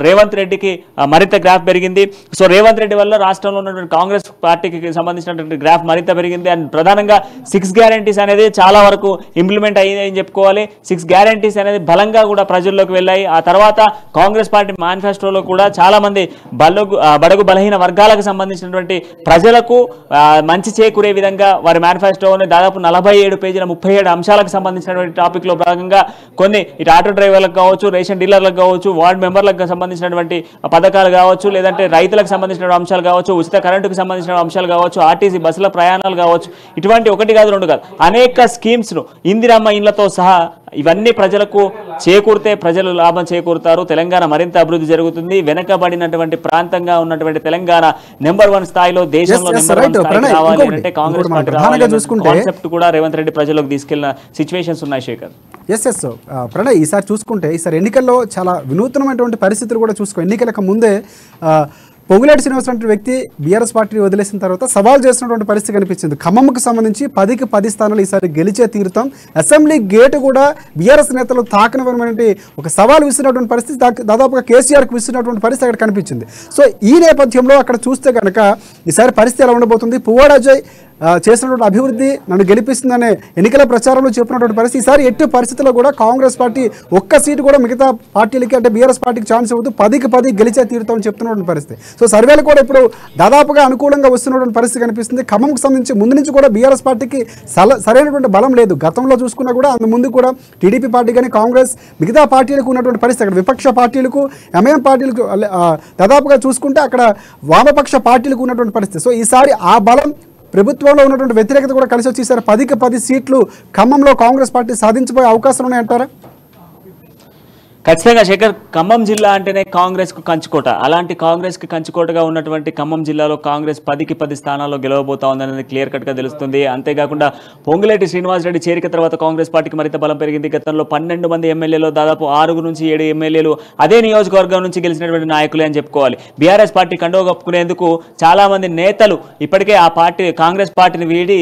రేవంత్ రెడ్డికి మరింత గ్రాఫ్ పెరిగింది. సో రేవంత్ రెడ్డి వల్ల రాష్ట్రంలో ఉన్నటువంటి కాంగ్రెస్ పార్టీకి సంబంధించినటువంటి గ్రాఫ్ మరింత పెరిగింది. అండ్ ప్రధానంగా 6 గ్యారంటీస్ అనేది చాలా వరకు ఇంప్లిమెంట్ అయ్యాయని చెప్పుకోవాలి. 6 గ్యారంటీస్ అనేది బలంగా కూడా ప్రజల్లోకి వెళ్ళాయి. ఆ తర్వాత కాంగ్రెస్ పార్టీ మేనిఫెస్టోలో కూడా చాలా మంది బడుగు బలహీన వర్గాలకు సంబంధించినటువంటి ప్రజలకు మంచి చేకూరే విధంగా వారి మేనిఫెస్టోని దాదాపు 47 పేజీల 37 అంశాలకు సంబంధించినటువంటి టాపిక్ లో భాగంగా కొన్ని ఇటు ఆటో డ్రైవర్లకు కావచ్చు, రేషన్ డీలర్లకు కావచ్చు, వార్డు మెంబర్లకు సంబంధించినటువంటి పథకాలు కావచ్చు, లేదంటే రైతులకు సంబంధించిన అంశాలు కావచ్చు, ఉచిత కరెంటుకు సంబంధించిన అంశాలు కావచ్చు, ఆర్టీసీ బస్సుల ప్రయాణాలు కావచ్చు, ఇటువంటి 1 కాదు 2 కాదు అనేక స్కీమ్స్ ను ఇందిరమ్మ ఇండ్లతో సహా ఇవన్నీ ప్రజలకు చేకూరితే ప్రజలు లాభం చేకూరుతారు. తెలంగాణ మరింత అభివృద్ధి జరుగుతుంది. వెనకబడినటువంటి ప్రాంతంగా ఉన్నటువంటి తెలంగాణ నెంబర్ 1 స్థాయిలో దేశంలో నెంబర్ 1 స్థాయికి రావాలి అంటే కాంగ్రెస్ పార్టీ కాన్సెప్ట్ కూడా రేవంత్ రెడ్డి ప్రజలకు తీసుకెళ్లిన సిచ్యువేషన్స్ ఉన్నాయి శేఖర్. ఎస్ ప్రణయ్, ఈసారి చూసుకుంటే ఈసారి ఎన్నికల్లో చాలా వినూత్నమైనటువంటి పరిస్థితులు కూడా ఎన్నికలకు ముందే పొంగులేటి శ్రీనివాస్ లాంటి వ్యక్తి బీఆర్ఎస్ పార్టీని వదిలేసిన తర్వాత సవాల్ చేస్తున్నటువంటి పరిస్థితి కనిపించింది. ఖమ్మంకు సంబంధించి 10కి 10 స్థానాలు ఈసారి గెలిచే తీరుతాం, అసెంబ్లీ గేటు కూడా బీఆర్ఎస్ నేతలు తాకనివ్వనటువంటి ఒక సవాల్ విసిరినటువంటి పరిస్థితి, దాదాపుగా కేసీఆర్కి విసిరినటువంటి పరిస్థితి అక్కడ కనిపించింది. సో ఈ నేపథ్యంలో అక్కడ చూస్తే కనుక ఈసారి పరిస్థితి ఎలా ఉండబోతుంది? పువ్వాడ అజయ్ చేసినటువంటి అభివృద్ధి నన్ను గెలిపిస్తుందనే ఎన్నికల ప్రచారంలో చెప్పినటువంటి పరిస్థితి, ఈసారి ఎట్టి పరిస్థితుల్లో కూడా కాంగ్రెస్ పార్టీ 1 సీటు కూడా మిగతా పార్టీలకి అంటే బీఆర్ఎస్ పార్టీకి ఛాన్స్ ఇవ్వదు, 10కి 10 గెలిచే తీరుతామని చెప్తున్నటువంటి పరిస్థితి. సో సర్వేలు కూడా ఇప్పుడు దాదాపుగా అనుకూలంగా వస్తున్నటువంటి పరిస్థితి కనిపిస్తుంది. ఖమ్మంకు సంబంధించి ముందు నుంచి కూడా బీఆర్ఎస్ పార్టీకి సరైనటువంటి బలం లేదు. గతంలో చూసుకున్నా కూడా అందు ముందు కూడా టీడీపీ పార్టీ కానీ కాంగ్రెస్ మిగతా పార్టీలకు ఉన్నటువంటి పరిస్థితి, అక్కడ విపక్ష పార్టీలకు ఎంఐఎం పార్టీలకు దాదాపుగా చూసుకుంటే అక్కడ వామపక్ష పార్టీలకు ఉన్నటువంటి పరిస్థితి. సో ఈసారి ఆ బలం ప్రభుత్వంలో ఉన్నటువంటి వ్యతిరేకత కూడా కలిసి వచ్చి ఈసారి 10కి 10 సీట్లు ఖమ్మంలో కాంగ్రెస్ పార్టీ సాధించబోయే అవకాశాలు ఉన్నాయంటారా? ఖచ్చితంగా శేఖర్, ఖమ్మం జిల్లా అంటేనే కాంగ్రెస్కు కంచుకోట. అలాంటి కాంగ్రెస్కి కంచుకోటగా ఉన్నటువంటి ఖమ్మం జిల్లాలో కాంగ్రెస్ 10కి 10 స్థానాల్లో గెలవబోతా ఉందనేది క్లియర్ కట్గా తెలుస్తుంది. అంతేకాకుండా పొంగులేటి శ్రీనివాసరెడ్డి చేరిక తర్వాత కాంగ్రెస్ పార్టీకి మరింత బలం పెరిగింది. గతంలో 12 మంది ఎమ్మెల్యేలు, దాదాపు 6 నుంచి 7 ఎమ్మెల్యేలు అదే నియోజకవర్గం నుంచి గెలిచినటువంటి నాయకులే అని చెప్పుకోవాలి. బీఆర్ఎస్ పార్టీ కండువా కప్పుకునేందుకు చాలా మంది నేతలు ఇప్పటికే ఆ పార్టీ కాంగ్రెస్ పార్టీని వీడి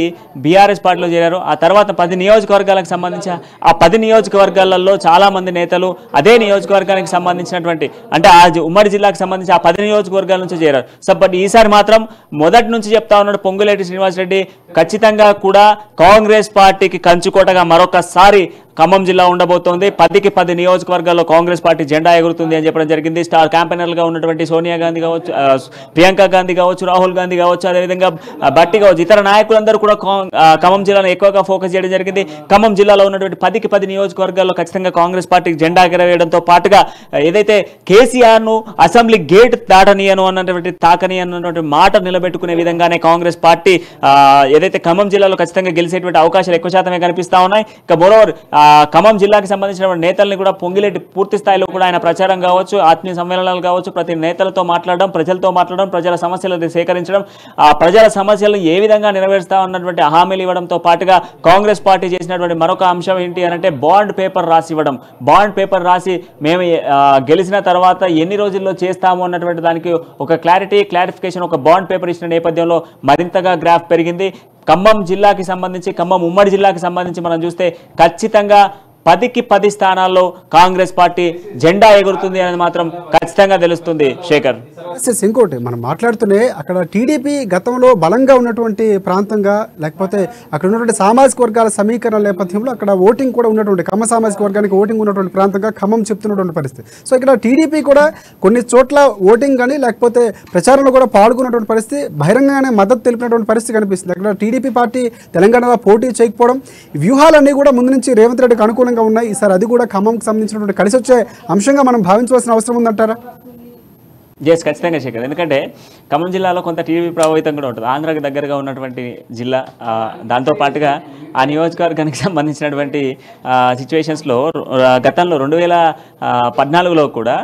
బీఆర్ఎస్ పార్టీలో చేరారు. ఆ తర్వాత 10 నియోజకవర్గాలకు సంబంధించి ఆ 10 నియోజకవర్గాలలో చాలా మంది నేతలు అదే నియోజకవర్గానికి సంబంధించినటువంటి అంటే ఆ ఉమ్మడి జిల్లాకు సంబంధించి ఆ 10 నియోజకవర్గాల నుంచి చేరారు. సో బట్ ఈసారి మాత్రం మొదటి నుంచి చెప్తా ఉన్నాడు పొంగులేటి శ్రీనివాసరెడ్డి, ఖచ్చితంగా కూడా కాంగ్రెస్ పార్టీకి కంచుకోటగా మరొకసారి ఖమ్మం జిల్లా ఉండబోతోంది. 10కి 10 నియోజకవర్గాల్లో కాంగ్రెస్ పార్టీ జెండా ఎగురుతుంది అని చెప్పడం జరిగింది. స్టార్ క్యాంపెయినర్లుగా ఉన్నటువంటి సోనియా గాంధీ కావచ్చు, ప్రియాంక గాంధీ కావచ్చు, రాహుల్ గాంధీ కావచ్చు, అదేవిధంగా బట్టి కావచ్చు, ఇతర నాయకులందరూ కూడా ఖమ్మం జిల్లాను ఎక్కువగా ఫోకస్ చేయడం జరిగింది. ఖమ్మం జిల్లాలో ఉన్నటువంటి 10కి 10 నియోజకవర్గాల్లో ఖచ్చితంగా కాంగ్రెస్ పార్టీకి జెండా ఎగరవేయడంతో పాటుగా ఏదైతే కేసీఆర్ను అసెంబ్లీ గేట్ దాటనీయను అన్నటువంటి తాకని అన్నటువంటి మాట నిలబెట్టుకునే విధంగానే కాంగ్రెస్ పార్టీ ఏదైతే ఖమ్మం జిల్లాలో ఖచ్చితంగా గెలిచేటువంటి అవకాశాలు ఎక్కువ శాతమే కనిపిస్తా ఉన్నాయి. ఇక మోరోవర్ ఖమ్మం జిల్లాకి సంబంధించిన నేతల్ని కూడా పొంగిలేటి పూర్తి స్థాయిలో కూడా ఆయన ప్రచారం కావచ్చు, ఆత్మీయ సమ్మేళనాలు కావచ్చు, ప్రతి నేతలతో మాట్లాడడం, ప్రజలతో మాట్లాడడం, ప్రజల సమస్యలను సేకరించడం, ఆ ప్రజల సమస్యలను ఏ విధంగా నెరవేరుస్తా ఉన్నటువంటి హామీలు ఇవ్వడంతో పాటుగా కాంగ్రెస్ పార్టీ చేసినటువంటి మరొక అంశం ఏంటి అంటే బాండ్ పేపర్ రాసి ఇవ్వడం. బాండ్ పేపర్ రాసి మేము గెలిచిన తర్వాత ఎన్ని రోజుల్లో చేస్తాము అన్నటువంటి దానికి ఒక క్లారిఫికేషన్ ఒక బాండ్ పేపర్ ఇచ్చిన నేపథ్యంలో మరింతగా గ్రాఫ్ పెరిగింది. ఖమ్మం జిల్లాకి సంబంధించి ఖమ్మం ఉమ్మడి జిల్లాకి సంబంధించి మనం చూస్తే ఖచ్చితంగా 10కి 10 స్థానాల్లో కాంగ్రెస్ పార్టీ జెండా ఎగురుతుంది అనేది మాత్రం ఖచ్చితంగా తెలుస్తుంది శేఖర్. ఇంకోటి మనం మాట్లాడుతూనే అక్కడ టీడీపీ గతంలో బలంగా ఉన్నటువంటి ప్రాంతంగా, లేకపోతే అక్కడ ఉన్నటువంటి సామాజిక వర్గాల సమీకరణ నేపథ్యంలో అక్కడ ఓటింగ్ కూడా ఉన్నటువంటి ఖమ్మం సామాజిక వర్గానికి ఓటింగ్ ఉన్నటువంటి ప్రాంతంగా ఖమ్మం చెప్తున్నటువంటి పరిస్థితి. సో ఇక్కడ టీడీపీ కూడా కొన్ని చోట్ల ఓటింగ్ కానీ లేకపోతే ప్రచారంలో కూడా పాల్గొన్నటువంటి పరిస్థితి, బహిరంగంగానే మద్దతు తెలిపినటువంటి పరిస్థితి కనిపిస్తుంది. అక్కడ టీడీపీ పార్టీ తెలంగాణలో పోటీ చేయకపోవడం, వ్యూహాలన్నీ కూడా ముందు నుంచి రేవంత్ రెడ్డికి అనుకూలంగా ఉన్నాయి. ఈసారి అది కూడా ఖమ్మంకి సంబంధించినటువంటి కలిసి వచ్చే అంశంగా మనం భావించవలసిన అవసరం ఉందంటారా? ఎస్, ఖచ్చితంగా శేఖర్. ఎందుకంటే ఖమ్మం జిల్లాలో కొంత టీడీపీ ప్రభావితం కూడా ఉంటుంది. ఆంధ్రాకి దగ్గరగా ఉన్నటువంటి జిల్లా, దాంతోపాటుగా ఆ నియోజకవర్గానికి సంబంధించినటువంటి సిచ్యువేషన్స్లో గతంలో 2014లో కూడా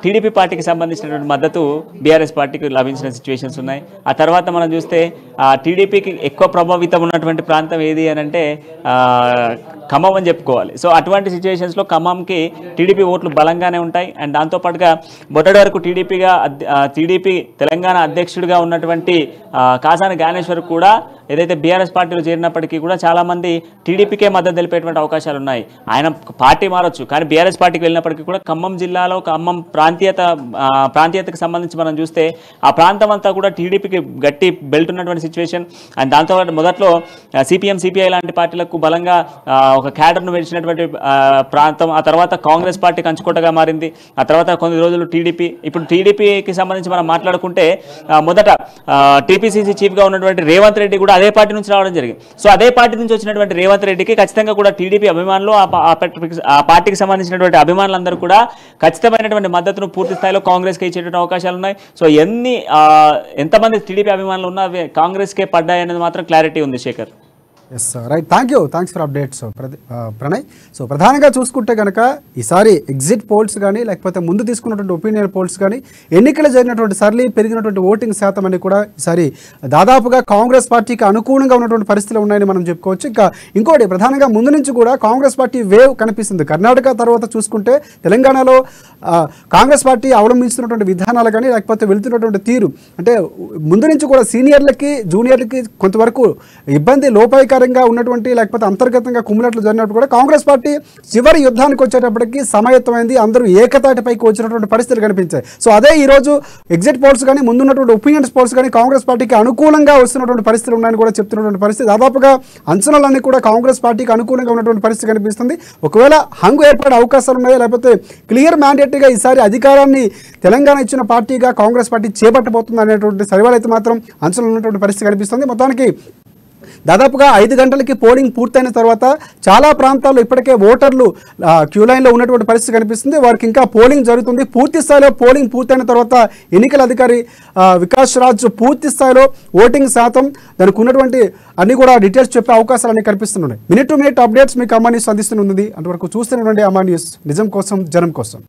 టీడీపీ పార్టీకి సంబంధించినటువంటి మద్దతు బీఆర్ఎస్ పార్టీకి లభించిన సిచ్యువేషన్స్ ఉన్నాయి. ఆ తర్వాత మనం చూస్తే టీడీపీకి ఎక్కువ ప్రభావితం ఉన్నటువంటి ప్రాంతం ఏది అని అంటే ఖమ్మం అని చెప్పుకోవాలి. సో అటువంటి సిచ్యువేషన్స్లో ఖమ్మంకి టీడీపీ ఓట్లు బలంగానే ఉంటాయి. అండ్ దాంతోపాటుగా మొదటి వరకు టీడీపీ తెలంగాణ అధ్యక్షుడిగా ఉన్నటువంటి కాసాని జ్ఞానేశ్వర్ కూడా ఏదైతే బీఆర్ఎస్ పార్టీలో చేరినప్పటికీ కూడా చాలామంది టీడీపీకే మద్దతు తెలిపేటువంటి అవకాశాలు ఉన్నాయి. ఆయన పార్టీ మారొచ్చు, కానీ బీఆర్ఎస్ పార్టీకి వెళ్ళినప్పటికీ కూడా ఖమ్మం జిల్లాలో ఖమ్మం ప్రాంతీయతకు సంబంధించి మనం చూస్తే ఆ ప్రాంతం అంతా కూడా టీడీపీకి గట్టి బెల్ట్ ఉన్నటువంటి సిచ్యువేషన్. అండ్ దాంతోపాటు మొదట్లో సిపిఎం సిపిఐ లాంటి పార్టీలకు బలంగా ఒక క్యాడర్ను పెంచినటువంటి ప్రాంతం. ఆ తర్వాత కాంగ్రెస్ పార్టీ కంచుకోటగా మారింది. ఆ తర్వాత కొన్ని రోజులు టీడీపీ. ఇప్పుడు టీడీపీకి సంబంధించి మనం మాట్లాడుకుంటే మొదట టీపీసీసీ చీఫ్గా ఉన్నటువంటి రేవంత్ రెడ్డి కూడా అదే పార్టీ నుంచి రావడం జరిగింది. సో అదే పార్టీ నుంచి వచ్చినటువంటి రేవంత్ రెడ్డికి ఖచ్చితంగా కూడా టీడీపీ అభిమానులు, ఆ పార్టీకి సంబంధించినటువంటి అభిమానులందరూ కూడా ఖచ్చితమైనటువంటి మద్దతును పూర్తి స్థాయిలో కాంగ్రెస్కి ఇచ్చేటువంటి అవకాశాలు ఉన్నాయి. సో ఎంతమంది టీడీపీ అభిమానులు ఉన్నా అవి కాంగ్రెస్కే పడ్డాయనేది మాత్రం క్లారిటీ ఉంది Shekhar. Yes right, thanks for updates Pranay. So ప్రధానంగా చూసుకుంటే కనుక ఈసారి ఎగ్జిట్ పోల్స్ కానీ లేకపోతే ముందు తీసుకున్నటువంటి ఒపీనియన్ పోల్స్ కానీ ఎన్నికలు జరిగినటువంటి సర్లీ పెరిగినటువంటి ఓటింగ్ శాతం అని కూడా ఈసారి దాదాపుగా కాంగ్రెస్ పార్టీకి అనుకూలంగా ఉన్నటువంటి పరిస్థితులు ఉన్నాయని మనం చెప్పుకోవచ్చు. ఇంకా ఇంకోటి ప్రధానంగా ముందు నుంచి కూడా కాంగ్రెస్ పార్టీ వేవ్ కనిపిస్తుంది. కర్ణాటక తర్వాత చూసుకుంటే తెలంగాణలో కాంగ్రెస్ పార్టీ అవలంబిస్తున్నటువంటి విధానాలు కానీ లేకపోతే వెళ్తున్నటువంటి తీరు, అంటే ముందు నుంచి కూడా సీనియర్లకి జూనియర్లకి కొంతవరకు ఇబ్బంది లోపాయికారంగా ఉన్నటువంటి లేకపోతే అంతర్గతంగా కుమ్ములట్లు జరిగినప్పుడు కూడా కాంగ్రెస్ పార్టీ చివరి యుద్ధానికి వచ్చేటప్పటికి సమాయత్తమైంది, అందరూ ఏకతాటిపైకి వచ్చినటువంటి పరిస్థితులు కనిపించాయి. సో అదే ఈరోజు ఎగ్జిట్ పోల్స్ కానీ ముందున్నటువంటి ఒపీనియన్స్ పోల్స్ కానీ కాంగ్రెస్ పార్టీకి అనుకూలంగా వస్తున్నటువంటి పరిస్థితులు ఉన్నాయని కూడా చెప్తున్నటువంటి పరిస్థితి. దాదాపుగా అంచనాలన్నీ కూడా కాంగ్రెస్ పార్టీకి అనుకూలంగా ఉన్నటువంటి పరిస్థితి కనిపిస్తుంది. ఒకవేళ హంగు ఏర్పడే అవకాశాలు ఉన్నాయా, లేకపోతే క్లియర్ మ్యాండేట్గా ఈసారి అధికారాన్ని తెలంగాణ ఇచ్చిన పార్టీగా కాంగ్రెస్ పార్టీ చేపట్టబోతుంది అనేటువంటి సరివాలైతే మాత్రం అంచనాలు ఉన్నటువంటి పరిస్థితి కనిపిస్తుంది. మొత్తానికి దాదాపుగా 5 గంటలకి పోలింగ్ పూర్తయిన తర్వాత చాలా ప్రాంతాల్లో ఇప్పటికే ఓటర్లు క్యూ లైన్లో ఉన్నటువంటి పరిస్థితి కనిపిస్తుంది. వారికి ఇంకా పోలింగ్ జరుగుతుంది. పూర్తి స్థాయిలో పోలింగ్ పూర్తయిన తర్వాత ఎన్నికల అధికారి వికాస్ రాజ్ పూర్తి స్థాయిలో ఓటింగ్ శాతం, దానికి ఉన్నటువంటి అన్ని కూడా డీటెయిల్స్ చెప్పే అవకాశాలు అన్ని కనిపిస్తున్నాయి. మినిట్ టు మినిట్ అప్డేట్స్ మీకు అమ్మా న్యూస్ అందిస్తున్నది. అంతవరకు చూస్తున్నటువంటి అమ్మా న్యూస్, నిజం కోసం జనం కోసం.